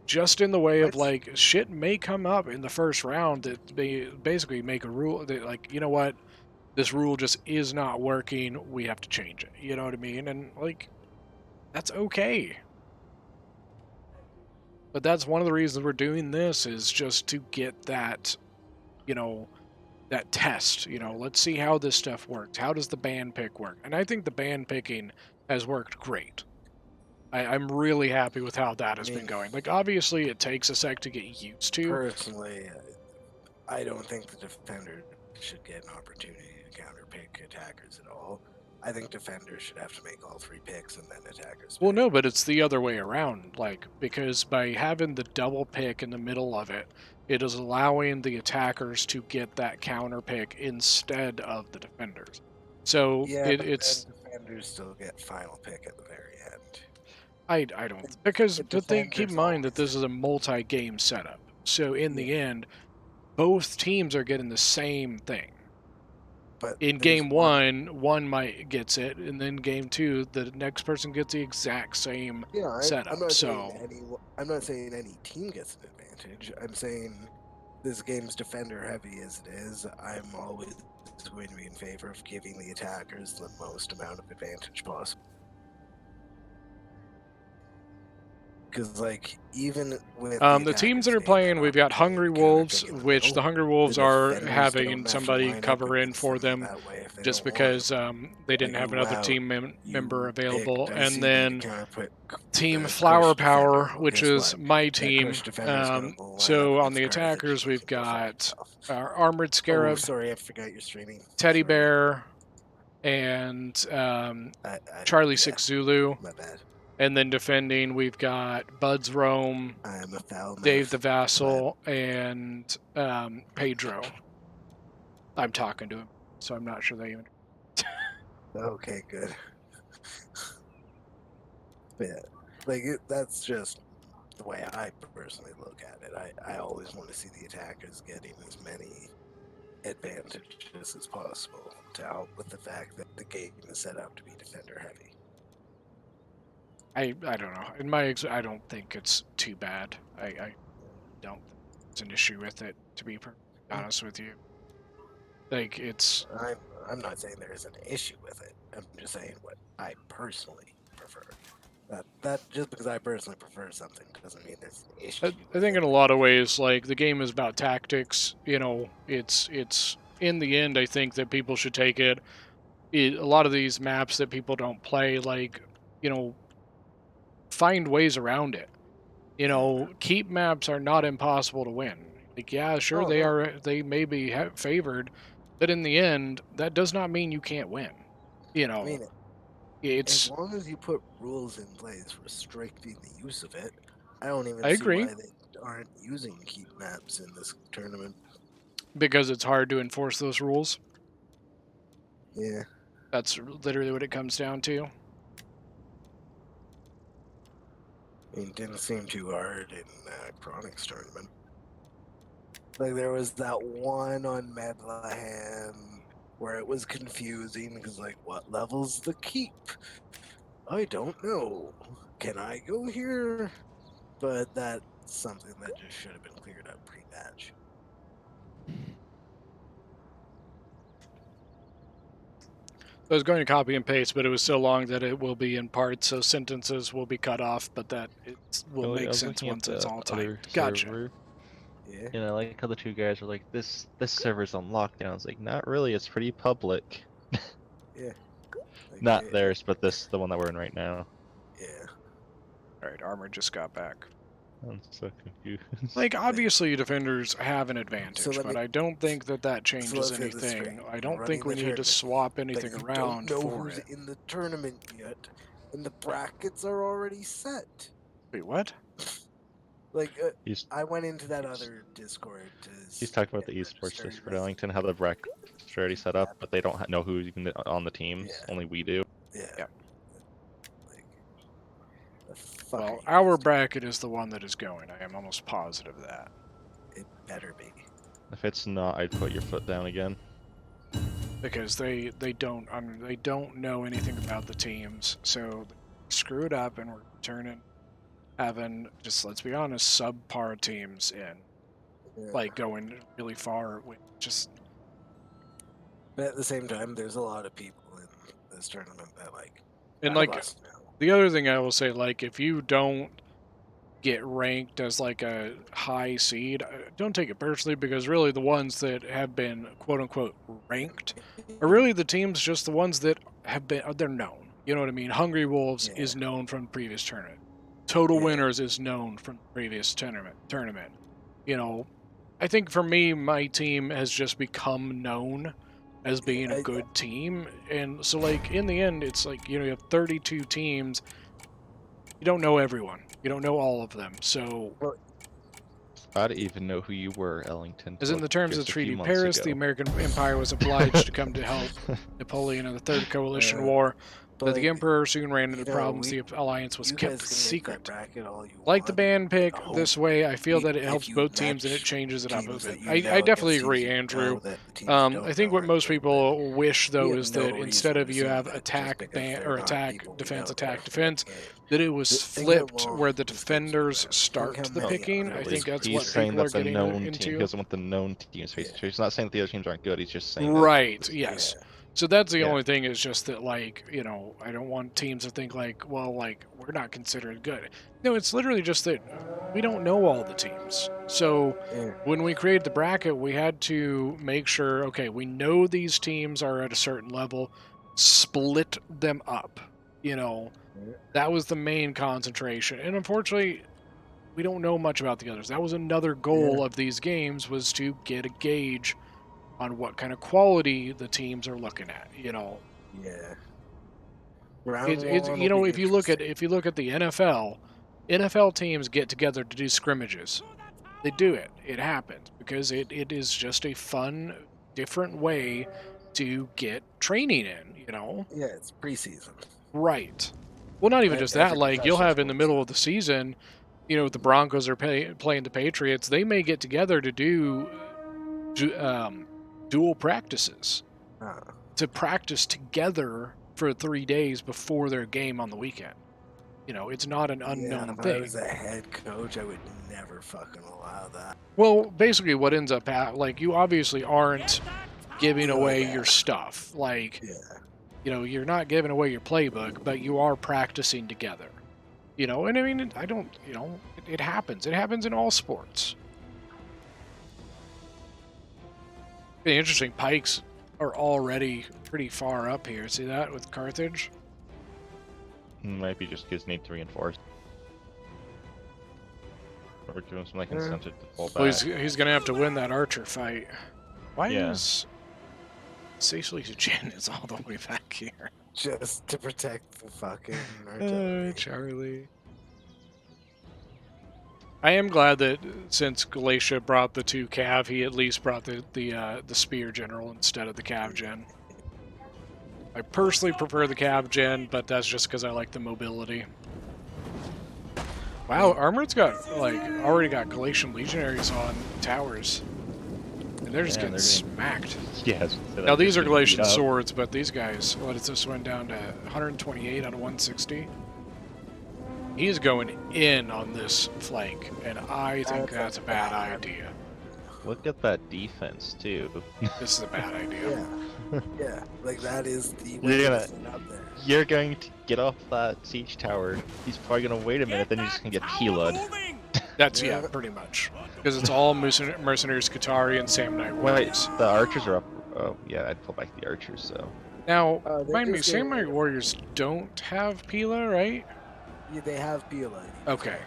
Just in the way of, like, shit may come up in the first round that they basically make a rule that, like, you know what, this rule just is not working, we have to change it. You know what I mean? And, like, that's okay. But that's one of the reasons we're doing this, is just to get that, you know, that test. You know, let's see how this stuff works. How does the band pick work? And I think the band picking has worked great. I'm really happy with how that has been going. Like, obviously, it takes a sec to get used to. Personally, I don't think the defender should get an opportunity to counterpick attackers at all. I think defenders should have to make all 3 picks and then attackers. Well, no, but it's the other way around. Like, because by having the double pick in the middle of it, it is allowing the attackers to get that counter pick instead of the defenders. So Yeah, it's defenders still get final pick at the very end. I don't, because keep in mind that this is a multi-game setup. So in the end, both teams are getting the same thing. But in game one might gets it, and then game 2, the next person gets the exact same setup. I'm not saying any team gets an advantage. I'm saying this game's defender heavy as it is. I'm always going to be in favor of giving the attackers the most amount of advantage possible. Because, like, even with the teams that are playing, we've got Hungry Wolves, which the Hungry Wolves are having somebody cover in for them just because they didn't have another team member available. And then Team Flower Power, which is my team. So on the attackers, we've got Armored Scarab, sorry, I forgot you're streaming. Teddy Bear, and Charlie 6 Zulu. My bad. And then defending, we've got Buds Rome, Dave the Vassal, and Pedro. I'm talking to him, so I'm not sure they even. Okay, good. But yeah, like that's just the way I personally look at it. I always want to see the attackers getting as many advantages as possible to help with the fact that the game is set up to be defender heavy. I don't know. I don't think it's too bad. I don't think it's an issue with it, to be honest with you. Like, it's... I'm not saying there's an issue with it. I'm just saying what I personally prefer. That just because I personally prefer something doesn't mean there's an issue. I think in a lot of ways, like, the game is about tactics. You know, it's in the end, I think that people should take it. A lot of these maps that people don't play, like, you know, find ways around it. You know, keep maps are not impossible to win. Like, yeah, sure, they may be favored, but in the end, that does not mean you can't win. You know, I mean, it's... as long as you put rules in place restricting the use of it, I don't even see agree. why they aren't using keep maps in this tournament. Because it's hard to enforce those rules. Yeah. That's literally what it comes down to. It didn't seem too hard in Chronic's tournament. Like, there was that one on Medlahan where it was confusing because, like, what level's the keep? I don't know. Can I go here? But that's something that just should have been cleared up pre-match. I was going to copy and paste, but it was so long that it will be in parts, so sentences will be cut off, but that will make sense once it's all typed. Gotcha. Yeah. And I like how the two guys are like, this server's on lockdown. It's like, not really, it's pretty public. Yeah. Like, Not theirs, but the one that we're in right now. Yeah. Alright, Armor just got back. I'm so confused. Like, obviously defenders have an advantage, but I don't think that changes anything. I don't think we need to swap anything around don't know for who's it. in the tournament yet, and the brackets are already set. Wait, what? Like, I went into that other Discord to... He's talking about the esports Discord Ellington, how the brackets are already set up, but they don't know who's even on the teams. Only we do. Yeah. fuck Well, are you our guys doing? bracket is the one that is going. I am almost positive of that. It better be. If it's not, I'd put your foot down again. Because they don't they don't know anything about the teams, so they screw it up, and we're turning having, just let's be honest, subpar teams in, Yeah. like going really far with just. But at the same time, there's a lot of people in this tournament that And none of like us know. the other thing I will say, like if you don't get ranked as like a high seed, don't take it personally, because really the ones that have been quote unquote ranked are really the teams, just the ones that have been, they're known. You know what I mean? Hungry Wolves is known from the previous tournament. Total Winners is known from the previous tournament. You know, I think for me, my team has just become known as being a good team, and so like in the end, it's like, you know, you have 32 teams. You don't know everyone. You don't know all of them. So, I didn't even know who you were, Ellington. as in the terms of just the a few Treaty of months Paris, the ago. American Empire was obliged to come to help Napoleon in the Third Coalition War. But the Emperor soon ran into problems. The alliance was kept secret. Like the band pick this way, I feel that it helps both teams and it changes it up a bit. I definitely agree, Andrew. I think what most people wish, though, is that instead of you have attack, attack, defense, that it was flipped where the defenders start the picking. I think that's what people are getting into. He doesn't want the known teams face each other. He's not saying that the other teams aren't good. He's just saying Right. Yes. So that's the only thing, is just that, like, you know, I don't want teams to think like, well, like, we're not considered good. No, it's literally just that we don't know all the teams. So when we created the bracket, we had to make sure, okay, we know these teams are at a certain level, split them up. You know, that was the main concentration. And unfortunately, we don't know much about the others. That was another goal of these games, was to get a gauge on what kind of quality the teams are looking at, you know. Yeah. It's you know, if you look at the NFL teams get together to do scrimmages. They do it. It happens because it is just a fun, different way to get training in, you know. Yeah, it's preseason. Right. Well, not even just that. Like, you'll have in the middle of the season, you know, the Broncos are playing the Patriots. They may get together to do dual practices, to practice together for 3 days before their game on the weekend. You know, it's not an unknown if thing. I was a head coach, I would never fucking allow that. Well, basically what ends up like, you obviously aren't giving away your stuff. Like, you know, you're not giving away your playbook, but you are practicing together. You know, and I mean, I don't, you know, it happens. It happens in all sports. Interesting, pikes are already pretty far up here. See that with Carthage? Might be just kids need to reinforce. Or give him some like incentive to fall back. Well, he's gonna have to win that archer fight. Why is Cecily Jen is all the way back here? Just to protect the fucking Charlie. I am glad that since Galatia brought the 2 Cav, he at least brought the Spear General instead of the Cav Gen. I personally prefer the Cav Gen, but that's just because I like the mobility. Wow, Armored's got, like, already got Galatian Legionaries on towers. And they're just getting smacked. Yes. Now, these are Galatian swords, but these guys, what does this one down to? 128 out of 160? He's going in on this flank, and I think that's a bad idea. Look at that defense, too. This is a bad idea. Yeah, like that is the You're going to get off that siege tower. He's probably going to wait a minute, then you're just going to get healed. That's, pretty much. Because it's all mercenaries, Qatari, and Sam Knight Warriors. Wait, the archers are up. Oh, yeah, I'd pull back the archers, so. Now, remind me, Sam Knight Warriors don't have Pila, right? Yeah, they have Pila. Okay.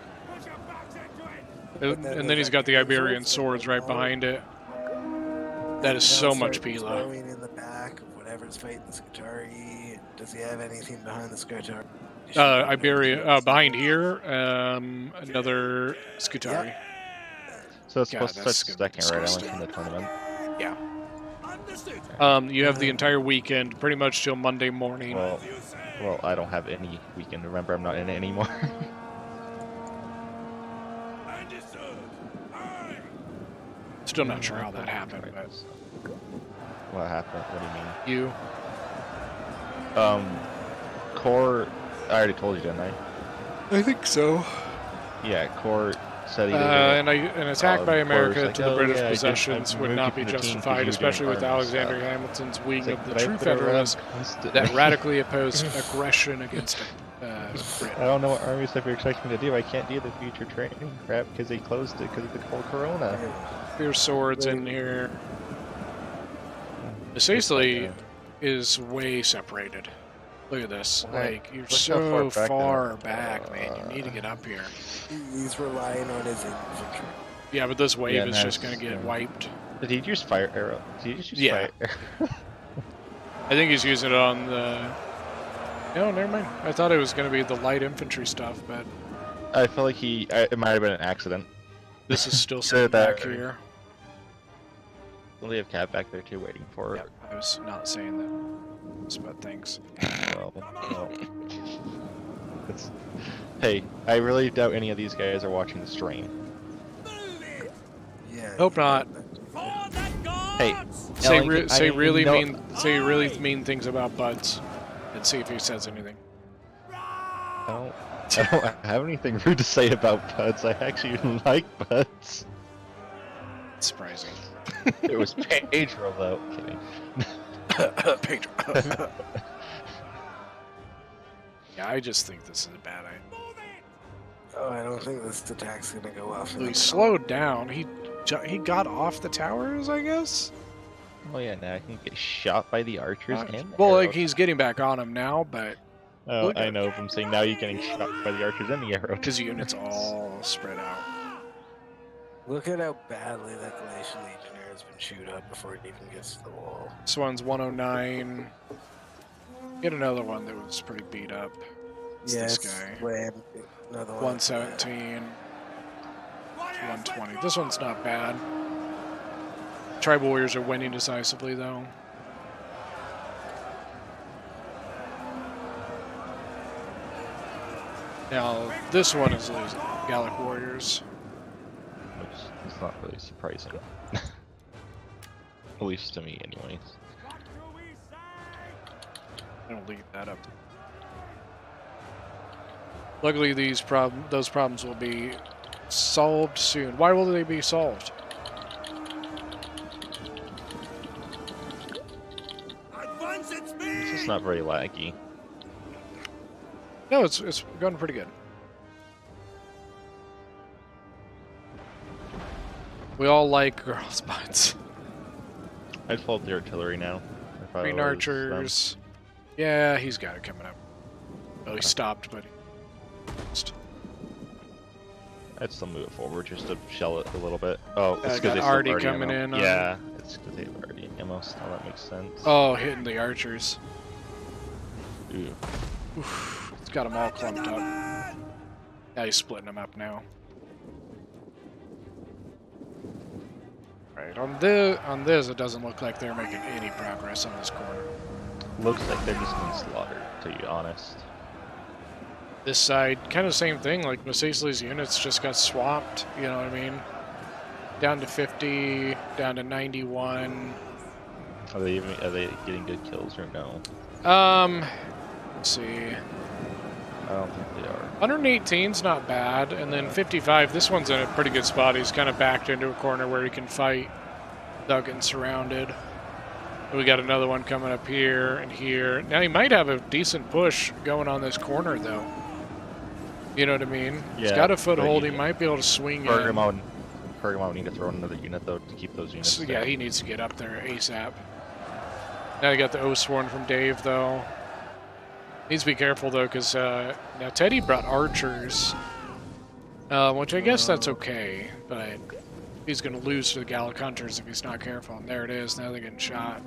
And then he's got the Iberian swords right behind it. That is so much Pila. In the back of whatever's fighting the Skirmishes. Does he have anything behind the Skirmishes? Iberia, behind here, another Skutari. So it's supposed to start second, right? I went from the tournament. Yeah. You have the entire weekend, pretty much till Monday morning. Well, I don't have any weekend. Remember, I'm not in it anymore. Still not sure how that happened, but What happened? What do you mean? you. Core. I already told you, didn't I? I think so. Yeah, Core said he did an attack by America like, to the "Oh, British yeah, I possessions would removed not you be from the team 'cause you justified, were especially doing with army Alexander stuff." Hamilton's wing It's like, of the "But I true put it around Federalists constantly." that radically oppose aggression against Britain. I don't know what army stuff you're expecting me to do. I can't do the future training crap because they closed it because of the whole corona. Here's swords in here. Sicily is way separated. Look at this. Like, you're Look how so far far back back, man. You need to get up here. He's relying on his infantry. Yeah, but this wave Yeah, is and just going to get wiped. Did he use fire arrow? Did he just use fire arrow? I think he's using it on the... No, never mind. I thought it was going to be the light infantry stuff, but... I feel like it might have been an accident. This is still sitting back here. Well, they have Cat back there too, waiting for it. I was not saying that, but thanks. Well. Hey, I really doubt any of these guys are watching the stream. Yeah. Hope not. Hey, say Ellington, really mean things about Buds, and see if he says anything. I don't have anything rude to say about Buds. I actually like Buds. It's surprising. It was Pedro though. Kidding. Pedro. Yeah, I just think this is a bad idea. Oh, I don't think this attack's gonna go off. He slowed down. He got off the towers, I guess. Oh yeah, now I can get shot by the archers and well, arrows. like he's getting back on him now, but. Oh, I know from saying now you're getting shot by the archers and the arrows. His units all spread out. Look at how badly that Galatian Legionnaire has been chewed up before it even gets to the wall. This one's 109. Get another one that was pretty beat up. It's this guy. Another one. 117. 120. This one's not bad. Tribal warriors are winning decisively, though. Now, this one is losing. Gallic warriors. It's not really surprising. At least to me, anyways. I don't leave that up. Luckily, those problems will be solved soon. Why will they be solved? It's just not very laggy. No, it's going pretty good. We all like girls' butts. I'd fault the artillery now. Green archers. Yeah, he's got it coming up. Well, he stopped, but he missed. I'd still move it forward just to shell it a little bit. Oh, it's because they already still coming in. Yeah, it's because they've already ammo. So that makes sense. Oh, hitting the archers. Ooh. Oof, it's got them all clumped up. Yeah, he's splitting them up now. Right, on this, it doesn't look like they're making any progress on this corner. Looks like they're just being slaughtered, to be honest. This side, kind of same thing, like Masisli's units just got swamped, you know what I mean? Down to 50, down to 91. Are they getting good kills or no? Let's see. I don't think they are. 118's not bad, and then 55, this one's in a pretty good spot. He's kind of backed into a corner where he can fight without getting surrounded. We got another one coming up here and here. Now he might have a decent push going on this corner, though. You know what I mean? Yeah, he's got a foothold. He might be able to swing in. Pergamon need to throw another unit, though, to keep those units Yeah, he needs to get up there ASAP. Now you got the O-Sworn from Dave, though. Needs to be careful, though, because now Teddy brought archers, which I guess that's okay, but he's going to lose to the Gallic Hunters if he's not careful. And there it is. Now they're getting shot.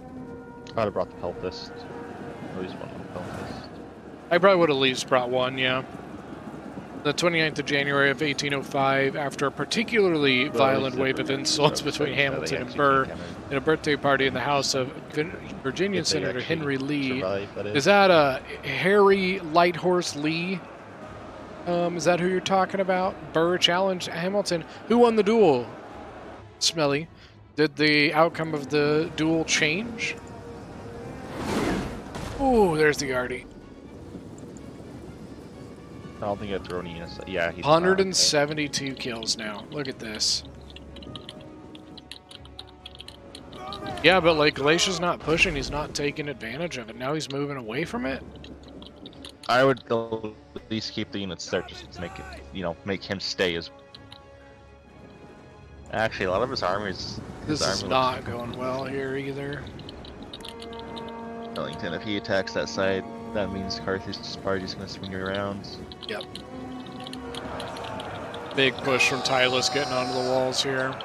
I'd have brought the Peltist. At least one Peltist. I probably would have at least brought one, yeah. The 29th of January of 1805, after a particularly violent wave of insults between Hamilton and Burr in a birthday party in the house of Virginian Senator Henry Lee. Is that Harry Lighthorse Lee? Is that who you're talking about? Burr challenged Hamilton. Who won the duel? Smelly. Did the outcome of the duel change? Ooh, there's the Artie. I don't think Tourney is. Yeah, he's 172 kills now. Look at this. Yeah, but like Galatia's not pushing, he's not taking advantage of it. Now he's moving away from it. I would at least keep the units there just to make it, make him stay as. Actually, a lot of his armies. This is not going well here either. Ellington, if he attacks that side, that means Carthage party's gonna swing around. Yep. Big push from Tylus getting onto the walls here.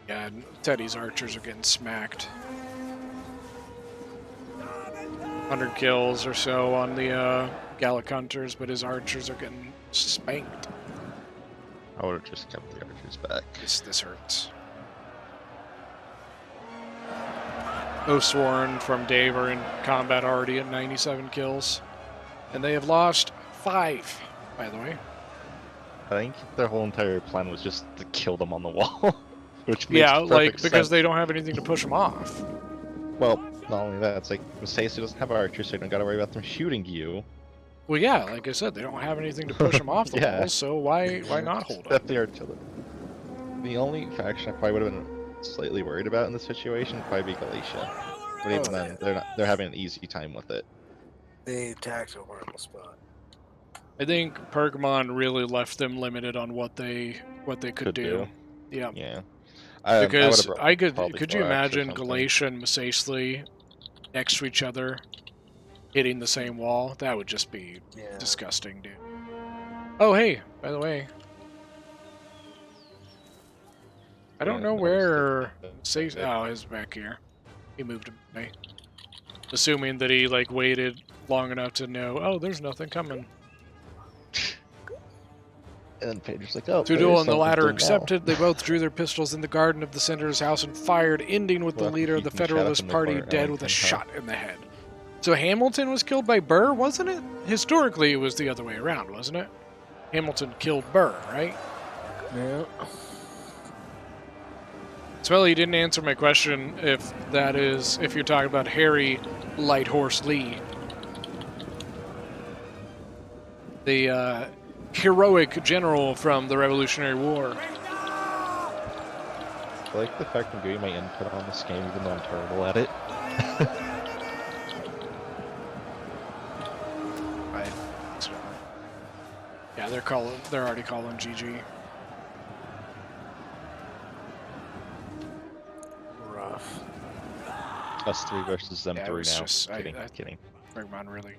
Yeah, Teddy's archers are getting smacked. 100 kills or so on the Gallic hunters, but his archers are getting spanked. I would have just kept the archers back. This hurts. Oathsworn from Dave are in combat already at 97 kills. And they have lost 5, by the way. I think their whole entire plan was just to kill them on the wall. Which makes yeah, like, sense. because they don't have anything to push them off. Well, not only that, it's like, Mistacey doesn't have archers, so you don't gotta worry about them shooting you. Well, yeah, like I said, they don't have anything to push them off the Yeah. walls, so why not hold them? Except the artillery. The only faction I probably would have been slightly worried about in this situation would probably be Galatia. But even then, they're having an easy time with it. They attacked over on the spot. I think Pergamon really left them limited on what they could do. Yeah. Yeah. Because could you Thorax or imagine something. Galatia and Masacely next to each other hitting the same wall? That would just be disgusting, dude. Oh, hey, by the way. I don't know where oh, he's back here. He moved away. Assuming that he like waited long enough to know, oh, there's nothing coming. And then Pedro's like, oh. To duel and the latter accepted. They both drew their pistols in the garden of the senator's house and fired, ending with the leader of the Federalist Party dead with a shot in the head. So Hamilton was killed by Burr, wasn't it? Historically, it was the other way around, wasn't it? Hamilton killed Burr, right? Yeah. Smelly, you didn't answer my question if you're talking about Harry Light Horse Lee. The heroic general from the Revolutionary War. I like the fact I'm giving my input on this game even though I'm terrible at it. Right. Yeah, they're already calling GG. Rough. Us 3 versus them 3 now. Kidding. Bergman really.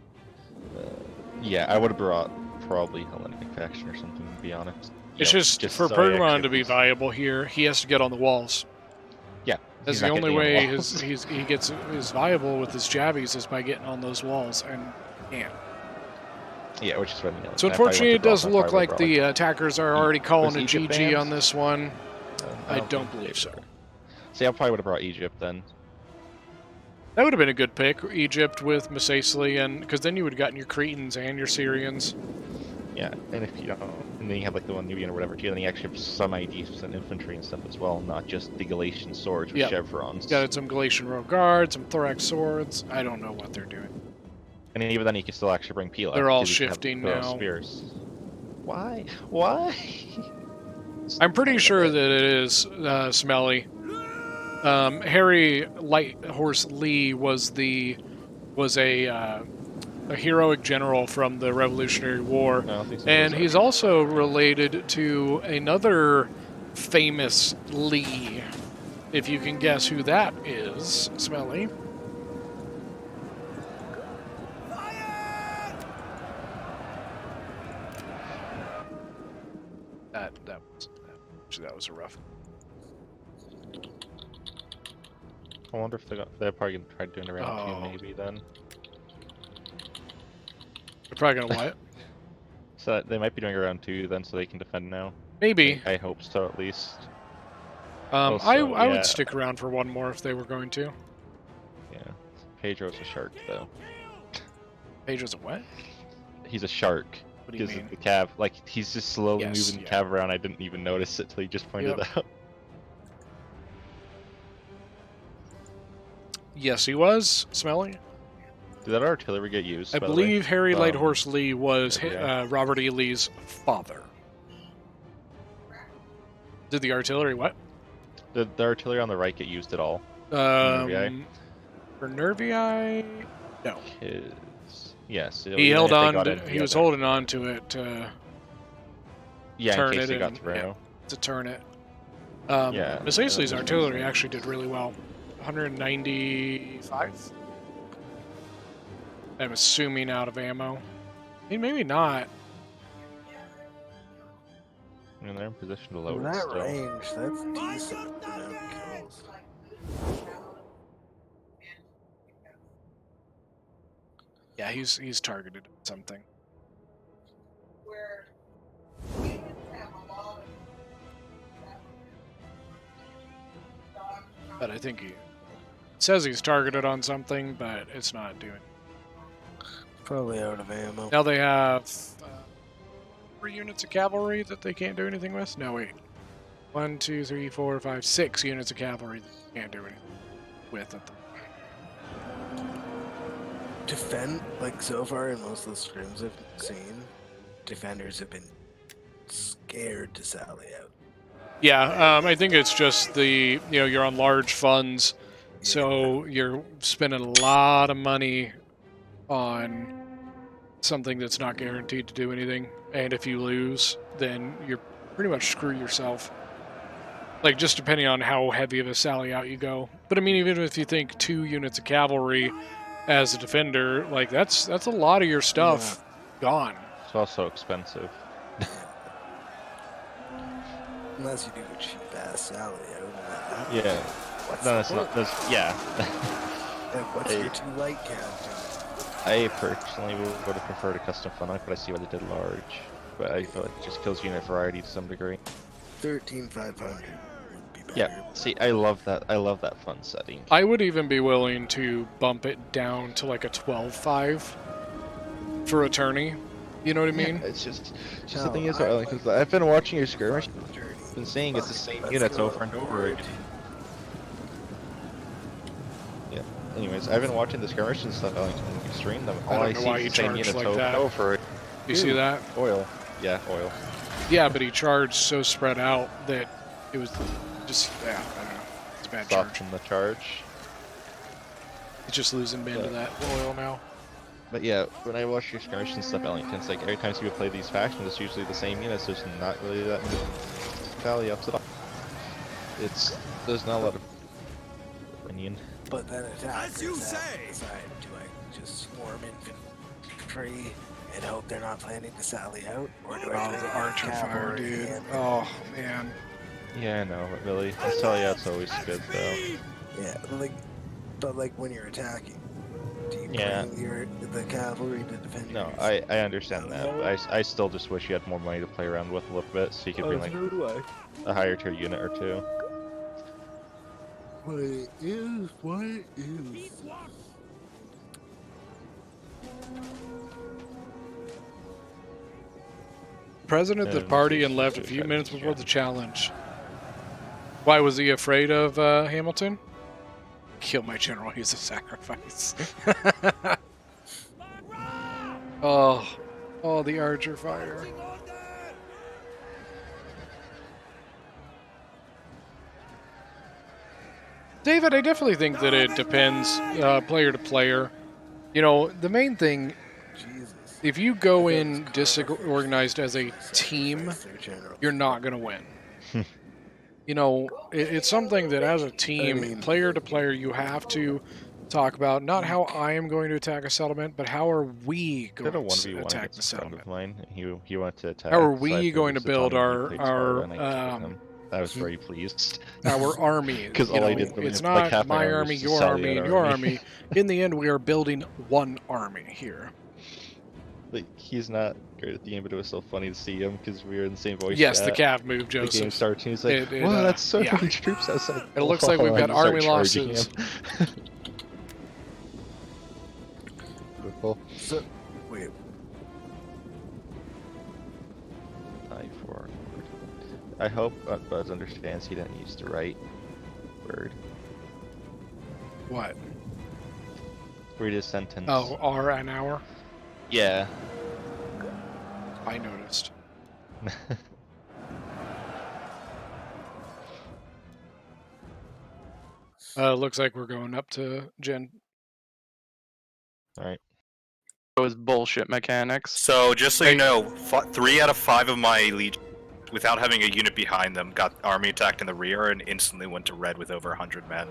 Yeah, I would have brought probably Hellenic faction or something, to be honest. It's just for so Pergamon to be viable here, he has to get on the walls. Yeah. That's the only way he gets is viable with his jabbies is by getting on those walls, and can't. Yeah, which is what So unfortunately, it does look like the attackers are already calling a GG on this one. I don't believe so. See, I probably would have brought Egypt then. That would have been a good pick, Egypt with Masacely, and because then you would have gotten your Cretans and your Syrians. Yeah, and if you don't, and then you have like the one Nubian or whatever too, then you actually have some IDs and infantry and stuff as well, not just the Galatian swords with chevrons. Got some Galatian Royal Guards, some Thorax swords. I don't know what they're doing. And even then, you can still actually bring Pila. They're all shifting now. Spears. Why? Why? I'm pretty sure that it is Smelly. Harry Light Horse Lee was a heroic general from the Revolutionary War, and he's also related to another famous Lee. If you can guess who that is, Smelly. That was a rough. I wonder if they're probably gonna try doing a round 2 maybe then. They're probably gonna what? So they might be doing a round 2 then, so they can defend now. Maybe. I hope so at least. I would stick around for one more if they were going to. Yeah. Pedro's a shark though. Pedro's a what? he's a shark. What do you Because mean? of the cav, like he's just slowly Yes, moving the yeah. cav around. I didn't even notice it till you just pointed Yep. out. Yes, he was. Smelly. Did that artillery get used? I by the way? believe Harry Lighthorse Lee was yeah. Robert E. Lee's father. Did the artillery what? Did the artillery on the right get used at all? For Nervii, no. Yes. He held on. He was holding on to it. Yeah, turn in case it they got and- through. yeah, to turn it. Yeah, Miss Aisley's artillery actually did really well. 195. I'm assuming out of ammo. I mean, maybe not. I mean, they're in position to In load it that still. range, that's decent amount of kills. Yeah, he's targeted something. But I think he says he's targeted on something, but it's not doing. Probably out of ammo. Now they have 3 units of cavalry that they can't do anything with. No, wait. 1, 2, 3, 4, 5, 6 units of cavalry that they can't do anything with at the Defend, like so far in most of the scrims I've seen, defenders have been scared to sally out. Yeah, I think it's just the, you're on large funds, so you're spending a lot of money on something that's not guaranteed to do anything, and if you lose, then you're pretty much screw yourself. Like, just depending on how heavy of a sally out you go. But I mean, even if you think 2 units of cavalry as a defender, like that's a lot of your stuff gone. It's also expensive. Unless you do a cheap ass sally out. Yeah. What's No, the that's not. point? That's yeah. Like, what's your 2 light count? I personally would have preferred a custom fun life, but I see why they did large. But I feel like it just kills unit variety to some degree. 13,500 would be better. Yeah. See, I love that. I love that fun setting. I would even be willing to bump it down to like a 12.5 for a tourney. You know what I mean? It's just the thing is, because I've been watching your skirmish, been saying it's the same units over and over again. Yeah. Anyways, I've been watching the skirmish and stuff. I stream them. All I don't know see why is you the same charge units like over that. and over. You see that? Oil. Yeah, oil. Yeah, but he charged so spread out that it was just, I don't know. It's a bad Stop charge. from the charge. He's just losing men to that oil now. But yeah, when I watch your skirmish and stuff, Ellington, it's like every time people play these factions, it's usually the same units. There's not really that many tally ups at all. There's not a lot of opinion. But then attackers decide, do I just swarm infantry and hope they're not planning to sally out? Or do I Oh, just the archer fire, cavalry dude. and- Oh, man. Yeah, I know, but really, the tally out's always good though. Yeah, but when you're attacking, do you Yeah. bring the cavalry to defend? No, I understand that, but I still just wish you had more money to play around with a little bit, so you could bring like so do I. a higher tier unit or two. What it is, what it is. President of the party and left a few minutes before the challenge. Why was he afraid of Hamilton? Kill my general, he's a sacrifice. Oh, the archer fire. David, I definitely think that it depends player to player. You know, the main thing, if you go in disorganized as a team, you're not going to win. You know, it's something that as a team, player to player, you have to talk about not how I am going to attack a settlement, but how are we Did a going 1v1 to attack against the a friend settlement? of mine. He wanted to attack. How are so I we going to introduced build Tourney, he played Sparta, and I our killed him. I was very pleased. our army? Because all I did really it's like not half my was army, to your sell army, the and other your army. In the end, we are building one army here. Like, he's not great at the game, but it was so funny to see him because we were in the same voice Yes, chat. the cav move, The game Joseph. starts and he's like, It, "Wow, that's so yeah. many troops outside." It looks like we've got and you start army charging losses. him. Cool. So, wait. 5, 4. I hope Buzz understands he didn't use the right word. What? Read his sentence. Oh, R an hour? Yeah. I noticed. Looks like we're going up to Jen. Alright. It was bullshit mechanics. So just so you know, 3 out of 5 of my legion, without having a unit behind them, got army attacked in the rear and instantly went to red with over 100 men.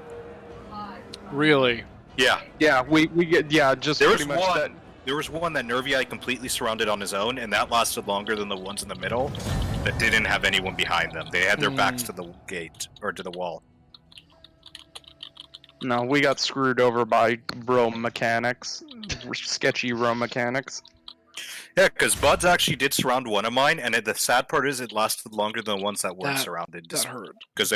Really? Yeah. Yeah, we get just There was pretty much one. that. There was one that Nervii completely surrounded on his own, and that lasted longer than the ones in the middle that didn't have anyone behind them. They had their backs to the gate or to the wall. No, we got screwed over by Rome mechanics, sketchy Rome mechanics. Yeah, because Buds actually did surround one of mine, and the sad part is it lasted longer than the ones that weren't surrounded. That hurt. Because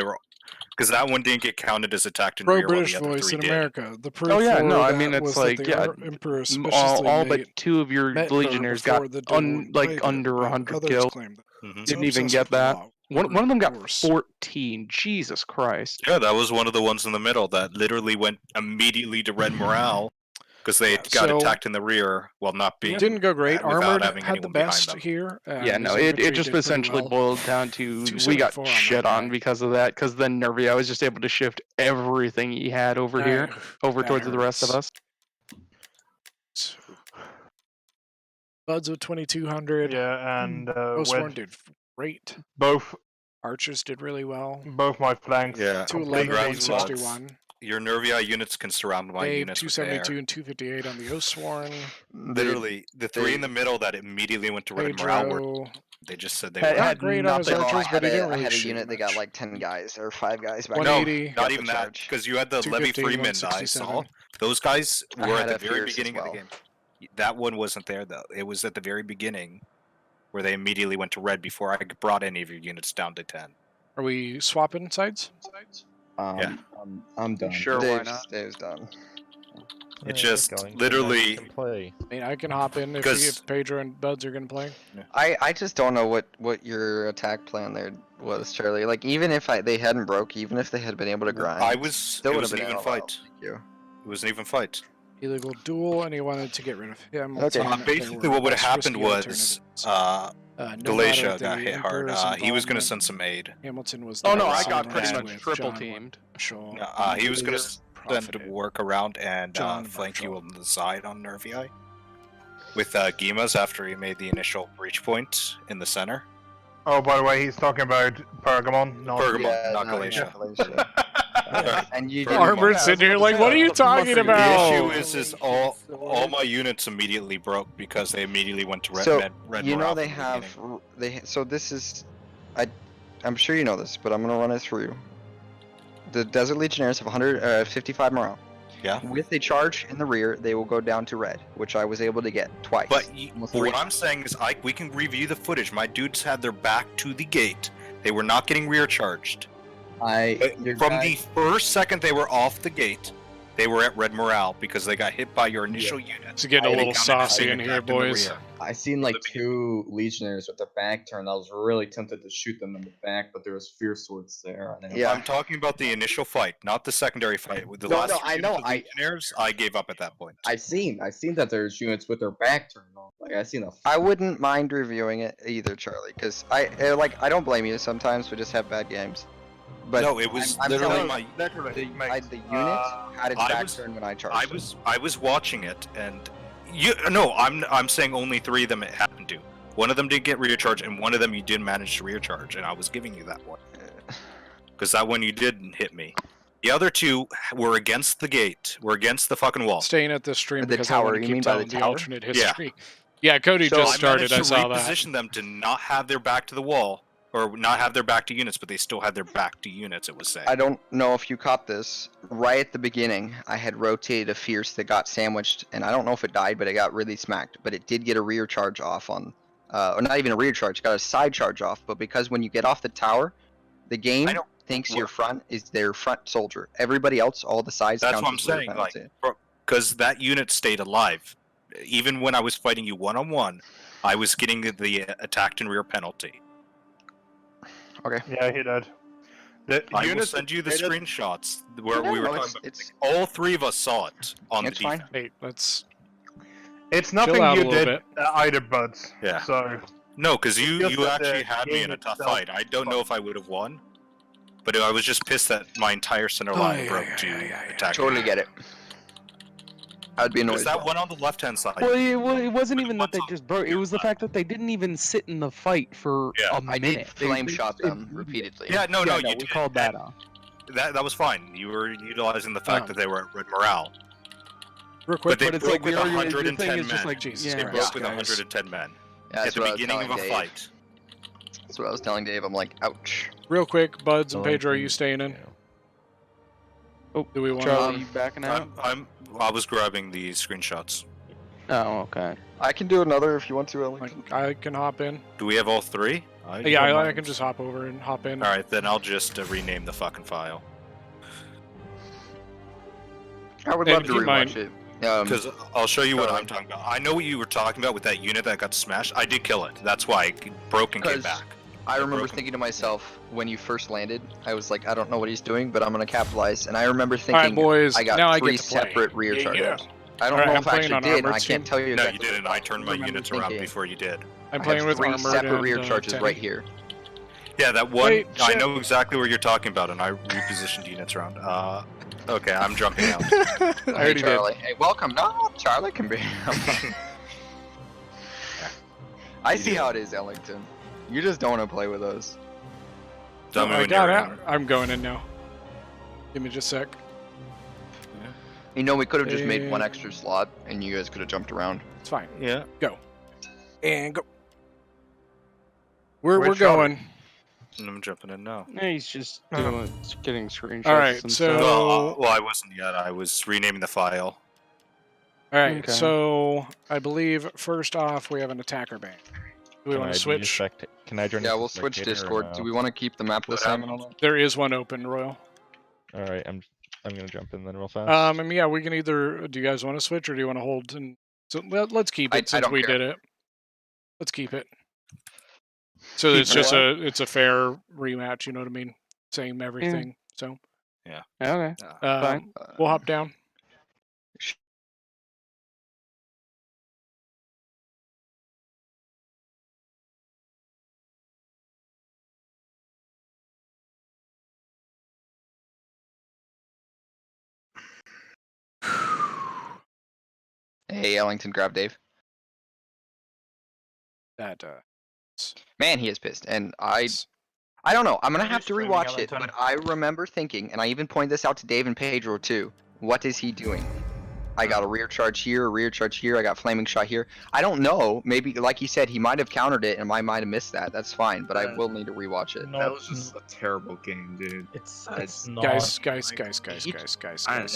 that one didn't get counted as attacked in Pro rear, while British the other voice 3 in did. America. The proof Oh yeah, for no, I that mean it's was like that the Emperor all suspiciously but 2 of your met her legionnaires got before the duel played under it, 100 others kills. claimed that. Mhm. Didn't So even obsessed get with the that. law, One of them got worse. 14. Jesus Christ. Yeah, that was one of the ones in the middle that literally went immediately to red morale because they got so- attacked in the rear while not being Didn't go great. without Armored having had the anyone behind best them. here. Yeah, and no, his it infantry just did pretty essentially well. boiled down to we got 274 on shit that on guy. because of that, because then Nervii was just able to shift everything he had over here, over that towards the rest of hurts. us. Buds with 2200. Yeah, and Oathsworn with did great. both Archers did really well. both my flanks. Yeah, 211 congrats, and Buds. 61. Your Nervii units can surround my Dave, units with 272 air. and 258 on the Oathsworn. Literally, the 3 in the middle that immediately went to red morale were. Pedro. They just said they Had- were Not great on his nothing. archers, but he didn't I really had a shoot unit that got much. like 10 guys or 5 guys back. No, 180. not the even that, charge. because you had the Levy 250, 3 men that I saw. 167. Those guys I were had at a the very Fierce as beginning of the well. game. That one wasn't there though. It was at the very beginning, where they immediately went to red before I brought any of your units down to 10. Are we swapping sides? Yeah. I'm done. Sure, why not? Dave's done. It's just literally. Play. I mean, I can hop in if, Because- if Pedro and Buds are going to play. I just don't know what your attack plan there was, Charlie. Like, even if they hadn't broke, even if they had been able to grind, I was. still It would was have an been even in a while. fight. Thank you. It was an even fight. Illegal duel, and he wanted to get rid of him. Okay. telling him that they Basically, were what would have less happened risky was alternatives. No Galatia matter got the hit hard. Emperor's He was going to involvement, send some aid. Hamilton was. Oh the no, I best got on pretty hand much with triple John teamed. Marshall. He was going to send profited. work around and John flank you Marshall. on the side on Nervii. With Gimas after he made the initial breach point in the center. Oh, by the way, he's talking about Pergamon, not Pergamon, Yeah, not no, Galatia. And you Fair did Armored sitting here like, what are you talking The about? issue is all my units immediately broke because they immediately went to red. So red you know morale they from the have beginning. so this is I'm sure you know this, but I'm gonna run it through. The Desert Legionnaires have 155 morale. Yeah. With a charge in the rear, they will go down to red, which I was able to get twice. But Almost what 3 I'm saying is, we can review the footage. My dudes had their back to the gate. They were not getting rear charged. From the first second they were off the gate, they were at red morale because they got hit by your initial unit. It's getting a They little counted as saucy being in here, attacked in the boys. rear. I seen like 2 legionnaires with their back turned. I was really tempted to shoot them in the back, but there was fierce swords there. I'm talking about the initial fight, not the secondary fight. With the No, last no, two I units know, of Legionnaires, I gave up at that point. I seen that there's units with their back turned on. Like I seen a. I wouldn't mind reviewing it either, Charlie, because I don't blame you. Sometimes we just have bad games. But No, it was I'm literally telling my. you, the unit had its I back was- turned when I charged. I was watching it, and I'm saying only 3 of them it happened to. One of them did get rear charge, and one of them you did manage to rear charge, and I was giving you that one because that one you didn't hit me. The other 2 were against the gate, were against the fucking wall. Staying at this stream The because tower, I want to you keep mean by the telling the tower? alternate Yeah. history. Yeah, Cody So just I started. I managed to saw that. reposition them to not have their back to the wall, or not have their back to units, but they still had their back to units. It was saying. I don't know if you caught this. Right at the beginning, I had rotated a fierce that got sandwiched, and I don't know if it died, but it got really smacked. But it did get a rear charge off on, or not even a rear charge, got a side charge off. But because when you get off the tower, the game thinks your front is their front soldier. Everybody else, all the sides. That's counts what I'm as rear saying. Like, penalty. because that unit stayed alive, even when I was fighting you one-on-one, I was getting the attacked and rear penalty. Okay. Yeah, he did. The I will units send you the created- screenshots where Yeah, we were no, talking about. it's All three of us saw it on It's the fine. defense. Hey, let's It's chill nothing out a you little did bit. either, Buds. Yeah. So No, because It's you just that actually the had me in a game tough itself fight. I don't know if I would have won, but I was just pissed that my entire center Oh, line yeah, broke yeah, to yeah, attack. Totally get it. I'd be annoyed. Because that one on the left-hand side. Well, it wasn't even that they just broke. It was the fact that they didn't even sit in the fight for Yeah. a I minute. did flame They shot just them immediately- repeatedly. Yeah, no, Yeah, you we did. called that and off. That was fine. You were utilizing the fact that they were at red morale. Real quick, But they but it's broke like with the argument- the 110 thing men. is just like, Jesus They yeah. broke with guys. 110 men Yeah, at that's the what I was beginning of telling a Dave. fight. That's what I was telling Dave. I'm like, ouch. real quick, Buds and Ellington, Pedro, are you staying in? Oh, Do we want Charlie, to? you backing out? I was grabbing the screenshots. Oh, okay. I can do another if you want to, Alex. I can hop in. Do we have all three? Yeah, I can just hop over and hop in. Alright, then I'll just rename the fucking file. I would And love to keep rewatch mine- it. Because I'll show you what I'm talking about. I know what you were talking about with that unit that got smashed. I did kill it. That's why it broke and came 'Cause back. I remember broken. thinking to myself when you first landed, I was like, I don't know what he's doing, but I'm gonna capitalize. And I remember All right, thinking, boys. I got now I three get to play. separate rear Yeah, charges. yeah. I don't Alright, know I'm if I playing actually on did, and armored I can't team. tell you No, exactly you what didn't. I turned my remember units around thinking. before you did. I'm I playing have with three armored separate and, rear charges Teddy. right here. Yeah, that one. Wait, I shit. know exactly what you're talking about, and I repositioned units around. Okay, I'm jumping out. I Hey, already did. Charlie. Hey, welcome. No, Charlie can be. I see how it is, Ellington. You just don't want to play with us. Tell me I when got you're out. in. I'm going in now. Give me just a sec. You know, we could have just made one And- extra slot, and you guys could have jumped around. It's fine. Yeah. Go. And go. We're Where's going. And I'm jumping in now. Yeah, he's just getting screenshots. All right, and so- stuff. Well, I wasn't yet. I was renaming the file. All right. Okay. So I believe first off we have an attacker ban. Do we want to switch? Can I join? Yeah, as a we'll switch spectator or Discord. no? Do we want to keep the map the What same and all that? There is one open, Royal. All right, I'm gonna jump in then real fast. And yeah, we can either. Do you guys want to switch or do you want to hold? And so let's keep I it since don't we care. did it. Let's keep it. So Keep it's it just what? it's a fair rematch. You know what I mean? Same everything. So Okay. Fine. we'll hop down. Hey, Ellington, grab Dave. That Man, he is pissed, and I don't know. I'm gonna have to streaming, rewatch it, Ellington? but I remember thinking, and I even pointed this out to Dave and Pedro too. What is he doing? I got a rear charge here, a rear charge here. I got flaming shot here. I don't know. Maybe, like he said, he might have countered it, and I might have missed that. That's fine, but I will need to rewatch it. That was just a terrible game, dude. It's not.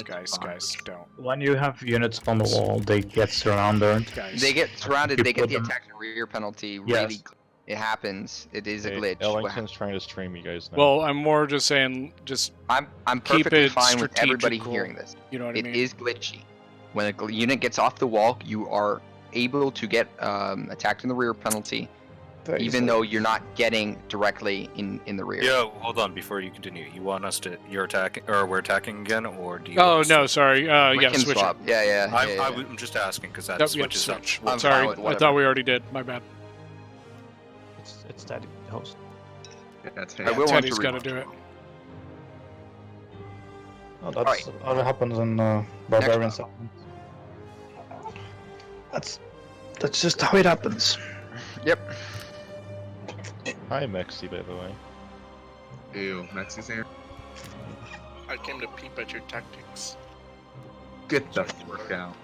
guys, don't. When you have units on the wall, they get surrounded. Guys, They get surrounded. You They get put the them- attack and rear penalty. Yes. Really, it happens. It is a Hey, glitch. Ellington's trying to stream you guys now. well, I'm more just saying, just I'm keep perfectly it fine with everybody strategical, hearing this. you know what I It mean? is glitchy. When a unit gets off the wall, you are able to get attacked in the rear penalty, even though you're not getting directly in the rear. Yeah, hold on before you continue. You want us to? You're attacking, or we're attacking again, or do you? Oh want us no, to- sorry. We Yeah, can switch swap. it. Yeah, yeah. I'm just asking because that Yep, switches up. switch. I'm fine Sorry, with I whatever. thought we already did. My bad. It's Teddy, the host. Yeah, that's I will want Teddy's to got to rewatch do it. Oh, that's what happens in Barbarian settlements. That's just how it happens. Yep. Hi, Mexi, by the way. Ew, Mexi's here. I came to peep at your tactics. Get the fuck out.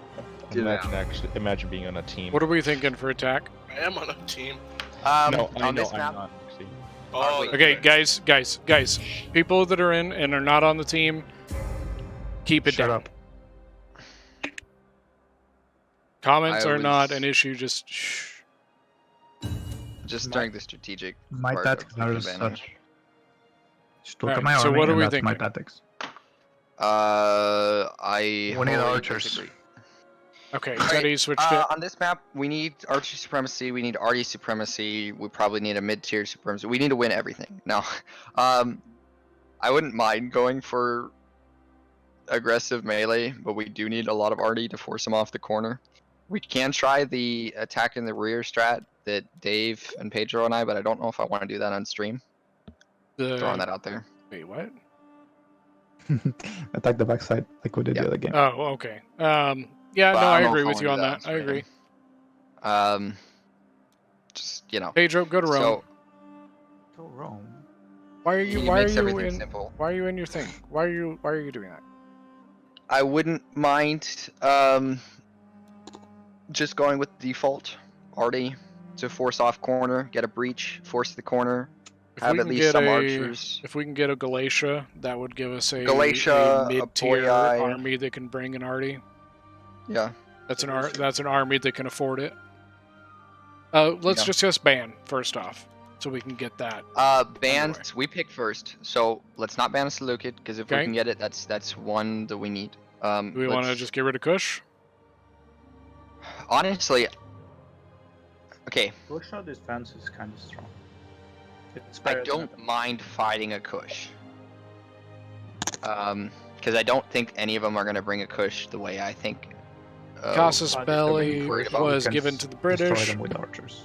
Get Imagine being on a team. What are we thinking for attack? I am on a team. No, I on know this I'm map, not. Mexi. Oh, Okay, guys. People that are in and are not on the team, keep it Shut down. up. Comments I are not was- an issue. Just shh. just during the strategic. My part tactics of are as banning. such. Just look at Alright, my so army, what are and we that's my thinking? tactics. I We need wholly archers. disagree. Okay, Alright, Teddy switched it. on this map, we need Archer Supremacy, we need Artie Supremacy, we probably need a mid-tier Supremacy. We need to win everything. No. I wouldn't mind going for aggressive melee, but we do need a lot of Artie to force him off the corner. We can try the attack in the rear strat that Dave and Pedro and I, but I don't know if I want to do that on stream. Throwing that out there. Wait, what? Attack the backside like we did the other game. Oh, okay. Yeah, But no, I don't know agree if with wanna you do on that. I stream. agree. Just Pedro, go to Rome. So, Go Rome. Why are you? He Why are makes you everything in? simple. Why are you in your thing? Why are you? Why are you doing that? I wouldn't mind just going with default Artie to force off corner, get a breach, force the corner, If have we at can least get some a, archers. if we can get a Galatia, that would give us a Galatia, a mid-tier Boyai. army that can bring an Artie. Yeah. That's an army that can afford it. Let's discuss ban first off, so we can get that. Bans we pick first, so let's not ban a Seleucid because if we Okay. can get it, that's one that we need. Do we want to just get rid of Kush? Honestly, okay. Kush defense is kind of strong. It's I better don't mind fighting a Kush. Because I don't think any of them are gonna bring a Kush the way I think. Casus Belli worried about. was We can given to the destroy British them with archers.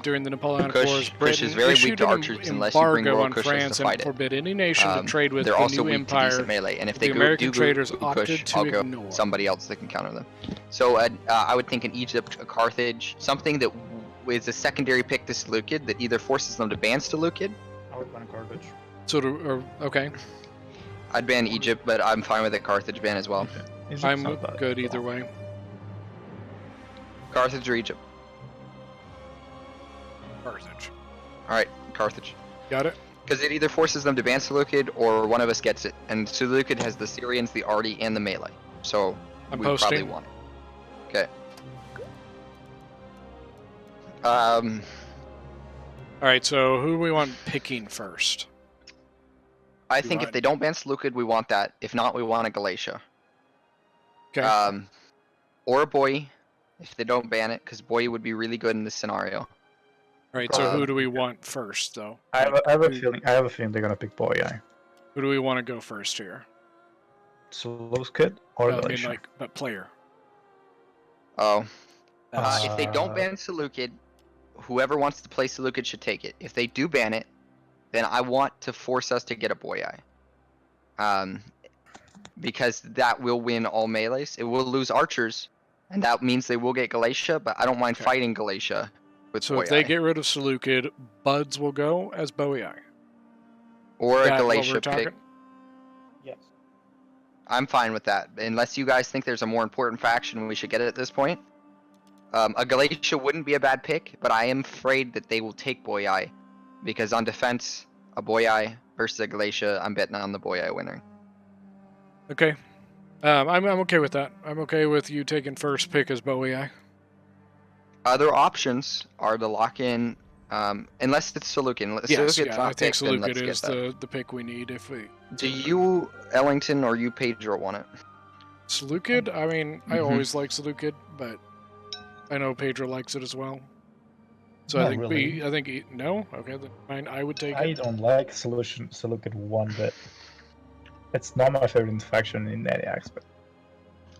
during the Napoleonic Kush- Wars. Kush Britain is very weak issued to an archers unless you bring embargo Royal on Kushes to France and fight it. forbid any nation to trade with They're the also new weak to empire. decent melee, and if the they American do traders go opted Kush, to I'll go ignore. somebody else that can counter them. So I would think in Egypt, a Carthage, something that is a secondary pick to Seleucid that either forces them to ban Seleucid. I would ban Carthage. Okay. I'd ban Egypt, but I'm fine with a Carthage ban as well. I'm good either way. Carthage or Egypt? Carthage. Alright, Carthage. Got it? Because it either forces them to ban Seleucid or one of us gets it. And Seleucid has the Syrians, the Artie, and the melee. So I'm we probably posting. want it. Okay. Alright, so who do we want picking first? I think if they don't ban Seleucid, we want that. If not, we want a Galatia. Okay. Or a Boy, if they don't ban it, because Boy would be really good in this scenario. Alright, so who do we want first, though? I have a feeling they're gonna pick Boyai. Who do we want to go first here? Seleucid or I mean, Galatia? but player. Oh. If they don't ban Seleucid, whoever wants to play Seleucid should take it. If they do ban it, then I want to force us to get a Boyai. Because that will win all melees. It will lose archers, and that means they will get Galatia, but I don't mind fighting Galatia with So Boyai. if they get rid of Seleucid, Buds will go as Boei. Or a That what Galatia we're talking? pick. Yes. I'm fine with that, unless you guys think there's a more important faction we should get it at this point. A Galatia wouldn't be a bad pick, but I am afraid that they will take Boyai, because on defense, a Boyai versus a Galatia, I'm betting on the Boyai winner. Okay. I'm okay with that. I'm okay with you taking first pick as Boei. Other options are to lock in, unless it's Seleucid. Yes, Seleucid's I not think picked, then let's Seleucid get is that. the pick we need if we... Do you, Ellington, or you, Pedro, want it? Seleucid? I mean, I always like Seleucid, but I know Pedro likes it as well. So Not I think really. no? Okay, then fine, I would take I it. don't like Seleucid one bit. It's not my favorite faction in any aspect.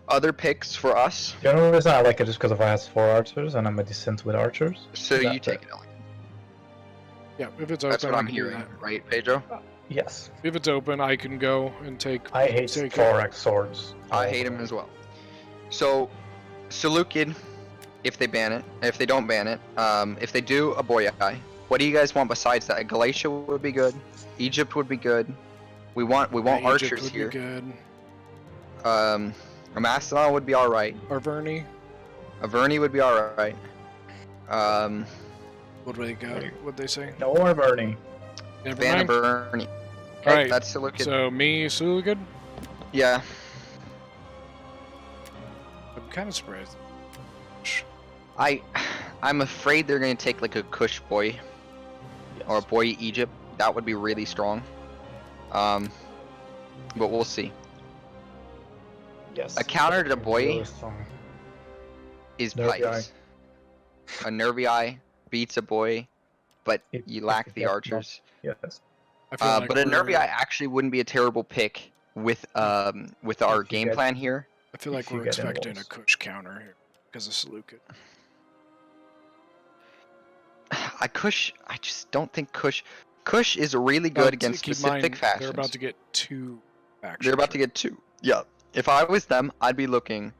Other picks for us? The only reason I like it is because I have 4 archers and I'm a decent with archers. So you That's take it, Ellington. Yeah, if it's open, That's what I I'm can do hearing, that. right, Pedro? Yes. If it's open, I can go and take. I hate take it. thorax swords. I hate him as well. So, Seleucid, if they ban it, if they don't ban it, if they do, a Boyai. What do you guys want besides that? Galatia would be good. Egypt would be good. We want Egypt archers would here. Be good. A Macedon would be all right. Arverni. Averni would be all right. What would they go? What'd they say? No Arverni. Never Ban mind. Averni. Okay, Alright, that's Seleucid. So me, Seleucid. Yeah. I'm kind of surprised. I'm afraid they're gonna take like a Kush boy, or a boy Egypt. That would be really strong. But we'll see. Yes. A counter to boy. Really strong. is Nervii. pikes. A Nervii beats a boy, but you lack the archers. Yes. I feel like But a Nervii we're- actually wouldn't be a terrible pick with our If you game get- plan here. I feel like if you we're get in expecting a walls. Kush counter here because of Seleucid. I just don't think Kush is really good against keep in specific mind, factions. They're about to get 2 factions. They're about to get 2. Yeah. If I was them, I'd be looking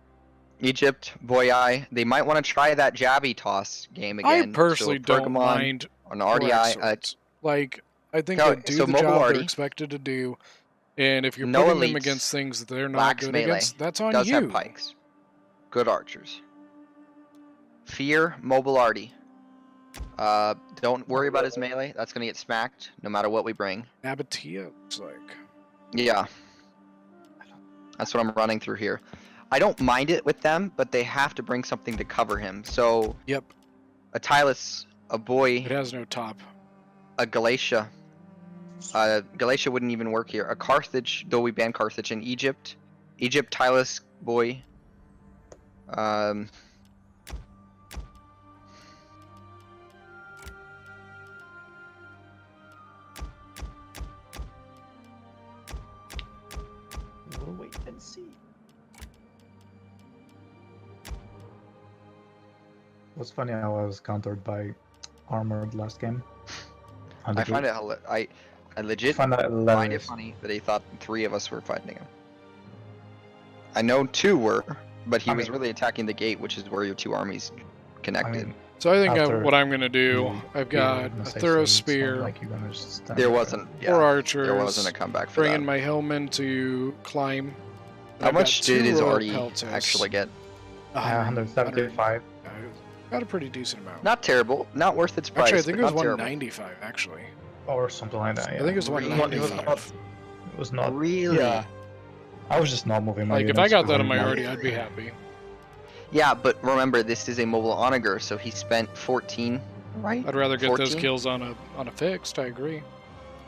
Egypt, Boyai. They might want to try that Jabby toss game again. I personally so don't mind an RDI. Like, I think No, they do so the mobile job they're arty. expected to do, and if you're No putting them elites, against things that they're not lacks good melee, against, that's on does you. have pikes. Good archers. Fear, mobile arty. Don't worry about his melee. That's gonna get smacked no matter what we bring. Abatia looks like. Yeah. That's what I'm running through here. I don't mind it with them, but they have to bring something to cover him. So Yep. a Tylus, a boy, It has no top. a Galatia. Galatia wouldn't even work here. A Carthage, though we ban Carthage in Egypt. Egypt, Tylus, boy. We'll wait and see. What's funny, I was countered by armored last game. I find it I legit find that find it hilarious. funny that he thought 3 of us were fighting him. I know 2 were, but he was really attacking the gate, which is where your 2 armies connected. So I think After what I'm gonna do, I've got a thorough spear, Like you're gonna just stand There there. wasn't, yeah, 4 archers, there wasn't a comeback for bringing that. my Hillman to climb. and How I've got much did 2 his royal arty peltas. actually get? 175. Got a pretty decent amount. Not terrible, not worth its price. Actually, I think but it was not terrible. 195. Actually, Or something like that. I Yeah. think it was Really? 195. It was not. Really? Yeah. I was just not moving my Like if units I got that because on my I'm arty, I'd be happy. Yeah, but remember, this is a mobile onager, so he spent 14, right? I'd rather get 14? those kills on a fixed. I agree.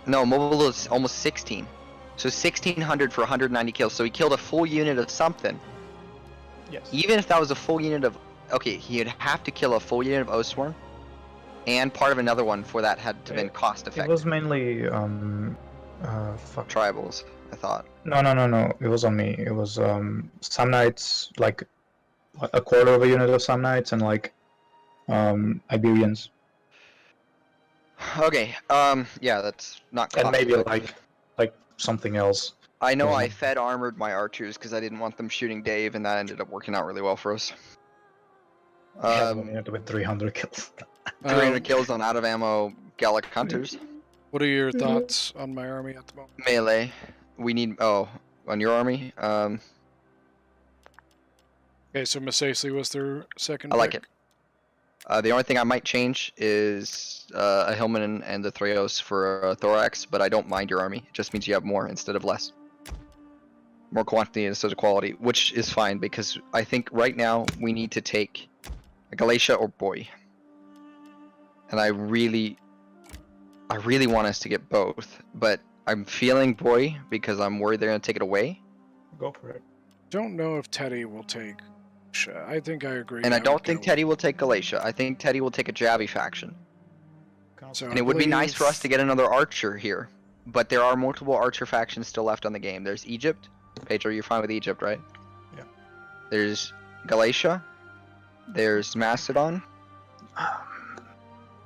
No, mobile is almost 16. So 1600 for 190 kills. So he killed a full unit of something. Yes. Even if that was a full unit of... Okay, he'd have to kill a full unit of Oathsworn. And part of another one for that had to been cost It effective. was mainly fuck. Tribals, I thought. No. It was on me. It was some nights like a quarter of a unit of some nights and like Iberians. Okay, yeah, that's not And cost maybe effective. like something else. I know Yeah. I fed armored my archers because I didn't want them shooting Dave, and that ended up working out really well for us. I had one unit with 300 kills. 300 kills on out of ammo Gallic hunters. What are your thoughts on my army at the moment? Melee. We need on your army. Okay, so Masasi was their second. I like pick. it. The only thing I might change is a Hillman and the Threos for a Thorax, but I don't mind your army. It just means you have more instead of less. More quantity instead of quality, which is fine because I think right now we need to take a Galatia or Boy. And I really want us to get both, but I'm feeling Boy because I'm worried they're gonna take it away. Go for it. Don't know if Teddy will take. I think I agree. And I would don't think go- Teddy will take Galatia. I think Teddy will take a Jabby faction. So And I it would be nice for us believe- to get another archer here. But there are multiple archer factions still left on the game. There's Egypt. Pedro, you're fine with Egypt, right? Yeah. There's Galatia. There's Macedon.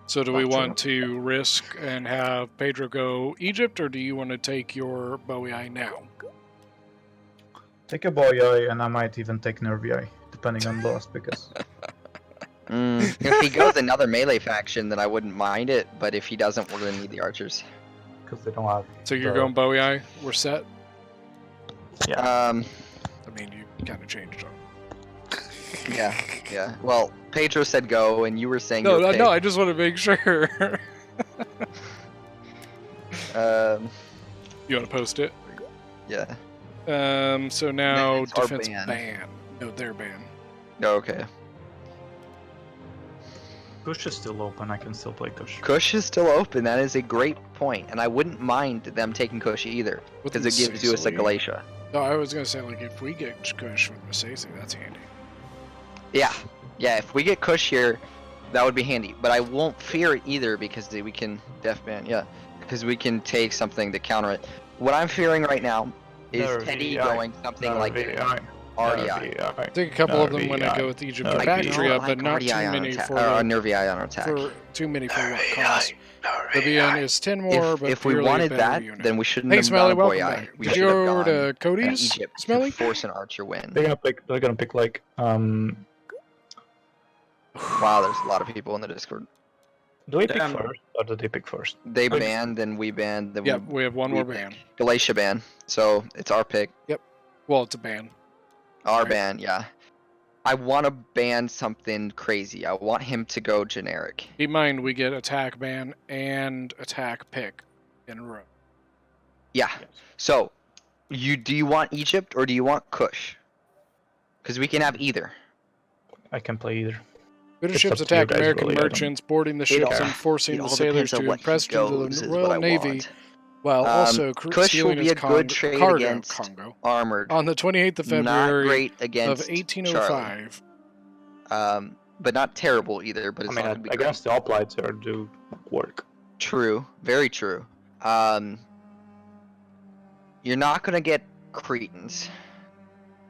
So do we Not sure. want to risk and have Pedro go Egypt, or do you want to take your Bowie now? Take a boy and I might even take Nervii, depending on loss because If he goes another melee faction, then I wouldn't mind it. But if he doesn't, we're gonna need the archers. they don't have. So you're the- going Bowie. We're set. Yeah. I mean, you kind of changed up. Yeah. Well, Pedro said go, and you were saying No, your no, I just want to make sure. You want to post it? Yeah. So now it's our defense ban. ban. No, their ban. Okay. Kush is still open. I can still play Kush. Kush is still open. That is a great point, and I wouldn't mind them taking Kush either, With because it gives you a Sicily. Galatia. No, I was gonna say like if we get Kush with Masasi, that's handy. Yeah, Yeah, if we get Kush here, that would be handy. But I won't fear it either because we can death ban. Yeah, because we can take something to counter it. What I'm fearing right now is Teddy going something like RDI. I think a couple of them when I go with Egypt or Bactria, but not too many for Nervii on attack. For too many for what cost. The BN is 10 more, but if we purely wanted a better that, unit. then we shouldn't Hey, have Smelly, gone welcome Boyai. back. We Did should you have go gone to Cody's, Egypt Smelly? to force an archer win. They're gonna pick like Wow, there's a lot of people in the Discord. Do we pick first, or do they pick first? They banned, then we banned, then Yep, we have one more ban. Galatia ban. So it's our pick. Yep. Well, it's a ban. Our ban, yeah. I want to ban something crazy. I want him to go generic. Keep in mind, we get attack ban and attack pick in a row. Yeah. So, do you want Egypt or do you want Kush? Because we can have either. I can play either. British It's ships up to you attack guys, American really, I don't- merchants, boarding the ships and forcing the sailors to impress to the Royal Navy, while also Kush will stealing be his a good trade cargo, against Congo. armored. On the 28th of Not February great of against 1805. Charlie. But not terrible either. But it's not gonna be great. Against the hoplites or do work. True, very true. You're not gonna get Cretans,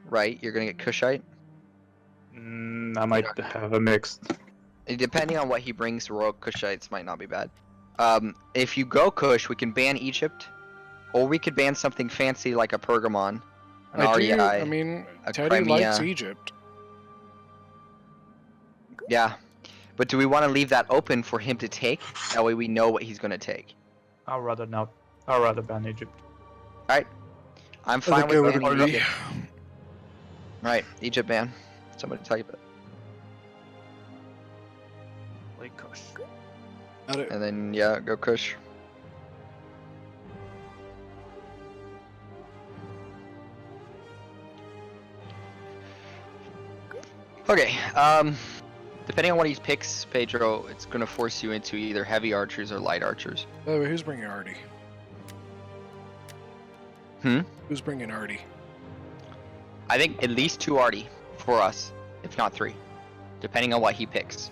right? You're gonna get Kushite. I might have a mix. Depending on what he brings, Royal Kushites might not be bad. If you go Kush, we can ban Egypt, or we could ban something fancy like a Pergamon, an REI, I mean, a Teddy Crimea. likes Egypt. Yeah, but do we want to leave that open for him to take? That way we know what he's gonna take. I'd rather not. I'd rather ban Egypt. Alright, I'm fine with banning Egypt. Right, Egypt ban. Somebody type it. Play Kush. And then yeah, go Kush. Okay, depending on what he picks, Pedro, it's gonna force you into either heavy archers or light archers. By the way, who's bringing Artie? Who's bringing Artie? I think at least 2 Artie for us, if not 3, depending on what he picks.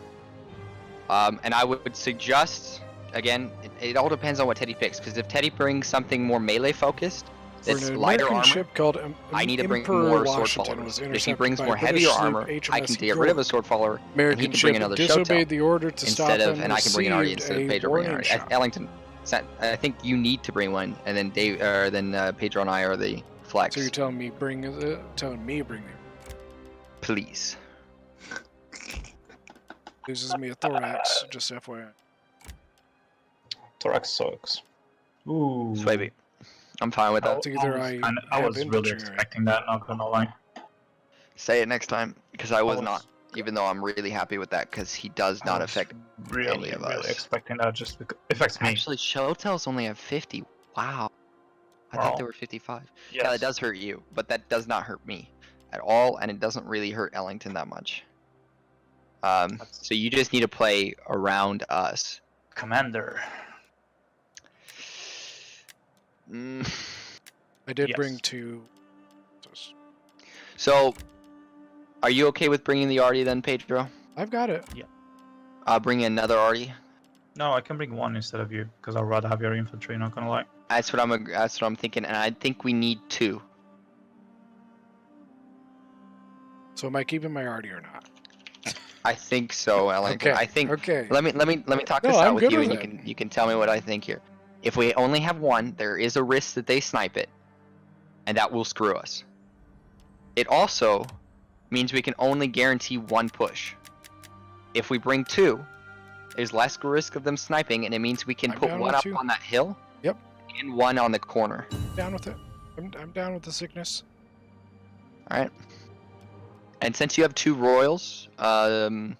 And I would suggest, again, it all depends on what Teddy picks, because if Teddy brings something more melee focused, that's lighter American armor, ship called I need to bring Emperor more sword Washington followers. was If he intercepted brings by more a heavier British armor, sloop I can HMS get rid of a York. sword follower, and he American can ship bring another disobeyed Shotel. the order to stop Instead of, and and I can bring an Artie received instead of a Pedro bringing an warning Artie. shot. Ellington, I think you need to bring one, and then Pedro and I are the flex. So you're telling me bring the? Please. Loses me a thorax, just FYI. Thorax sucks. Ooh. Maybe. I'm fine with that. It's either I was really expecting that, not gonna lie. Say it next time, because I was not. Even though I'm really happy with that, because he does not affect any of us. Expecting that just because it affects me. Actually, Showtels only have 50. Wow. I thought they were 55. Yeah, that does hurt you, but that does not hurt me at all, and it doesn't really hurt Ellington that much. So you just need to play around us. Commander. I did bring 2. So, are you okay with bringing the Artie then, Pedro? I've got it. Yeah. I'll bring another Artie. No, I can bring 1 instead of you, because I'd rather have your infantry, not gonna lie. That's what I'm thinking, and I think we need 2. So am I keeping my Artie or not? I think so, Ellington. Okay. I think. Okay. Let me talk this out with you, and you can tell me what I think here. If we only have 1, there is a risk that they snipe it, and that will screw us. It also means we can only guarantee 1 push. If we bring 2, there's less risk of them sniping, and it means we can put 1 up on that hill. Yep. And 1 on the corner. Down with it. I'm down with the sickness. All right. And since you have 2 royals, I'll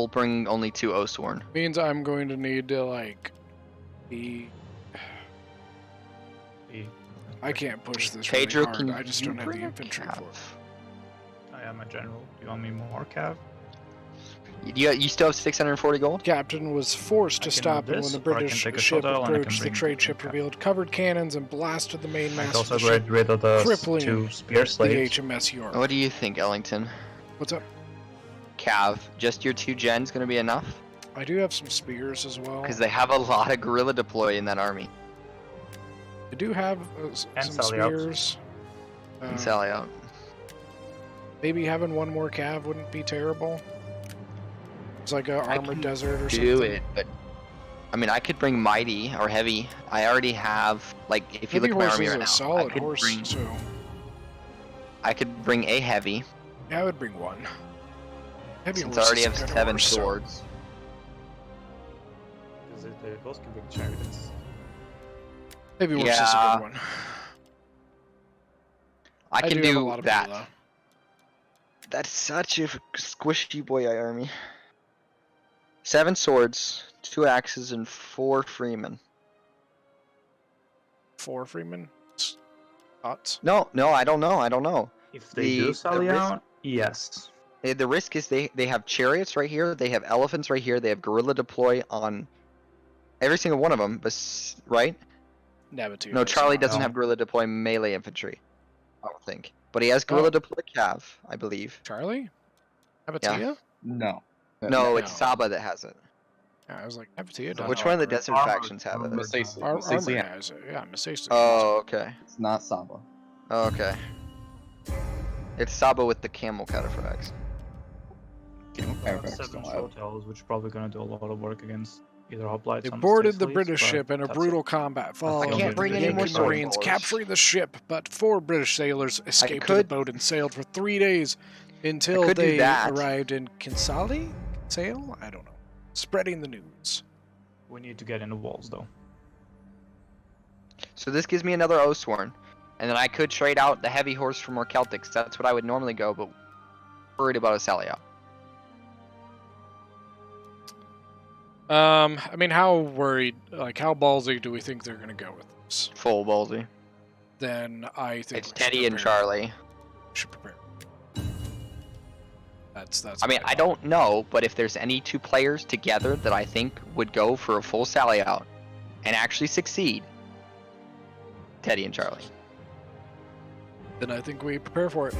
bring only 2 Osworn. Means I'm going to need to I can't push this really Pedro, hard. I just don't have the infantry for it. I am a general. Do you want me more cav? You still have 640 gold? Captain was forced to stop it when the British ship approached. The trade ship revealed covered cannons and blasted the mainmast of the ship, get rid of the crippling 2 spear slaves. the HMS York. What do you think, Ellington? What's up? Cav, just your 2 gens gonna be enough? I do have some spears as well. Because they have a lot of guerrilla deploy in that army. I do have And some sally out. spears. And sally out. Maybe having one more cav wouldn't be terrible. It's like a I armored can desert or do something. it, but I mean, I could bring mighty or heavy. I already have, like, if you Heavy look at my horse army is right a now, solid I could horse, bring. so I could bring a heavy. yeah, I would bring one. Heavy Since horse I already is a have good 7 horse, so- swords. Because they both can bring chariots. Heavy horse is a Yeah. good one. I can do have a do lot of that. Pila. That's such a squishy boy army. 7 swords, 2 axes, and 4 freemen. 4 Freeman? Thoughts? No, I don't know. If they do sally risk- out, yes. The risk is they have chariots right here, they have elephants right here, they have guerrilla deploy on every single one of them, right? Nabatu No, does Charlie not. doesn't have guerrilla deploy melee infantry. I don't think. But he has guerrilla deploy cav, I believe. Charlie? Yeah. Nabatea? No. No, it's No. Saba that has it. Yeah, I was like, Nabatea does. Which one of the desert factions have it? Misasi. Armor Misasi has it. Yeah, Misasi. Oh, okay. It's not Saba. Oh, okay. It's Saba with the camel cataphracts. Paragraphs 7 don't have. hotels, which are probably going to do a lot of work against either hoplites. They on boarded the state British fleets, ship but in a that's brutal it. combat followed. I can't the bring any Yankee more sword Marines followers. capturing the ship, but 4 British sailors escaped to the could- boat and sailed for 3 days until could do they that. arrived in Kinsale? Kinsale? I don't know. Spreading the news. We need to get in the walls, though. So this gives me another Oathsworn. And then I could trade out the heavy horse for more Celtics. That's what I would normally go, but worried about a sally out. I mean, how worried, like, how ballsy do we think they're going to go with this? Full ballsy. Then I think It's we should Teddy and prepare. Charlie. We should prepare. That's I mean, my I don't know, but if there's any 2 players together that I think would go for a full sally out and actually succeed, Teddy and Charlie. Then I think we prepare for it. Do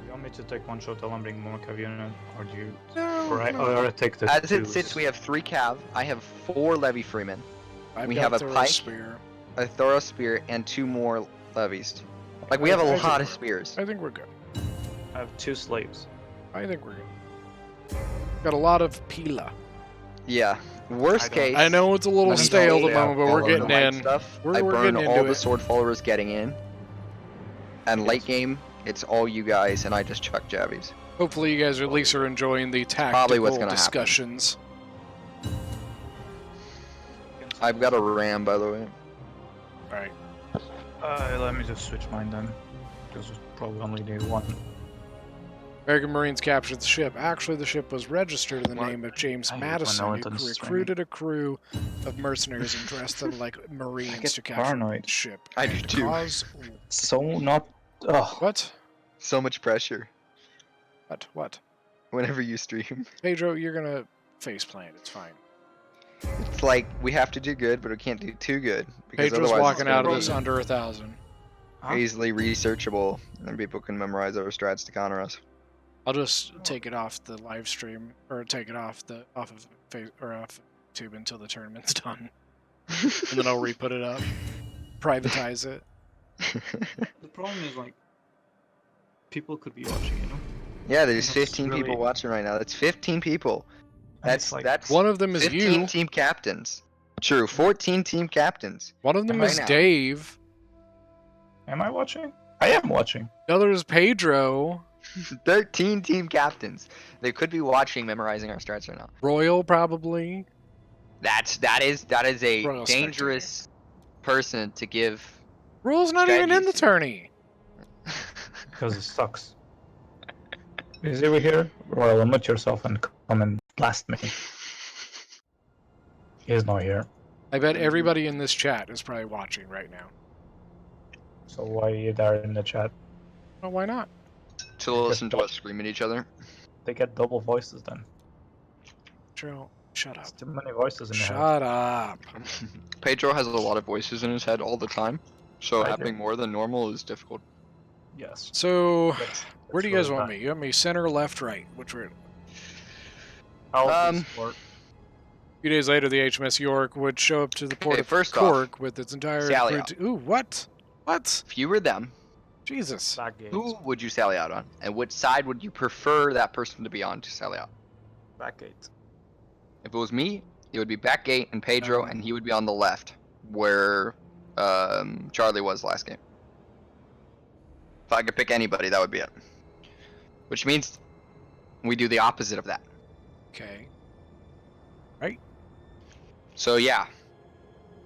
you want me to take 1 shot and bring more cav unit, or do you... No, or I take the As it 2s? sits, we have 3 cav. I have 4 levy freemen. I've We got have a Thoreau pike, spear. a thorough spear, and 2 more levies. Like, we have I a think lot of we're- spears. I think we're good. I have 2 slaves. I think we're good. Got a lot of Pila. Yeah. Worst case. I know it's a little we stale at the stay moment, but out we're on getting the light in. Stuff. We're I burn getting all into the it. sword followers getting in. And late game, it's all you guys, and I just chuck jabbies. Hopefully, you guys at least are enjoying the probably what's tactical gonna happen. discussions. I've got a ram, by the way. Alright. Let me just switch mine then. Because we probably only need 1. American Marines captured the ship. Actually, the ship was registered in the What? name of James I hate when Madison, no who one does this recruited a crew of mercenaries and dressed them like Marines get to capture paranoid. the ship. I do And too. cause... So not... Oh. What? So much pressure What? whenever you stream. Pedro, you're gonna faceplant. It's fine. It's like, we have to do good, but we can't do too good. Because Pedro's otherwise walking it's out of gonna this be under 1,000. easily researchable, and people can memorize our strats to counter us. I'll just take it off the live stream, or take it off of YouTube until the tournament's done, and then I'll re-put it up, privatize it. The problem is, like, people could be watching, you know? Yeah, there's It's 15 really- people watching right now. That's 15 people. And That's it's like- that's One of them is 15 you. team captains. True, 14 team captains. One of them Right is now. Dave. Am I watching? I am watching. The other is Pedro. 13 team captains. They could be watching, memorizing our strats right now. Royal probably. That is a Royal dangerous person to give. Royal's not even in the strategies. tourney. Because it sucks. Is he over here? Royal, unmute yourself and come and blast me. He's not here. I bet everybody in this chat is probably watching right now. So why are you there in the chat? Well, why not? To listen to us scream at each other. They get double voices then. Joe, shut up. There's too many voices in the head. Shut up. Pedro has a lot of voices in his head all the time, so I do. having more than normal is difficult. Yes. So, That's where do you guys really want bad. me? You want me center, left, right? Which way? I'll support. A few days later, the HMS York would show up to the port of first Cork with its entire sally crew. out. Ooh, what? What? If you were them, Jesus. Back gate. who would you sally out on? And which side would you prefer that person to be on to sally out? Back gate. If it was me, it would be back gate and Pedro, and he would be on the left, where Charlie was last game. If I could pick anybody, that would be it. Which means we do the opposite of that. Okay. Right? So yeah,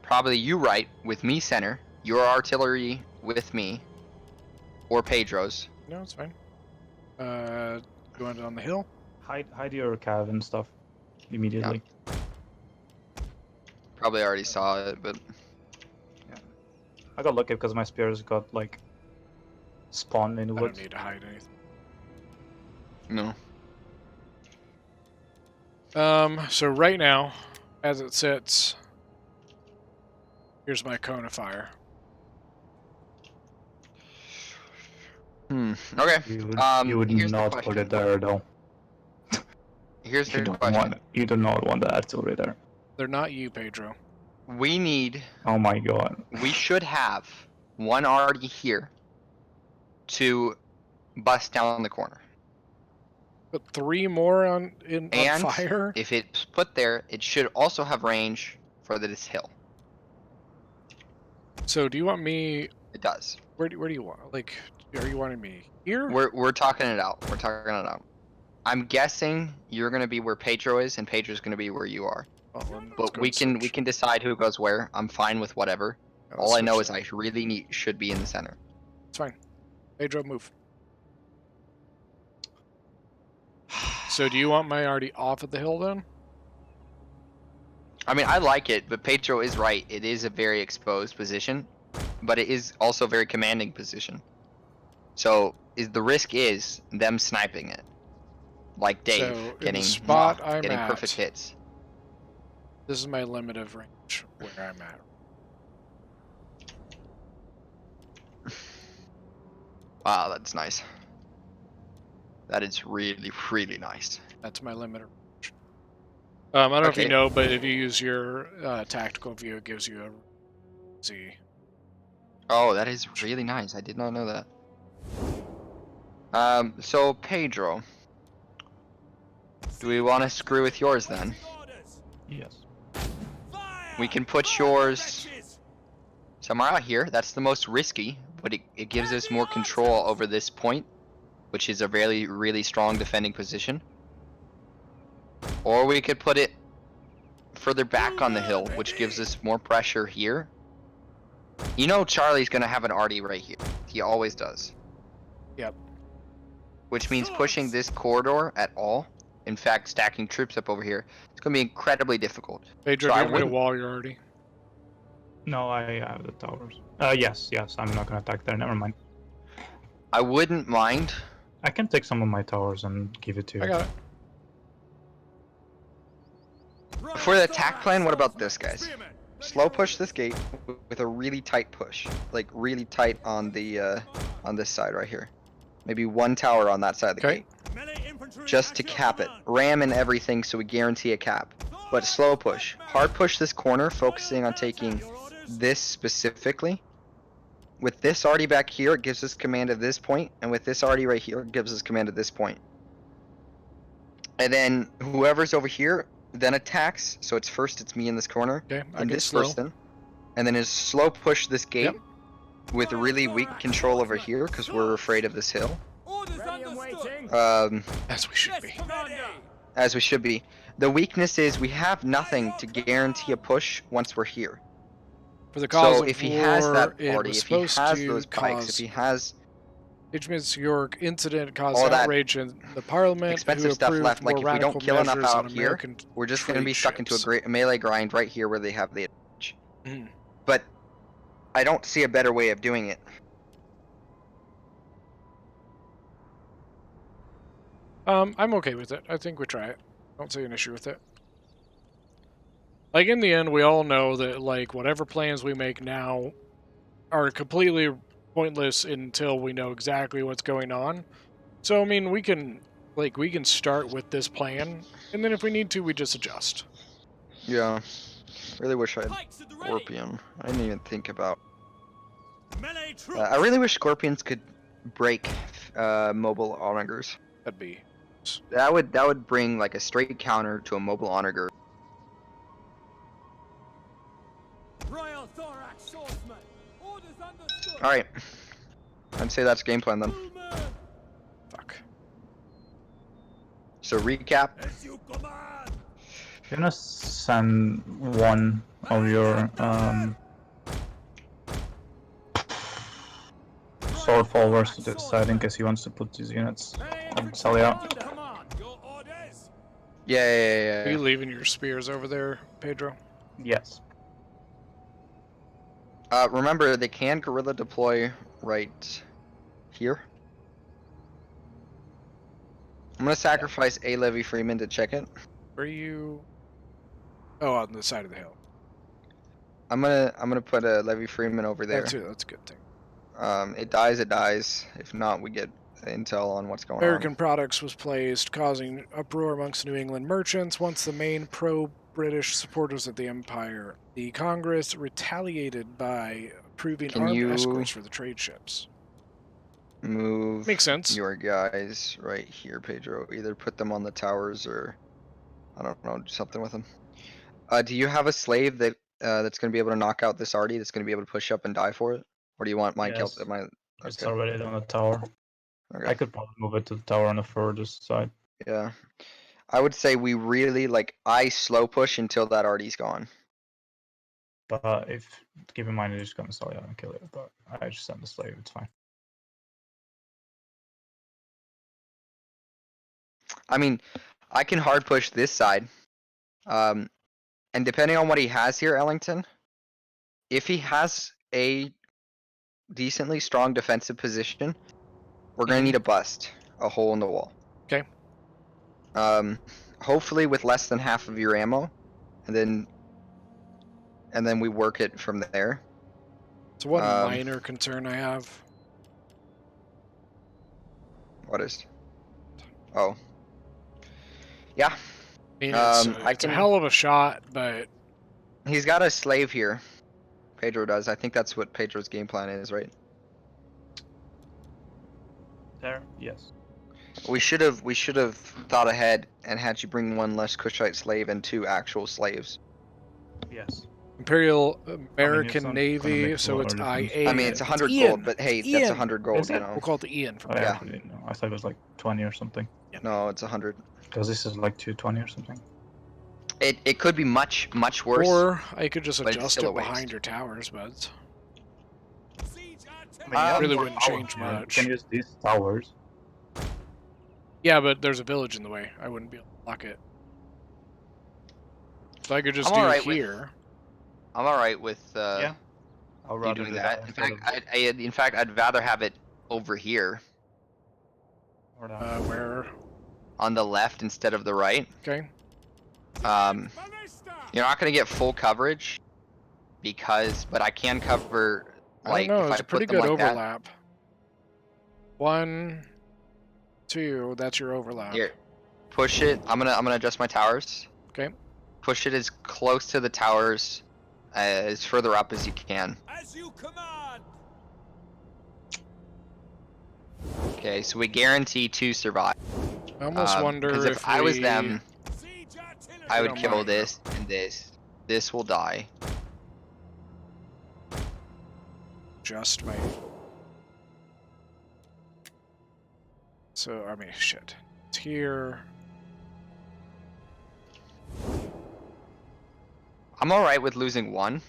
probably you right with me center, your artillery with me, or Pedro's. No, it's fine. Going on the hill. Hide your cav and stuff immediately. Probably already saw it, but I got lucky because my spears got like spawned in the I woods. don't need to hide anything. No. So right now, as it sits, here's my cone of fire. Okay. You would here's the not put question. it there though. Here's the You don't question. you do not want the artillery there. They're not you, Pedro. We need. Oh my god. We should have one already here to bust down the corner. Put 3 more on And fire. if it's put there, it should also have range for this hill. So do you want me? It does. Where do you want? Like, are you wanting me here? We're talking it out. We're talking it out. I'm guessing you're gonna be where Pedro is, and Pedro's gonna be where you are. But we can decide who goes where. I'm fine with whatever. All I know is I really should be in the center. It's fine. Pedro, move. So do you want my already off of the hill then? I mean, I like it, but Pedro is right. It is a very exposed position, but it is also a very commanding position. So the risk is them sniping it, like Dave, So, in getting the spot I'm getting at, perfect hits. This is my limit of range where I'm at. Wow, that's nice. That is really, really nice. That's my limit of range. I don't know if you Okay. know, but if you use your tactical view, it gives you a Z. Oh, that is really nice. I did not know that. So Pedro, do we want to screw with yours then? Yes. We can put yours somewhere out here. That's the most risky, but it gives us more control over this point, which is a really, really strong defending position. Or we could put it further back on the hill, which gives us more pressure here. You know Charlie's gonna have an arty right here. He always does. Yep. Which means pushing this corridor at all, in fact stacking troops up over here, it's gonna be incredibly difficult. Pedro, So do I you want me to wouldn't- wall your already? No, I have the towers. Yes. I'm not gonna attack there. Never mind. I wouldn't mind. I can take some of my towers and give it to you. I got it. For the attack plan, what about this, guys? Slow push this gate with a really tight push, like really tight on the on this side right here. Maybe one tower on that side of the gate, just to cap it. Ram and everything, so we guarantee a cap. But slow push, hard push this corner, focusing on taking this specifically. With this already back here, it gives us command of this point, and with this already right here, it gives us command of this point. And then whoever's over here then attacks. So it's me in this corner, and this person, and then is slow push this gate with really weak control over here because we're afraid of this hill. As we should be. As we should be. The weakness is we have nothing to guarantee a push once we're here. For the cause So of if he war, has that it party, was if he has supposed to those pikes, if cause he has HMS York incident caused all that outrage in the Parliament. expensive who stuff approved left, like more if we don't radical kill enough measures on out here, American we're just going to be trade stuck into a ships. great melee grind right here where they have the advantage. Mhm. But I don't see a better way of doing it. I'm okay with it. I think we try it. Don't see an issue with it. Like, in the end, we all know that, like, whatever plans we make now are completely pointless until we know exactly what's going on. So I mean, we can start with this plan, and then if we need to, we just adjust. Yeah. Really wish I had Scorpion. I didn't even think about. I really wish Scorpions could break mobile onagers. That'd be. That would bring like a straight counter to a mobile onager. All right. I'd say that's game plan then. Fuck. So recap. You're gonna send one of your sword followers to this side in case he wants to put these units on Celia. Yeah. Are you leaving your spears over there, Pedro? Yes. Remember, they can guerrilla deploy right here. I'm gonna sacrifice a Levy Freeman to check it. Where are you? Oh, on the side of the hill. I'm gonna put a Levy Freeman over there. That's a good thing. It dies, it dies. If not, we get intel on what's going American on. products was placed, causing uproar amongst New England merchants. Once the main pro-British supporters of the empire, the Congress retaliated by approving armed escorts for the trade ships. Move Makes sense. Your guys right here, Pedro. Either put them on the towers or I don't know, do something with them. Do you have a slave that that's gonna be able to knock out this arty? That's gonna be able to push up and die for it? Or do you want my Yes. my? It's Okay. already on the tower. Okay. I could probably move it to the tower on the furthest side. Yeah. I would say we really I slow push until that arty's gone. But if keep in mind it's just gonna sell you and kill it, but I just send the slave, it's fine. I mean, I can hard push this side. And depending on what he has here, Ellington, if he has a decently strong defensive position, we're gonna need a bust, a hole in the wall. Okay. Hopefully with less than half of your ammo, and then we work it from there. So one minor concern I have. What is? Oh. Yeah. I mean, it's a hell of a shot, but he's got a slave here. Pedro does. I think that's what Pedro's game plan is, right? There, yes. We should have thought ahead and had you bring one less Kushite slave and 2 actual slaves. Yes. Imperial American Navy, so it's IA. I mean, it's 100 Ian. gold, but hey, It's that's Ian. 100 gold, you know. We'll call it the Ian from I now. actually didn't know. I thought it was like 20 or something. No, it's 100. Because this is like 220 or something. It could be much worse. Or I could just but it's adjust still a it waste. behind your towers, but I mean, really more wouldn't power change to you. much. You can use these towers. Yeah, but there's a village in the way. I wouldn't be able to block it. So I could just I'm do alright here. I'm alright with Yeah. I'll you rather doing do that. that In fact, I'd rather have it over here Where? on the left instead of the right. Okay. You're not gonna get full coverage but I can cover I don't know. if It's I a pretty put them good like that. overlap. 1, 2. That's your overlap. Here, push it. I'm gonna adjust my towers. Okay. Push it as close to the towers as further up as you can. As you command. Okay, so we guarantee 2 survive. I almost wonder because if I was them, I would don't kill mind. this and this. This will die. Just my. So I mean, shit. It's here. I'm alright with losing 1.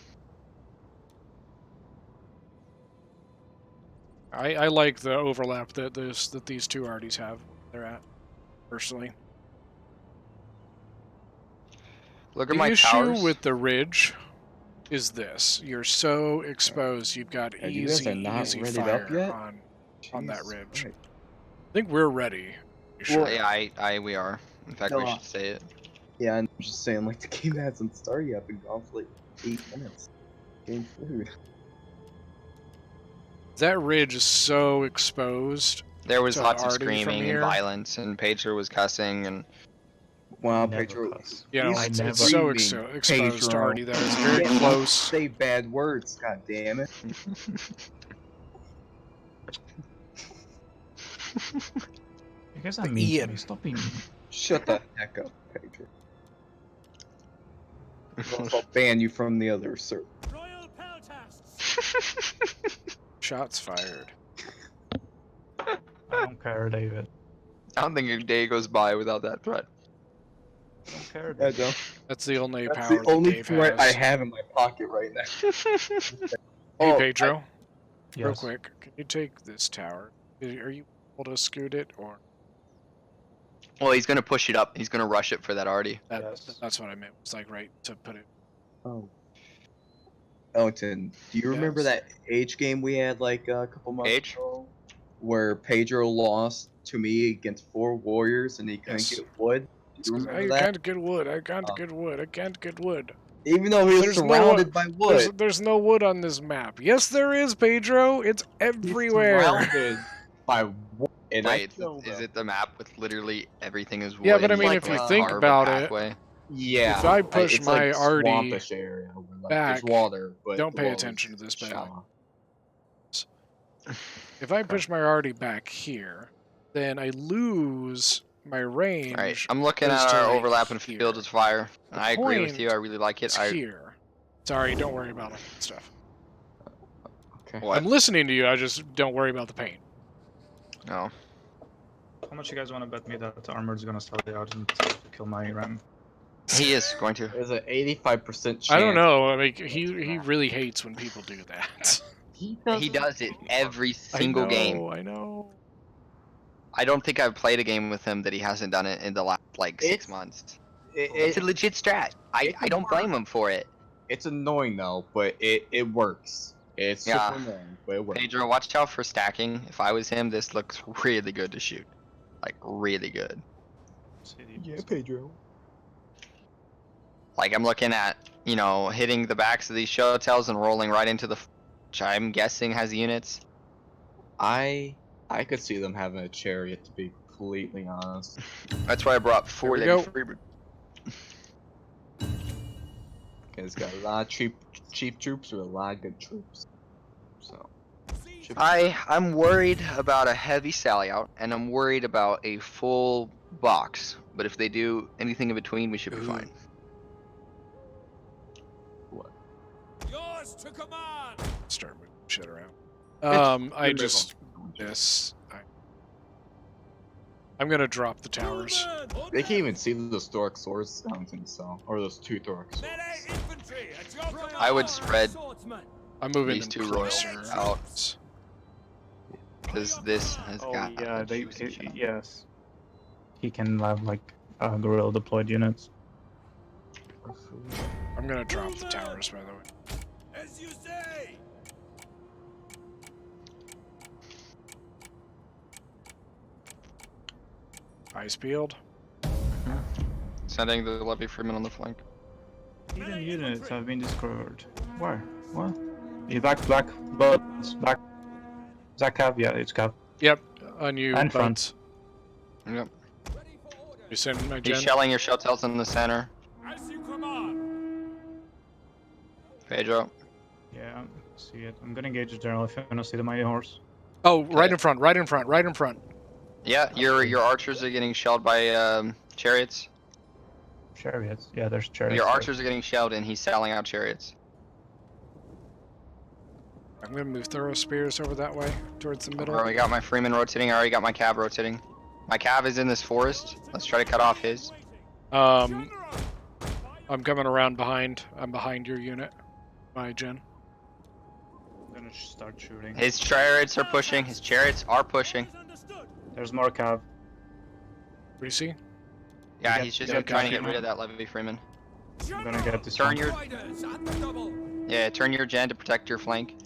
I like the overlap that these 2 arties have. They're at, personally. Look at The my issue towers. with the ridge is this: you're so exposed. You've got Yeah, you guys easy, are not easy readied fire up yet? on that Jesus ridge. Christ. I think we're ready. You sure? Yeah, we are. In fact, we No. should say it. Yeah, I'm just saying, like, the game hasn't started yet. Been gone for like 8 minutes. Game food. That ridge is so exposed. There was to lots of Artie from screaming and here. violence, and Pedro was cussing, and Wow, Never Pedro. cuss. You know, he's it's so screaming, exposed to Pedro. Artie that it's You very can't close. Say bad words, god damn it. You guys are mean to Ian. me. Stop being mean. Shut the heck up, Pedro. Or else I'll ban you from the other server. Shots fired. I don't care, David. I don't think a day goes by without that threat. I don't care, I David. don't. That's the only That's power the only that Dave threat has. I have in my pocket right now. Hey, Oh, Pedro. Real Yes. quick, can you take this tower? Are you able to scoot it, or Well, he's gonna push it up. He's gonna rush it for that Artie. that's what I meant? It's like right to put it. Oh. Ellington, do you remember Yes. that age game we had like a couple months ago? Where Pedro lost to me against 4 warriors and he couldn't Yes. get wood? Do you I remember that? can't get wood. I can't get wood. I can't get wood. Even though he was surrounded by wood. There's no wood on this map. Yes, there is, Pedro. It's everywhere. Surrounded by wood. And Wait, is it the map with literally everything is wood? Yeah, but I and mean, you if can, you like, think carve a about it, pathway? Yeah. if I push it's my like Artie swampish area where like back, there's water, but don't the pay water attention to is this, but shallow. if I push my Artie back here, then I lose my range. Alright, I'm looking goes at to, our like, overlapping here. fields of fire. The I agree with you. I point really like it. is here. Sorry, don't worry about all that stuff. Okay. What? I'm listening to you. I just don't worry about the paint. No. How much you guys want to bet me that the armor is gonna start out and kill my ram? He is going to. There's an 85% chance. I don't know. I mean, he really hates when people do that. He does it every single game. I know. I don't think I've played a game with him that he hasn't done it in the last like 6 months. It's a legit strat. I don't blame him for it. It's annoying though, but it works. It's Yeah. super annoying, but it works. Pedro, watch out for stacking. If I was him, this looks really good to shoot. Like, really good. Yeah, Pedro. Like, I'm looking at, you know, hitting the backs of these show tails and rolling right into the... which I'm guessing has units. I could see them having a chariot, to be completely honest. That's why I brought 4 we Lady go. Freebird. It's got a lot of cheap troops or a lot of good troops. So I'm worried about a heavy sally out, and I'm worried about a full box. But if they do anything in between, we should be fine. Yours to command. Start moving shit around. I just I'm gonna drop the towers. they can't even see those Thoric swords, I don't think so. Or those 2 Thoric swords. I would spread I'm moving these them 2 royals closer. out. Because this has got... yeah, the juicy shot. yes. He can have like gorilla deployed units. I'm gonna drop the towers, by the way. As you say. Ice field. Sending the Levy Freeman on the flank. Even units have been destroyed. Where? What? You back, but it's back. Is that Cav? Yeah, it's Cav. Yep, on you. And but front. Yep. You send my He's gen. shelling your shell tails in the center. As you command. Pedro. Yeah, see it. I'm gonna engage the general if you wanna see the mighty horse. Oh, right in front, right in front, right in front. Yeah, your archers are getting shelled by chariots. Chariots. Yeah, there's chariots. Your there. archers are getting shelled and he's selling out chariots. I'm gonna move thorough spears over that way, towards the middle. I already got my Freeman rotating, I already got my Cav rotating. My Cav is in this forest. Let's try to cut off his. I'm coming around behind. I'm behind your unit. My gen. I'm gonna start shooting. His chariots are pushing, his chariots are pushing. There's more Cav. What do you see? Yeah, Yeah, he's just yeah, trying to Cav. get rid of that Levy Freeman. I'm gonna get this Turn one. your... Yeah, turn your gen to protect your flank.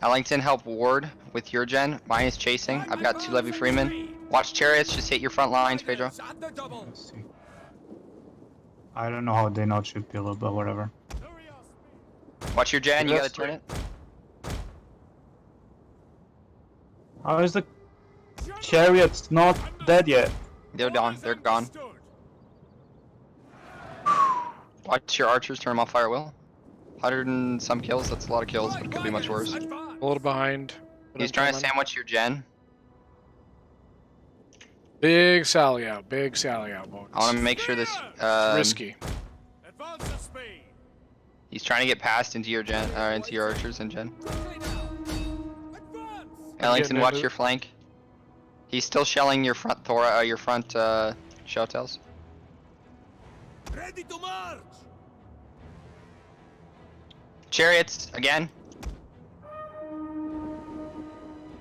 Ellington, help ward with your gen. Mine is chasing. I've got 2 Levy Freeman. Watch chariots, just hit your front lines, Pedro. Let's see. I don't know how they not shoot Pillow, but whatever. Watch your gen, you gotta turn it. How is the chariot's not dead yet? They're done. They're gone. Watch your archers turn them off fire will. 100 and some kills. That's a lot of kills, but it could be much worse. A little behind. but He's I'm trying to coming. sandwich your gen. Big sally out. Big sally out, boys. I want to make sure this. Risky. He's trying to get past into your gen, into your archers and gen. Ellington, watch your flank. He's still shelling your front your front shell tails. Ready to march. Chariots again.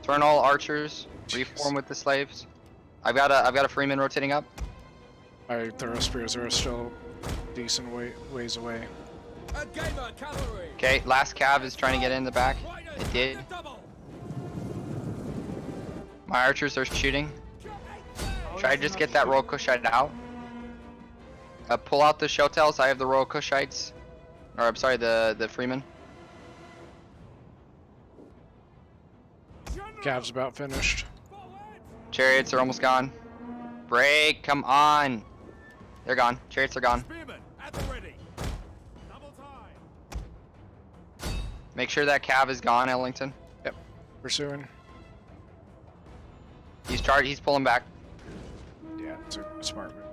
Turn all archers. Reform with the slaves. I've got a Freeman rotating up. My thorough spears are still decent ways away. Okay, last cav is trying to get in the back. It did. My archers are shooting. Try to just get that Royal Kushite out. Pull out the Shotels. I have the Royal Kushites. Or I'm sorry, the Freeman. Cav's about finished. Chariots are almost gone. Break, come on. They're gone. Chariots are gone. Make sure that cav is gone, Ellington. Yep. Pursuing. He's pulling back. Yeah, it's a smart move.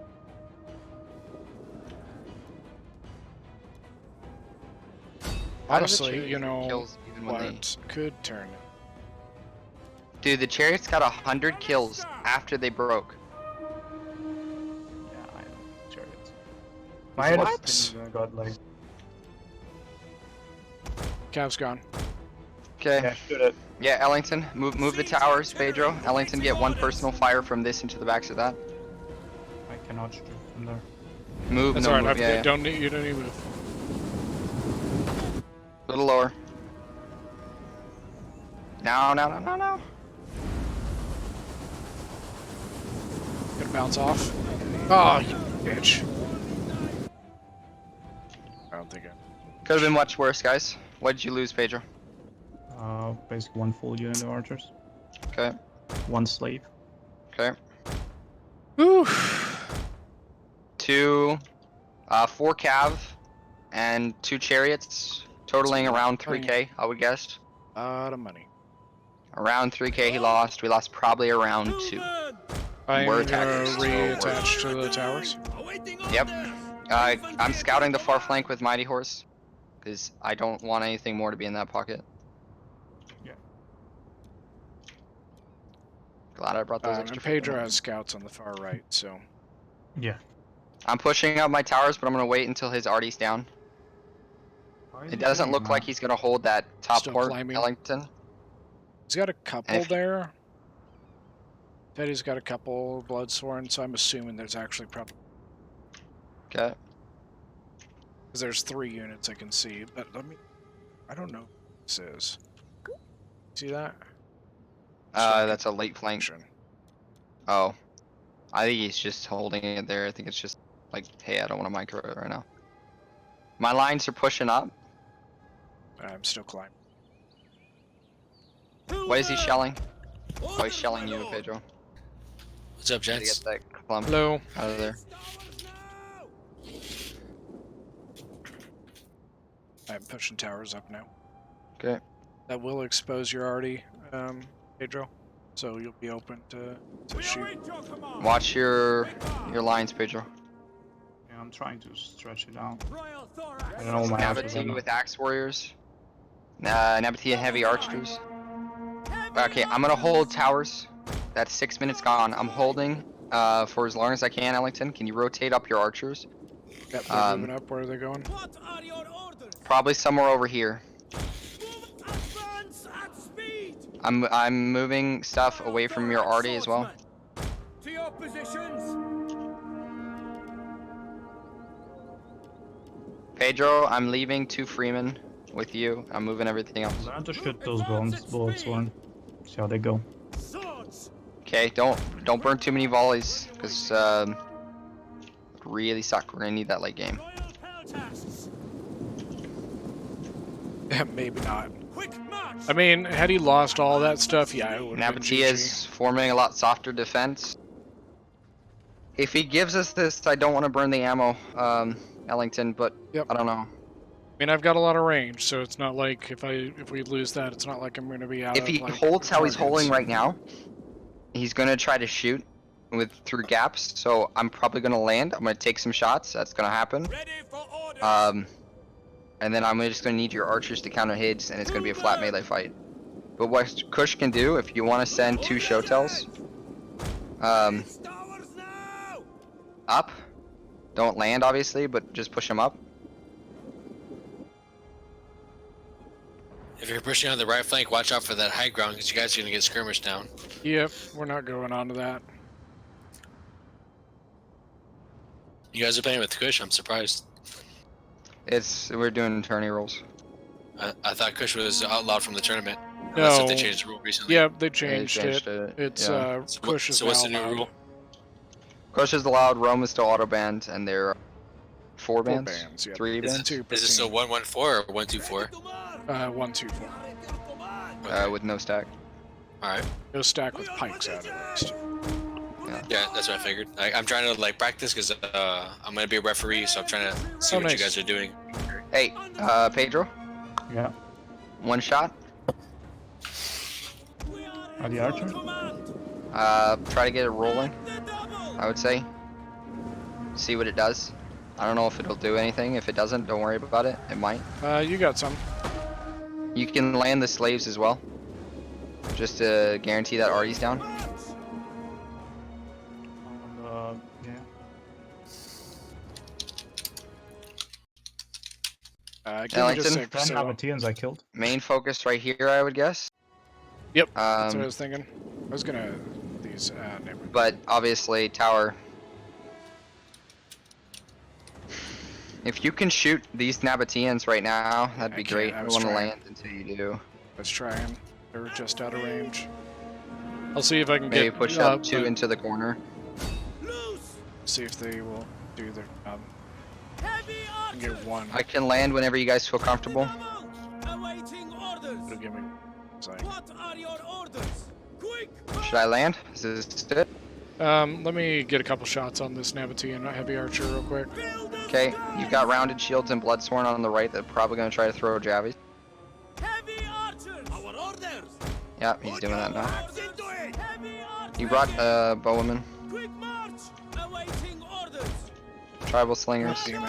Honestly, you know what could turn it. Dude, the Chariots got 100 kills after they broke. Yeah, I know. Chariots. What? Got like. Cav's gone. Okay. Yeah, shoot it. Yeah, Ellington, move the towers, Pedro. Ellington, get one personal fire from this into the backs of that. I cannot shoot from there. Move, That's no alright. move. Yeah, You don't need to move. A little lower. No. Gonna bounce off. Oh, you bitch. I don't think I. Could have been much worse, guys. What did you lose, Pedro? Basically one full unit of archers. Okay. One slave. Okay. Whew. 4 cav and 2 chariots, totaling around 3k, I would guess. Lot of money. Around 3k he lost. We lost probably around 2. I'm We're gonna attackers. reattach to the towers. Yep. I'm scouting the far flank with Mighty Horse, because I don't want anything more to be in that pocket. Yeah. Glad I brought those And extra. Pedro has scouts on the far right, so. Yeah. I'm pushing up my towers, but I'm gonna wait until his arty's down. It doesn't look like he's gonna hold that top Still port, climbing. Ellington. He's got a couple If- there. Teddy's got a couple Bloodsworn, so I'm assuming there's actually probably. Okay. Because there's 3 units I can see, but let me. I don't know what this is. See that? That's a late flank. Oh. I think he's just holding it there. I think it's just like, hey, I don't want to micro it right now. My lines are pushing up. I'm still climbing. What is he shelling? Oh, he's shelling you, Pedro. What's up, Gotta gents? get that clump Hello. out of there. I'm pushing towers up now. Okay. That will expose your arty, Pedro. So you'll be open to shoot. Watch your lines, Pedro. Yeah, I'm trying to stretch it out. I don't know my archers Navity right with axe warriors. Navity and heavy archers. Okay, I'm gonna hold towers. That's 6 minutes gone. I'm holding for as long as I can, Ellington. Can you rotate up your archers? Yep, they're moving up. Where are they going? Probably somewhere over here. I'm moving stuff away from your arty as well. To your positions. Pedro, I'm leaving 2 Freemen with you. I'm moving everything else. now. Learn to shoot those bullets one. See how they go. Okay, don't burn too many volleys, because it really suck. We're gonna need that late game. Maybe not. I mean, had he lost all that stuff, yeah, it would have been Nabatea GG. is forming a lot softer defense. If he gives us this, I don't want to burn the ammo, Ellington, but I don't know. I mean, I've got a lot of range, so it's not like if we lose that, it's not like I'm going to be out If of he like holds how he's holding targets. right now, he's gonna try to shoot through gaps. So I'm probably gonna land. I'm gonna take some shots. That's gonna happen. And then I'm just gonna need your archers to counter hits, and it's gonna be a flat melee fight. But what Kush can do, if you want to send 2 showtells, up. Don't land, obviously, but just push them up. If you're pushing on the right flank, watch out for that high ground because you guys are gonna get skirmished down. Yep, we're not going on to that. You guys are playing with Kush. I'm surprised. We're doing tourney rolls. I thought Kush was outlawed from the tournament. Unless if they changed the rule recently. Yeah, they changed it. It's yeah. Kush is So what's now the new allowed. rule? Kush is allowed. Rome is still auto banned, and there are 4 bans. 4 bans, yep. 3 bans. Is it still 114 or 124? 124. With no stack. All right. No stack with pikes out at least. Yeah, that's what I figured. I'm trying to like practice because I'm gonna be a referee, so I'm trying to see what you guys are doing. Hey, Pedro. Yeah. 1 shot. Are the archer? Try to get it rolling. I would say. See what it does. I don't know if it'll do anything. If it doesn't, don't worry about it. It might. You got some. You can land the slaves as well. Just to guarantee that Artie's down. Yeah. Give me just a sec, 10 so- Nabateans I killed. Main focus right here, I would guess. Yep, that's what I was thinking. I was gonna these never. But obviously, tower. If you can shoot these Nabateans right now, that'd be great. I was want to trying. land until you do. Let's try them. They're just out of range. I'll see if I can Maybe get push up 2 but into the corner. see if they will do their job. Get 1. I can land whenever you guys feel comfortable. It'll give me. What are your orders? Quick! Should I land? Is this it? Let me get a couple shots on this Nabatean heavy archer real quick. Okay, you've got rounded shields and Bloodsworn on the right. They're probably going to try to throw Javies. Our orders! Yeah, he's doing that now. You brought bowwomen. Quick march! Awaiting orders! Tribal slingers. Quick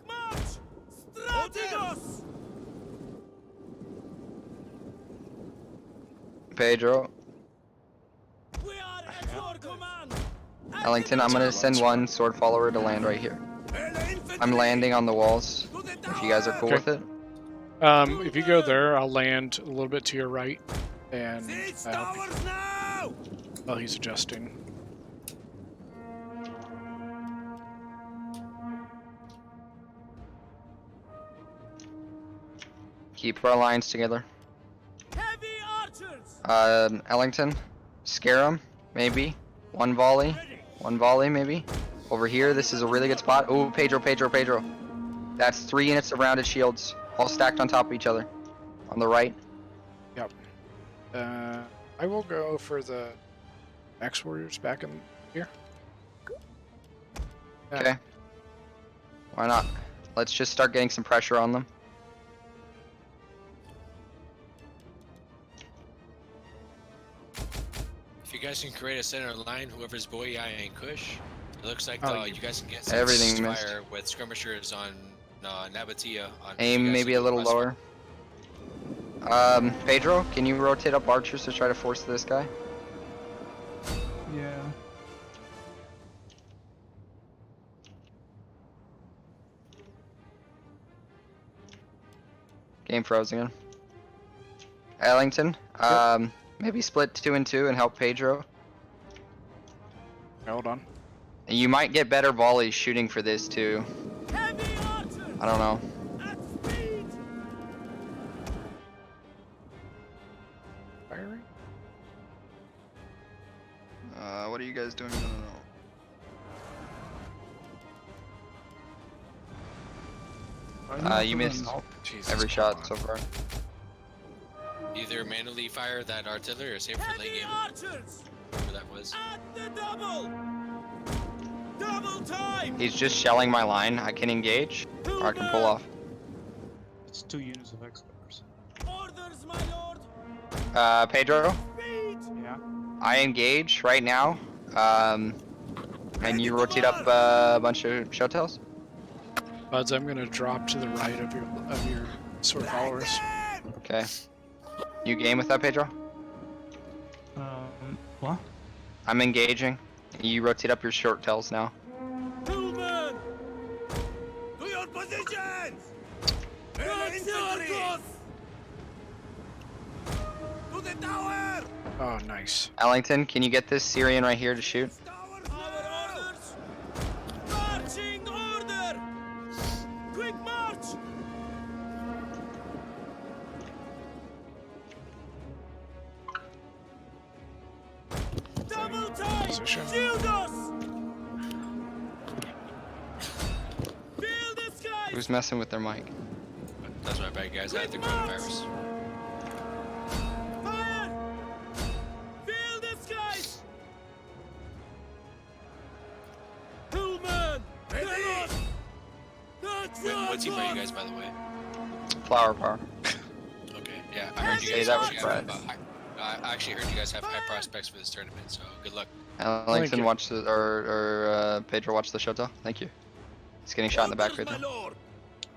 march! Strategos! Pedro. We are at your command! Ellington, I'm gonna send 1 sword follower to land right here. I'm landing on the walls. If you guys are cool with it. If you go there, I'll land a little bit to your right, and oh, he's adjusting. Keep our lines together. Ellington, scare him, maybe. 1 volley. 1 volley, maybe. Over here, this is a really good spot. Oh, Pedro. That's 3 units of rounded shields, all stacked on top of each other. On the right. Yep. I will go for the X Warriors back in here. Okay. Why not? Let's just start getting some pressure on them. If you guys can create a center line, whoever's Boyai and Kush, it looks like you guys can get some Everything missed. fire with skirmishers on Nabatea. Aim maybe a little lower. Pedro, can you rotate up archers to try to force this guy? Yeah. Game froze again. Ellington, maybe split 2 and 2 and help Pedro. Hold on. You might get better volleys shooting for this too. I don't know. Firing? What are you guys doing? I don't know. You missed every shot so far. Either manually fire that artillery or save for late game. Whatever that was. Double time. He's just shelling my line. I can engage, or I can pull off. It's 2 units of X-Covers. Orders, my lord. Pedro, Yeah. I engage right now. And you rotate up a bunch of show tails. Buds, I'm gonna drop to the right of your sword followers. Okay. You game with that, Pedro? What? I'm engaging. You rotate up your short tails now. Pullman! To your positions! To the tower! Oh, nice. Ellington, can you get this Syrian right here to shoot? Our orders! Marching order! Quick march! Double time! Shield us! Fill the skies! Who's messing with their mic? That's my bad, guys. I had the coronavirus. Fire! Fill the skies! Pullman! Ready! What team are you guys, by the way? Flower power. Okay, yeah, I heard you guys. that was I actually heard you guys have high prospects for this tournament, so good luck. Ellington, watch the Pedro, watch the showtail. Thank you. He's getting shot in the back, Pedro.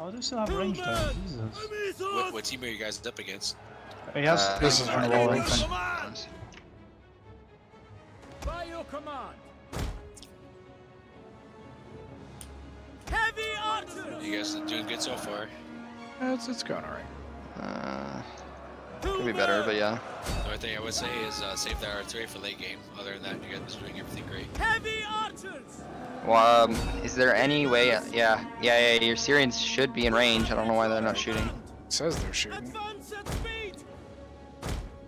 Oh, they still have range though. Jesus. What team are you guys up against? He has. This is on the wall. By your command! Heavy artillery! You guys are doing good so far. It's going alright. Could be better, but yeah. The only thing I would say is save that artillery for late game. Other than that, you guys are doing everything great. Heavy archers! Well, is there any way? Yeah. Your Syrians should be in range. I don't know why they're not shooting. It says they're shooting. Advance at speed!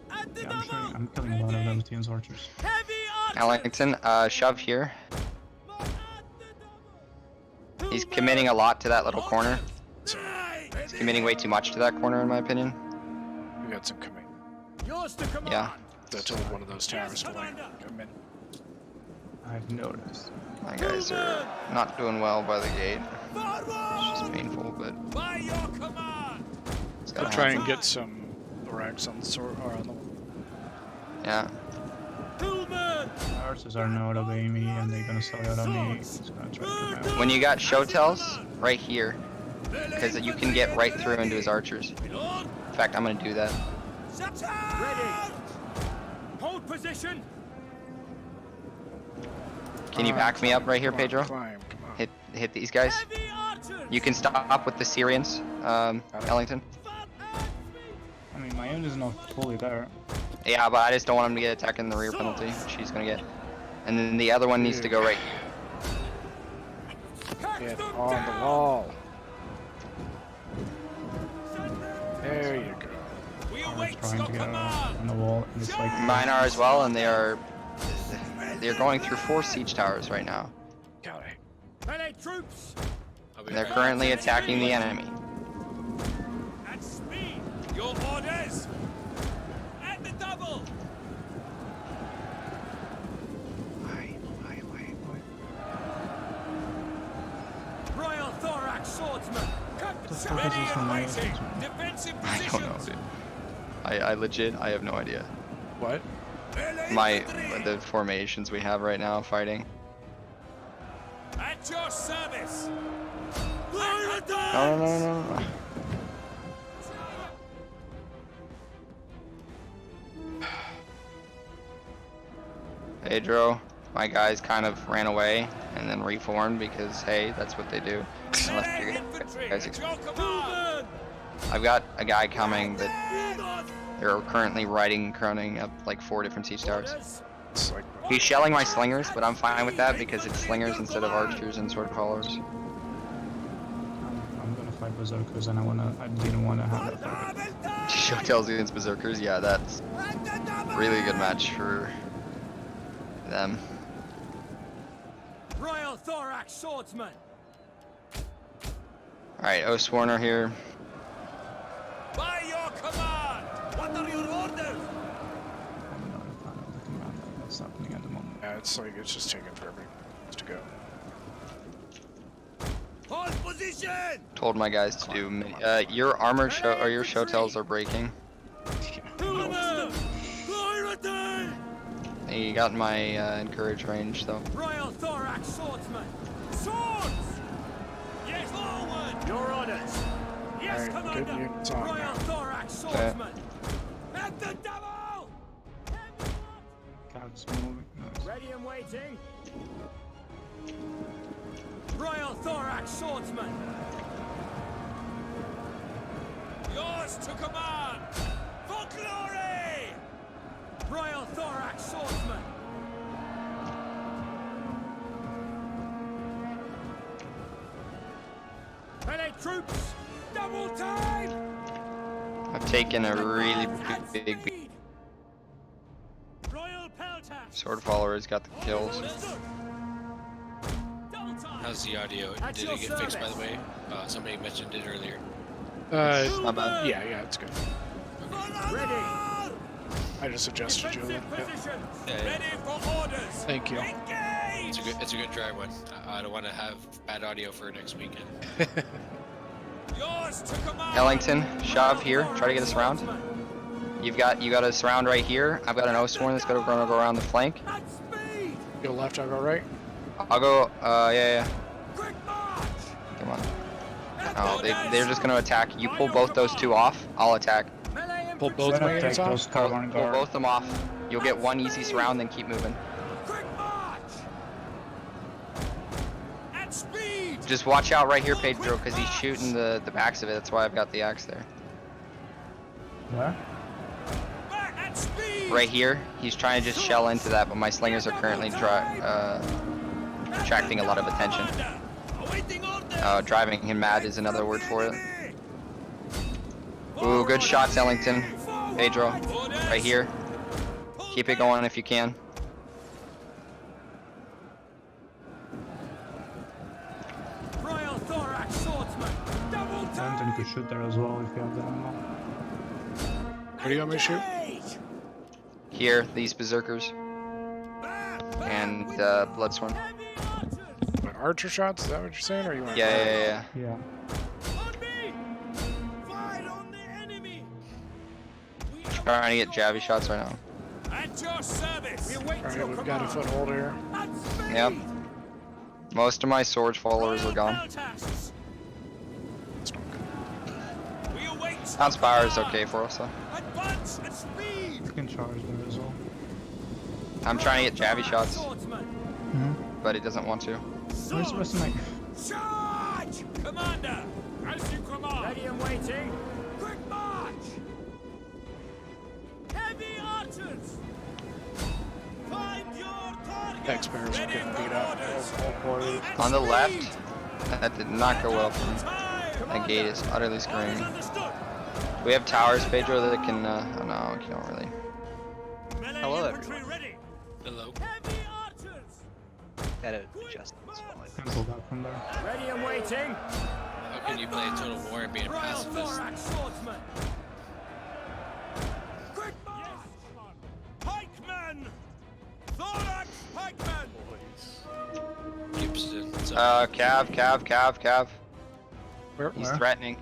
At the Yeah, I'm killing a lot of them team's archers. Heavy archers! Ellington, shove here. He's committing a lot to that little corner. He's committing way too much to that corner, in my opinion. We got some coming. Yours to command! Yeah. That told one of those towers to like come in. I've noticed. My guys are not doing well by the gate. It's just painful, but By your command! it's I'll gotta try happen. and get some racks on the sword or on the. Yeah. Pullman! My archers are not obeying me, and they're gonna sell out on me. He's gonna try to get me out. When you got showtails, right here, because you can get right through into his archers. In fact, I'm gonna do that. Ready! Hold position! Can you back me up right here, Pedro? Climb, come on. Hit these guys. Heavy archers! You can stop with the Syrians, Ellington. I mean, my unit is not fully there. Yeah, but I just don't want him to get attacked in the rear penalty, which he's gonna get. And then the other one needs to go right here. Get on the wall. There you go. We I'm await trying your to get command! on the wall, and it's like Mine are as well, and they're going through 4 siege towers right now. Got it. Melee troops! And they're currently attacking the enemy. At speed! Your orders! At the double! Royal Thorax Swordsman! Ready and waiting! Defensive I positions! don't know, dude. I legit, I have no idea. What? The formations we have right now fighting. At your service! No. Pedro, my guys kind of ran away and then reformed because, hey, that's what they do. Unless you guys I've got a guy coming that they're currently croning up like 4 different siege towers. He's shelling my slingers, but I'm fine with that because it's slingers instead of archers and sword followers. I'm gonna fight berserkers, and I didn't wanna have that fight. Showtails against berserkers, yeah, that's really good match for them. Royal Thorax Swordsman! Alright, Oathsworn are here. By your command! What are your orders? What's happening at the moment? Yeah, it's like it's just taking forever to go. Hold position! Told my guys to do. Your armor show or your show tells are breaking. You got my encourage range though. Royal Thorax Swordsman! Swords! Yes, forward! Your orders! Yes, Alright, good Commander! units on Royal now. Thorax Swordsman! At the double! Scouts moving. Nice. Ready and waiting! Royal Thorax Swordsman! Yours to command! For glory! Royal Thorax Swordsman! Melee troops! Double time! I've taken a really big beat. Royal Peltax! Sword follower's got the kills. How's the audio? Did it get fixed, by the way? Somebody mentioned it earlier. Not bad. Yeah, it's good. Ready! I just adjusted you a little bit. Ready for orders! Thank you. It's a good dry one. I don't want to have bad audio for next weekend. Yours to command! Ellington, shove here. Try to get us around. You got a surround right here. I've got an Oathsworn that's gonna go around the flank. Go left, I'll go right. I'll go. Yeah. Come on. Oh, they're just gonna attack. You pull both those two off. I'll attack. Pull both my units off. Pull both them off. You'll get one easy surround, then keep moving. At speed! Just watch out right here, Pedro, because he's shooting the backs of it. That's why I've got the axe there. Where? At speed! Right here, he's trying to just shell into that, but my slingers are currently attracting a lot of attention. Driving him mad is another word for it. Ooh, good shots, Ellington. Pedro, right here. Keep it going if you can. Royal Thorax Swordsman! Double time! Ellington, you could shoot there as well if you have the ammo. Where do you want me to shoot? Here, these berserkers. And Bloodsworn. My archer shots? Is that what you're saying? Or you want? Yeah. Yeah. Trying to get jabby shots right now. At your service! Alright, we've got a foothold here. Yep. Most of my sword followers are gone. Conspire is okay for us though. Advance at speed! You can charge there as well. I'm trying to get jabby shots, but it doesn't want to. Where's the rest of my... Charge! Commander! As you command! Ready and waiting! Quick march! Heavy archers! Find your target! X-Bears are getting beat up. On the left, that did not go well for me. That gate is utterly screaming. We have towers, Pedro, that can, oh no, we can't really. Hello, everyone. Hello. Gotta adjust this one. Can pull that from there. Ready and waiting! How can you play Total War and be a Royal pacifist? Thorax Swordsman! Quick march! Pikemen! Thorax Pikemen! Gibson. Cav. Where? He's threatening.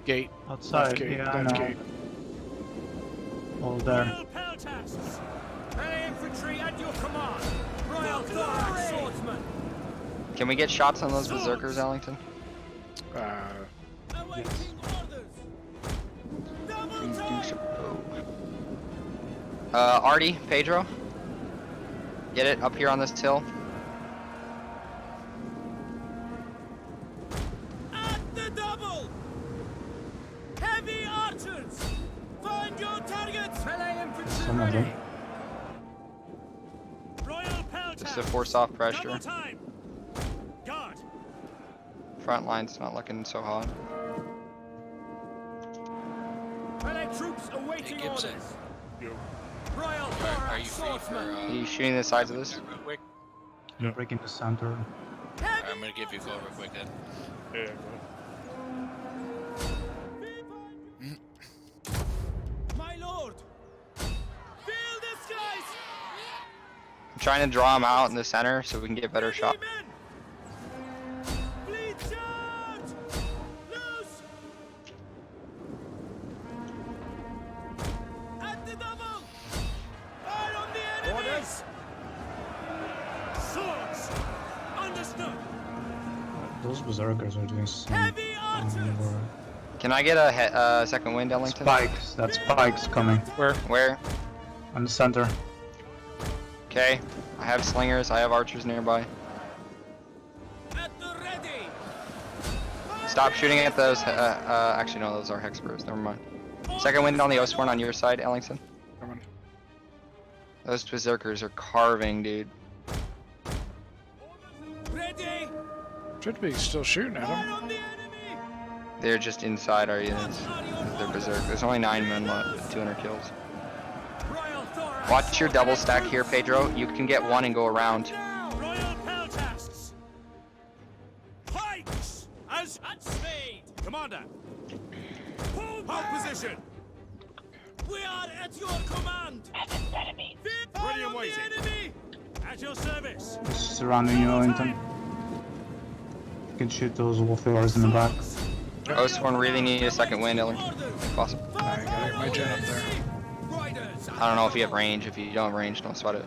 Gate. Outside, Left gate. yeah, I Left know. gate. All there. Royal Peltasts! Melee infantry at your command! Royal Thorax Swordsman! Can we get shots on those berserkers, Ellington? Awaiting orders! Double time! Artie, Pedro. Get it up here on this hill. At the double! Heavy archers! Find your targets! Melee infantry Some of them. ready! Royal Peltasts! Just to force off pressure. Double time! Guard! Front line's not looking so hot. Melee troops awaiting Hey, Gibson. orders! Royal Are Thorax you free for, Are you shooting the sides of this? real quick? Breaking the center. Alright, I'm gonna give you a call real quick then. Yeah, My lord! Fill the skies! I'm trying to draw him out in the center so we can get better shot. Fleet charge! Loose! At the double! Fire on the enemy! Orders! Swords! Understood! Those berserkers are doing some. Can I get a second wind, Ellington? Spikes. That's spikes coming. Where? Where? On the center. Okay. I have slingers. I have archers nearby. At the ready! Stop shooting at those. Actually, no, those are hexbrews. Never mind. Second wind on the Oathsworn on your side, Ellington. Those berserkers are carving, dude. Ready! Should be still shooting at him. They're just inside our units. They're berserk. There's only 9 men left with 200 kills. Watch your double stack here, Pedro. You can get one and go around. Royal peltasts! Pikes! As at speed! Commander! Hold position! We are at your command! Enemy! Ready and waiting! Enemy! At your service! Just surrounding you, Ellington. You can shoot those warriors in the back. Oathsworn really need a second wind, Ellington, if possible. I got my gen up there. I don't know if you have range. If you don't have range, don't sweat it.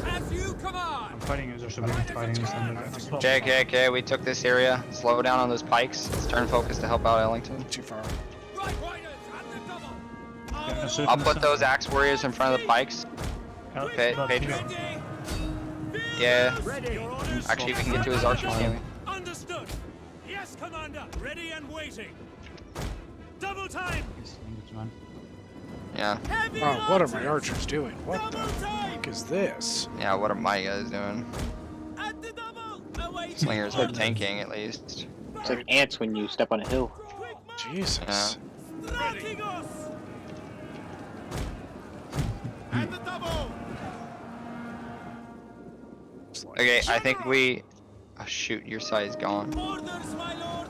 As you command! I'm fighting users should be fighting this under. Okay, we took this area. Slow down on those pikes. Let's turn focus to help out Ellington. Too far. I'll put those axe warriors in front of the pikes. Pedro. Yeah. Actually, we can get to his archers, can't we? Understood! Yes, Commander! Ready and waiting! Double time! Yeah. Oh, what are my archers doing? What the fuck is this? Yeah, what are my guys doing? At the double! Awaiting! Slingers are tanking, at least. It's like ants when you step on a hill. Jesus. Yeah. At the double! Okay, I think we... Oh shoot, your side is gone. Orders, my lord!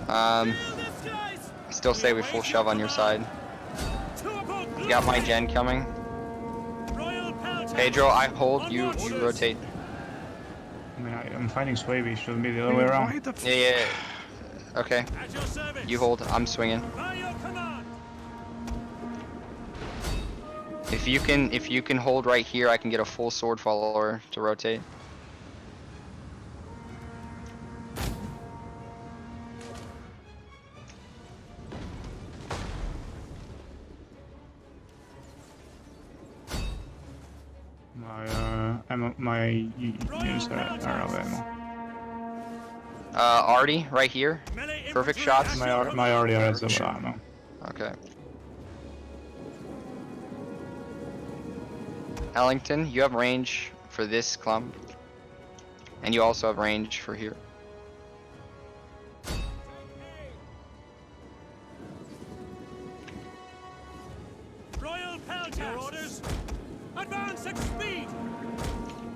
I still say we full shove on your side. You got my gen coming. Pedro, I hold, you rotate. I mean, I'm fighting Swaby, shouldn't be the other way around. Yeah. Okay. You hold, I'm swinging. If you can hold right here, I can get a full sword follower to rotate. My units are out of ammo. Artie, right here. Perfect shots. My Artie are out of ammo. Okay. Ellington, you have range for this clump. And you also have range for here. Royal Peltasts! Orders! Advance at speed!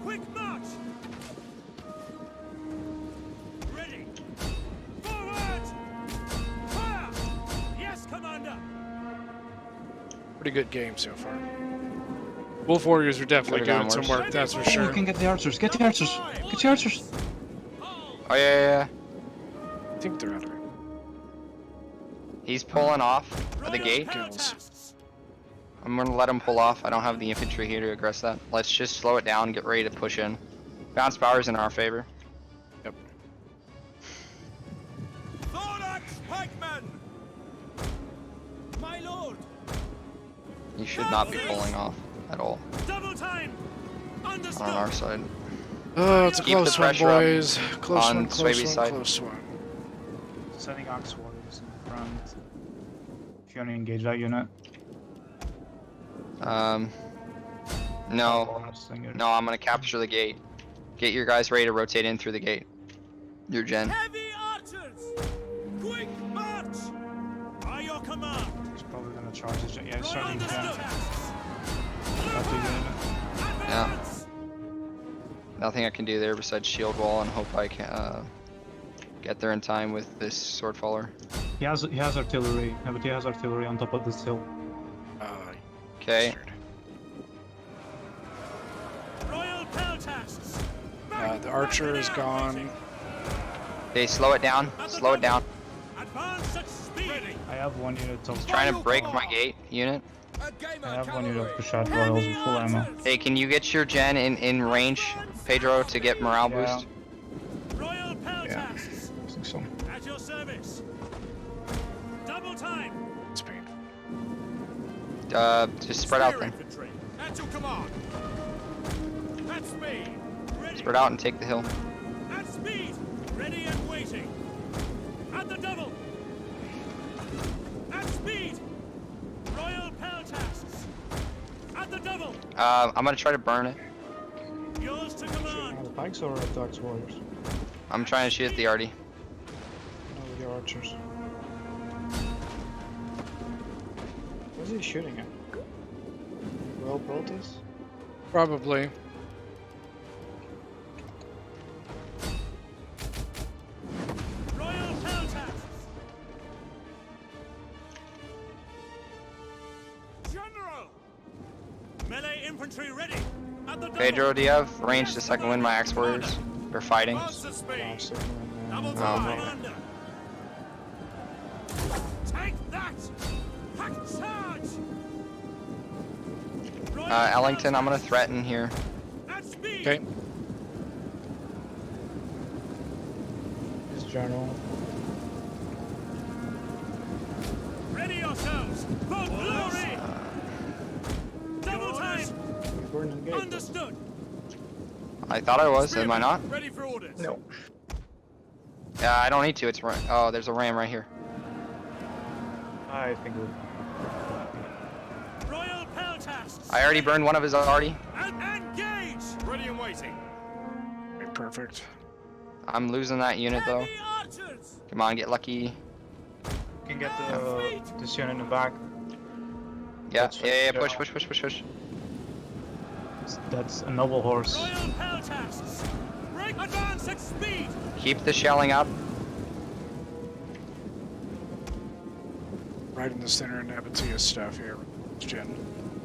Quick march! Ready! Forward! Fire! Yes, Commander! Pretty good game so far. Wolf Warriors are definitely doing some work, that's for sure. You can get the archers. Get the archers. Get the archers. Oh yeah. I think they're out of it. He's pulling off at the gate. I'm gonna let him pull off. I don't have the infantry here to aggress that. Let's just slow it down, get ready to push in. Bounce power's in our favor. Yep. Thorax pikemen! My lord! You should not be pulling off at all. Double time! On our side. Oh, it's a Keep the close one, pressure up boys. Close on one, close Swaby's one, side. close one. Sending Ox Warriors in front. If you want to engage that unit. No, I'm gonna capture the gate. Get your guys ready to rotate in through the gate. Your gen. Heavy archers! Quick march! By your command! He's probably gonna charge his gen. Yeah, he's starting the gen. Yeah. Nothing I can do there besides shield wall and hope I can get there in time with this sword faller. He has artillery. Yeah, but he has artillery on top of this hill. Okay. Royal Peltasts. The archer is gone. Okay, slow it down. Slow it down. Advance at speed. I have one unit of. He's trying to break my gate unit. I have one unit of Kushat Royals with full ammo. Hey, can you get your gen in range, Pedro, to get morale boost? Royal Peltasts. Yeah, I think so. At your service. Double time. Speed. Just spread out then. Infantry. At your command. At speed. Ready. Spread out and take the hill. At speed. Ready and waiting. At the double. At speed. Royal Peltasts. At the double. I'm gonna try to burn it. Yours to command. The pikes or Dark's warriors? I'm trying to shoot at the arty. No, with the archers. What's he shooting at? Royal Peltasts? Probably. Royal Peltasts. General. Melee infantry ready. At the double. Pedro, do you have range to second wind my axe warriors? They're fighting. Advance at speed. Double Oh, time. no. Commander. Take that. Hack charge. Ellington, I'm gonna threaten here. At speed. Okay. This general. Ready yourselves for glory. Double time. Burning gate. Understood. I thought I was, am I not? Ready for orders. No. Yeah, I don't need to, it's oh, there's a ram right here. I think we. Royal Peltasts. I already burned one of his arty. Engage. Ready and waiting. Okay, perfect. I'm losing that unit though. Heavy archers. Come on, get lucky. You can get this unit in the back. Yeah, That's yeah, fine. push. That's a noble horse. Royal Peltasts. Break. Advance at speed. Keep the shelling up. Right in the center, and Abatia's stuff here. Jen.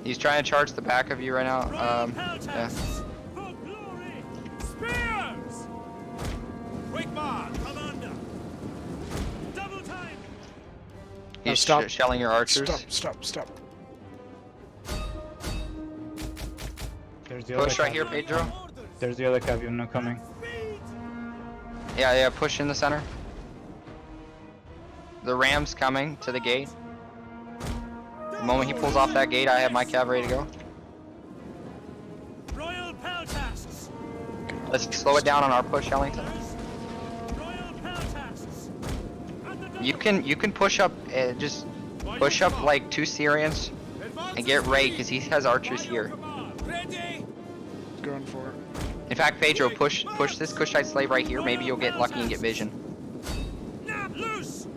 He's trying to charge the back of you right now. Royal Yeah. Peltasts. For glory. Spears. Break bar. Commander. Double time. He's stop. shelling your archers. Stop. There's the Push other right here, Pedro. There's the other cav unit coming. Yeah, push in the center. The ram's coming to the gate. The moment he pulls off that gate, I have my cav ready to go. Royal Peltasts. Let's slow it down on our push, Ellington. Royal Peltasts. You can push up, just push up like 2 Syrians and get Ray because he has archers here. Ready. Going for it. In fact, Pedro, push this Kushite slave right here. Maybe you'll get lucky and get vision. Now loose.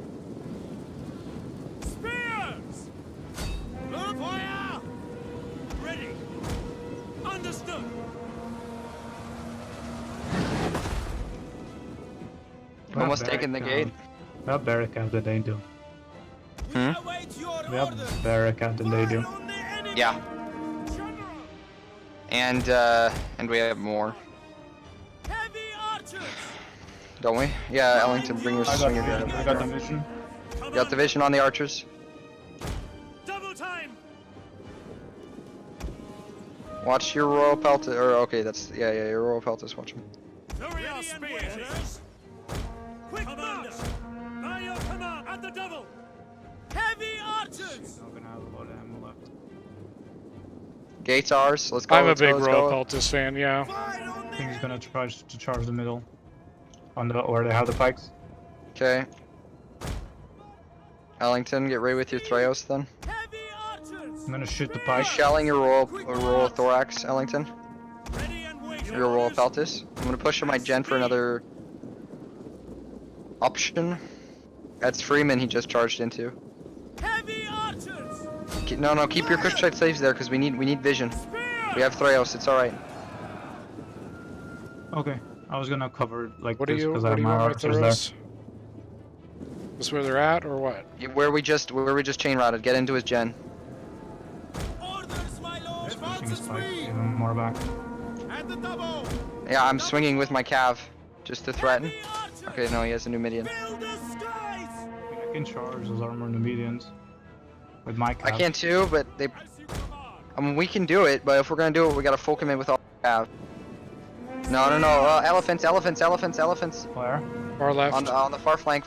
Spears. Fire. Ready. Understood. Almost taking the gate. We have barricade that they do. Hmm? We have barricade than they do. Yeah. And we have more. Heavy archers. Don't we? Yeah, Ellington, bring your swinger down. I got the mission. You got the vision on the archers? Double time. Watch your Royal Peltas, or okay, that's, yeah, your Royal Peltas, watch them. Ready and spears. Quick commander. By your command at the double. Heavy archers. Not gonna have a lot of ammo left. Gate's ours, let's go, I'm a let's big go, let's Royal go. Peltas fan, yeah. I think he's gonna try to charge the middle. On the where they have the pikes. Okay. Ellington, get ready with your Threos then. Heavy archers. I'm gonna shoot the You pike. shelling your Royal Thorax, Ellington? Ready and waiting. Your Royal Peltas? I'm gonna push my gen for another option. That's Freeman he just charged into. Heavy archers. No, keep your Kushite slaves there because we need vision. We have Threos, it's alright. Okay, I was gonna cover like What do this you because I have my want archers there. This where they're at, or what? Yeah, where we just chain routed. Get into his gen. Pushing his spikes even more back. Yeah, I'm swinging with my cav, just to threaten. Okay, no, he has a Numidian. I can charge those armored Numidians with my cav. I can too, but they. I mean, we can do it, but if we're gonna do it, we gotta full commit with all cav. No. Elephants. Where? Far left. On the far flank.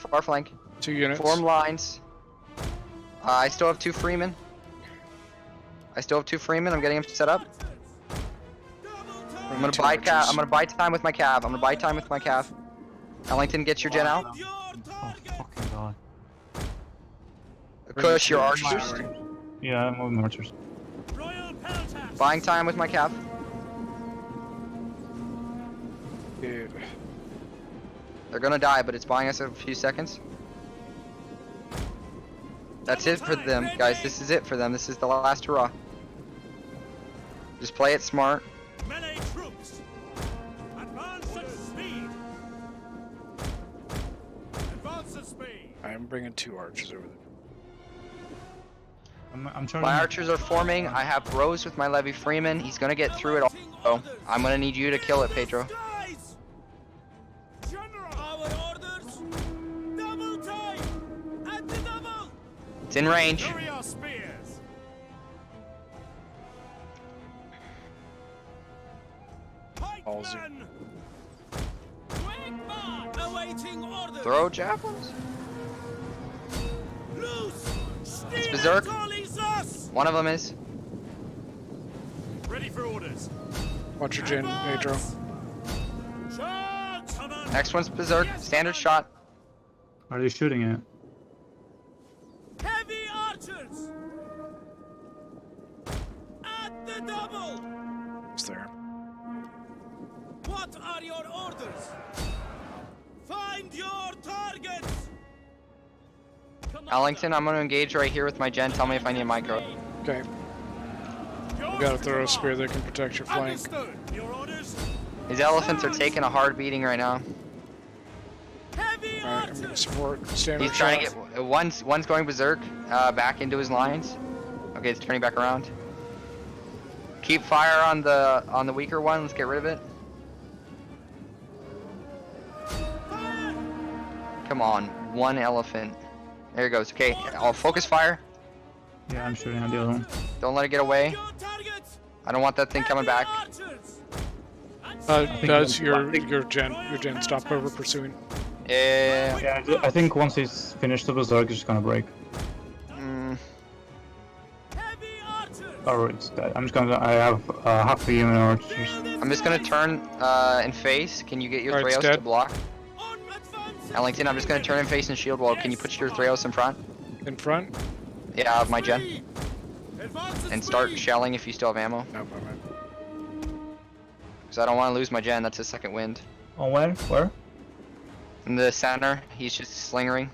2 units. Form lines. I still have 2 Freemen. I'm getting him set up. I'm gonna buy cav. I'm gonna buy time with my cav. Ellington, get your gen out. Oh, fucking god. Kush, your archers. Yeah, I'm moving archers. Buying time with my cav. Dude. They're gonna die, but it's buying us a few seconds. That's it for them, guys. This is it for them. This is the last hurrah. Just play it smart. Melee troops. Advance at speed. Advance at speed. I'm bringing 2 archers over there. I'm trying. My archers are forming. I have Rose with my Levy Freeman. He's gonna get through it all. So I'm gonna need you to kill it, Pedro. It's in range. Throw javelins. It's Berserk. One of them is. Ready for orders. Watch your gen, Pedro. Next one's Berserk. Standard shot. Are they shooting it? Heavy archers. At the double. It's there. What are your orders? Find your targets. Ellington, I'm gonna engage right here with my gen. Tell me if I need a micro. Okay. You gotta throw a spear that can protect your flank. These elephants are taking a hard beating right now. Alright, I'm gonna support standard He's trying shot. to get one's going berserk, back into his lines. Okay, it's turning back around. Keep fire on the weaker one. Let's get rid of it. Come on, one elephant. There he goes. Okay, I'll focus fire. Yeah, I'm shooting at the other one. Don't let it get away. I don't want that thing coming back. Does your gen stop over pursuing? Yeah. Yeah, I think once he's finished the berserk, it's just gonna break. Oh, it's dead. I have half a human archers. I'm just gonna turn and face. Can you get your Alright, it's Threos dead. to block? Ellington, I'm just gonna turn and face and shield wall. Can you put your Threos in front? In front? Yeah, I have my gen. And start shelling if you still have ammo. No, Because I don't want to lose my gen. That's a second wind. Oh, where? Where? In the center, he's just slingering.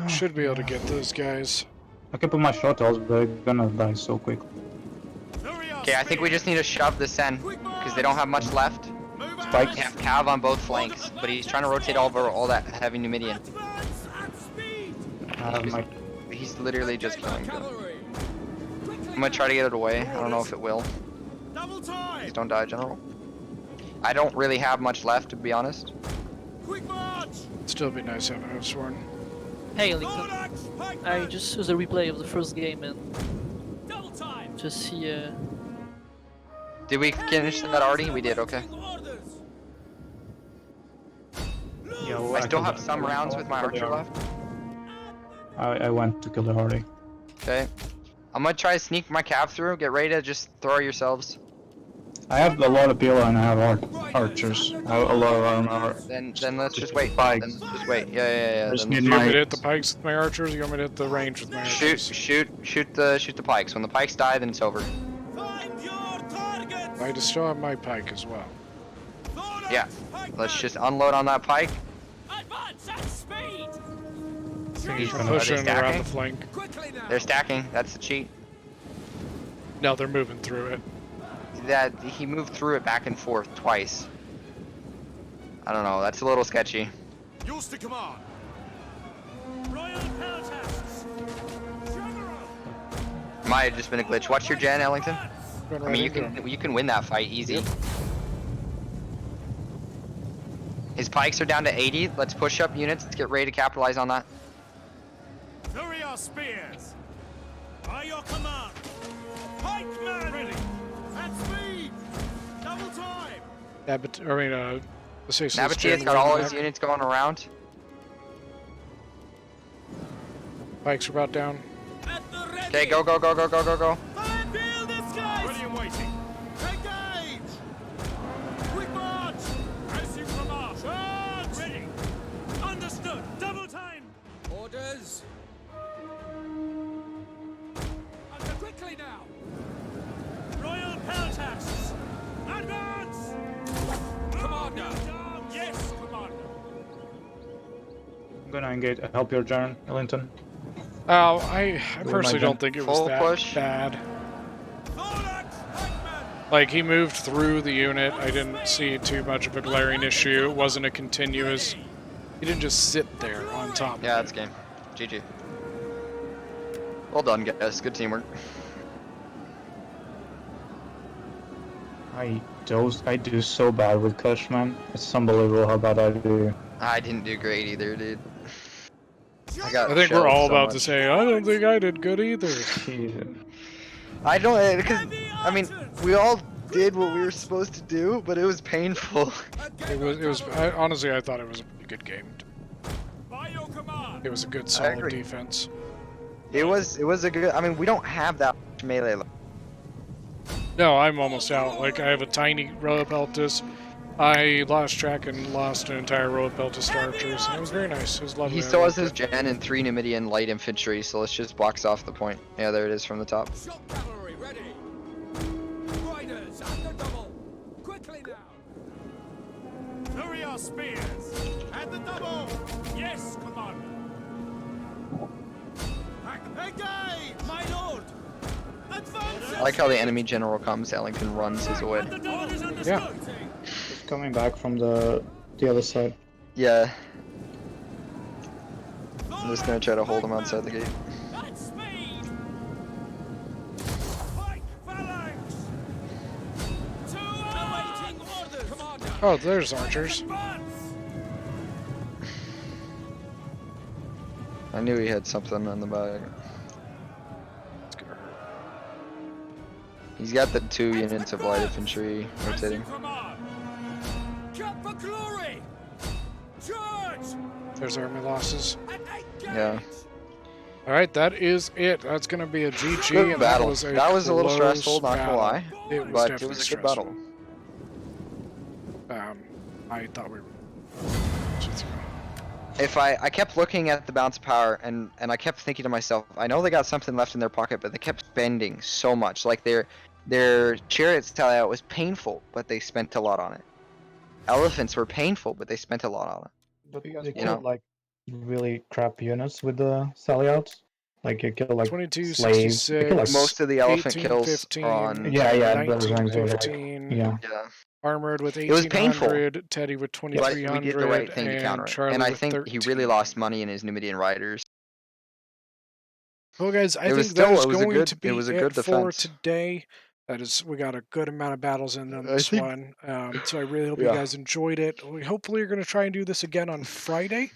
Should be able to get those guys. I can put my short tells, but they're gonna die so quick. Okay, I think we just need to shove the Sen. Because they don't have much left. Spikes. They have Cav on both flanks. But he's trying to rotate over all that heavy Numidian. He's literally just killing them. I'm gonna try to get it away. I don't know if it will. Please don't die, General. I don't really have much left, to be honest. Still be nice having a sworn. Hey, Lincoln. I just saw the replay of the first game and just see. Did we finish that already? We did. Okay. Yeah, well, I still have some rounds with my archer left. I went to kill the Hardy. Okay. I'm gonna try to sneak my cav through. Get ready to just throw yourselves. I have a lot of pila and I have archers. I have a lot of armor. Then let's just wait. Then just wait. Yeah. just Then need You want me to my... hit the pikes with my archers, or you want me to hit the range with my archers? Shoot the pikes. When the pikes die, then it's over. I just still have my pike as well. Yeah. Let's just unload on that pike. He's Are they pushing around stacking? the flank. They're stacking. That's the cheat. No, they're moving through it. That he moved through it back and forth twice. I don't know. That's a little sketchy. Yours to command. Royal Peltasts. General. Might have just been a glitch. Watch your gen, Ellington. Going I right mean, into you can win that fight easy. His pikes are down to 80. Let's push up units. Let's get ready to capitalize on that. Lower your spears. By your command. Pikeman ready. At speed. Double time. Nabatia's got all his units going around. Pikes are about down. Okay, go, go, go, go, go, go, go. Feel the skies. Ready and waiting. Engage. Quick march. As you command. Charge. Ready. Understood. Double time. Orders. Quickly now. Royal Peltasts. Advance. Commander. Yes, Commander. I'm gonna engage. Help your turn, Ellington. Oh, I personally don't think it was that bad. Like, he moved through the unit. I didn't see too much of a glaring issue. It wasn't a continuous... He didn't just sit there on top of it. Yeah, it's game. GG. Well done, guys. Good teamwork. I do so bad with Kush, man. It's unbelievable how bad I do. I didn't do great either, dude. I think we're all about to say, I don't think I did good either. I don't, because, I mean, we all did what we were supposed to do, but it was painful. Honestly, I thought it was a pretty good game. It was a good, solid defense. It was a good, I mean, we don't have that much melee left. No, I'm almost out. Like, I have a tiny row of Peltas. I lost track and lost an entire row of Peltas archers. And it was very nice. It was lovely. He still has his gen and 3 Numidian light infantry, so let's just box off the point. Yeah, there it is from the top. Shock cavalry ready. Riders at the double. Quickly now. Lower your spears. At the double. Yes, Commander. Engage, my lord. I like how the enemy general comes, Ellington runs his way. Yeah. He's coming back from the other side. Yeah. I'm just gonna try to hold him outside the gate. Oh, there's archers. I knew he had something on the back. He's got the 2 units of light infantry rotating. There's army losses. Yeah. Alright, that is it. That's gonna be a GG. Good and battle. That was a little close stressful, not gonna battle. lie. It was But definitely it was a good stressful. battle. I thought we were... If I kept looking at the bounce of power and I kept thinking to myself, I know they got something left in their pocket, but they kept spending so much. Like their chariot layout was painful, but they spent a lot on it. Elephants were painful, but they spent a lot on it. But you killed like really crap units with the sally outs. Like you killed like 22, slaves. 66, You killed, like, most of the elephant 18, kills 15, on. Yeah, 1915, yeah. Armored with It was painful. 1800, Teddy with But 2300, we did the right thing to counter it. Charlie And I with think 13. he really lost money in his Numidian riders. Well, guys, I It was think that is still- it was a going good- to be it was a it good for defense. today. That is, we got a good amount of battles in on I this think- one. So I really hope you Yeah. guys enjoyed it. We hopefully are going to try and do this again on Friday.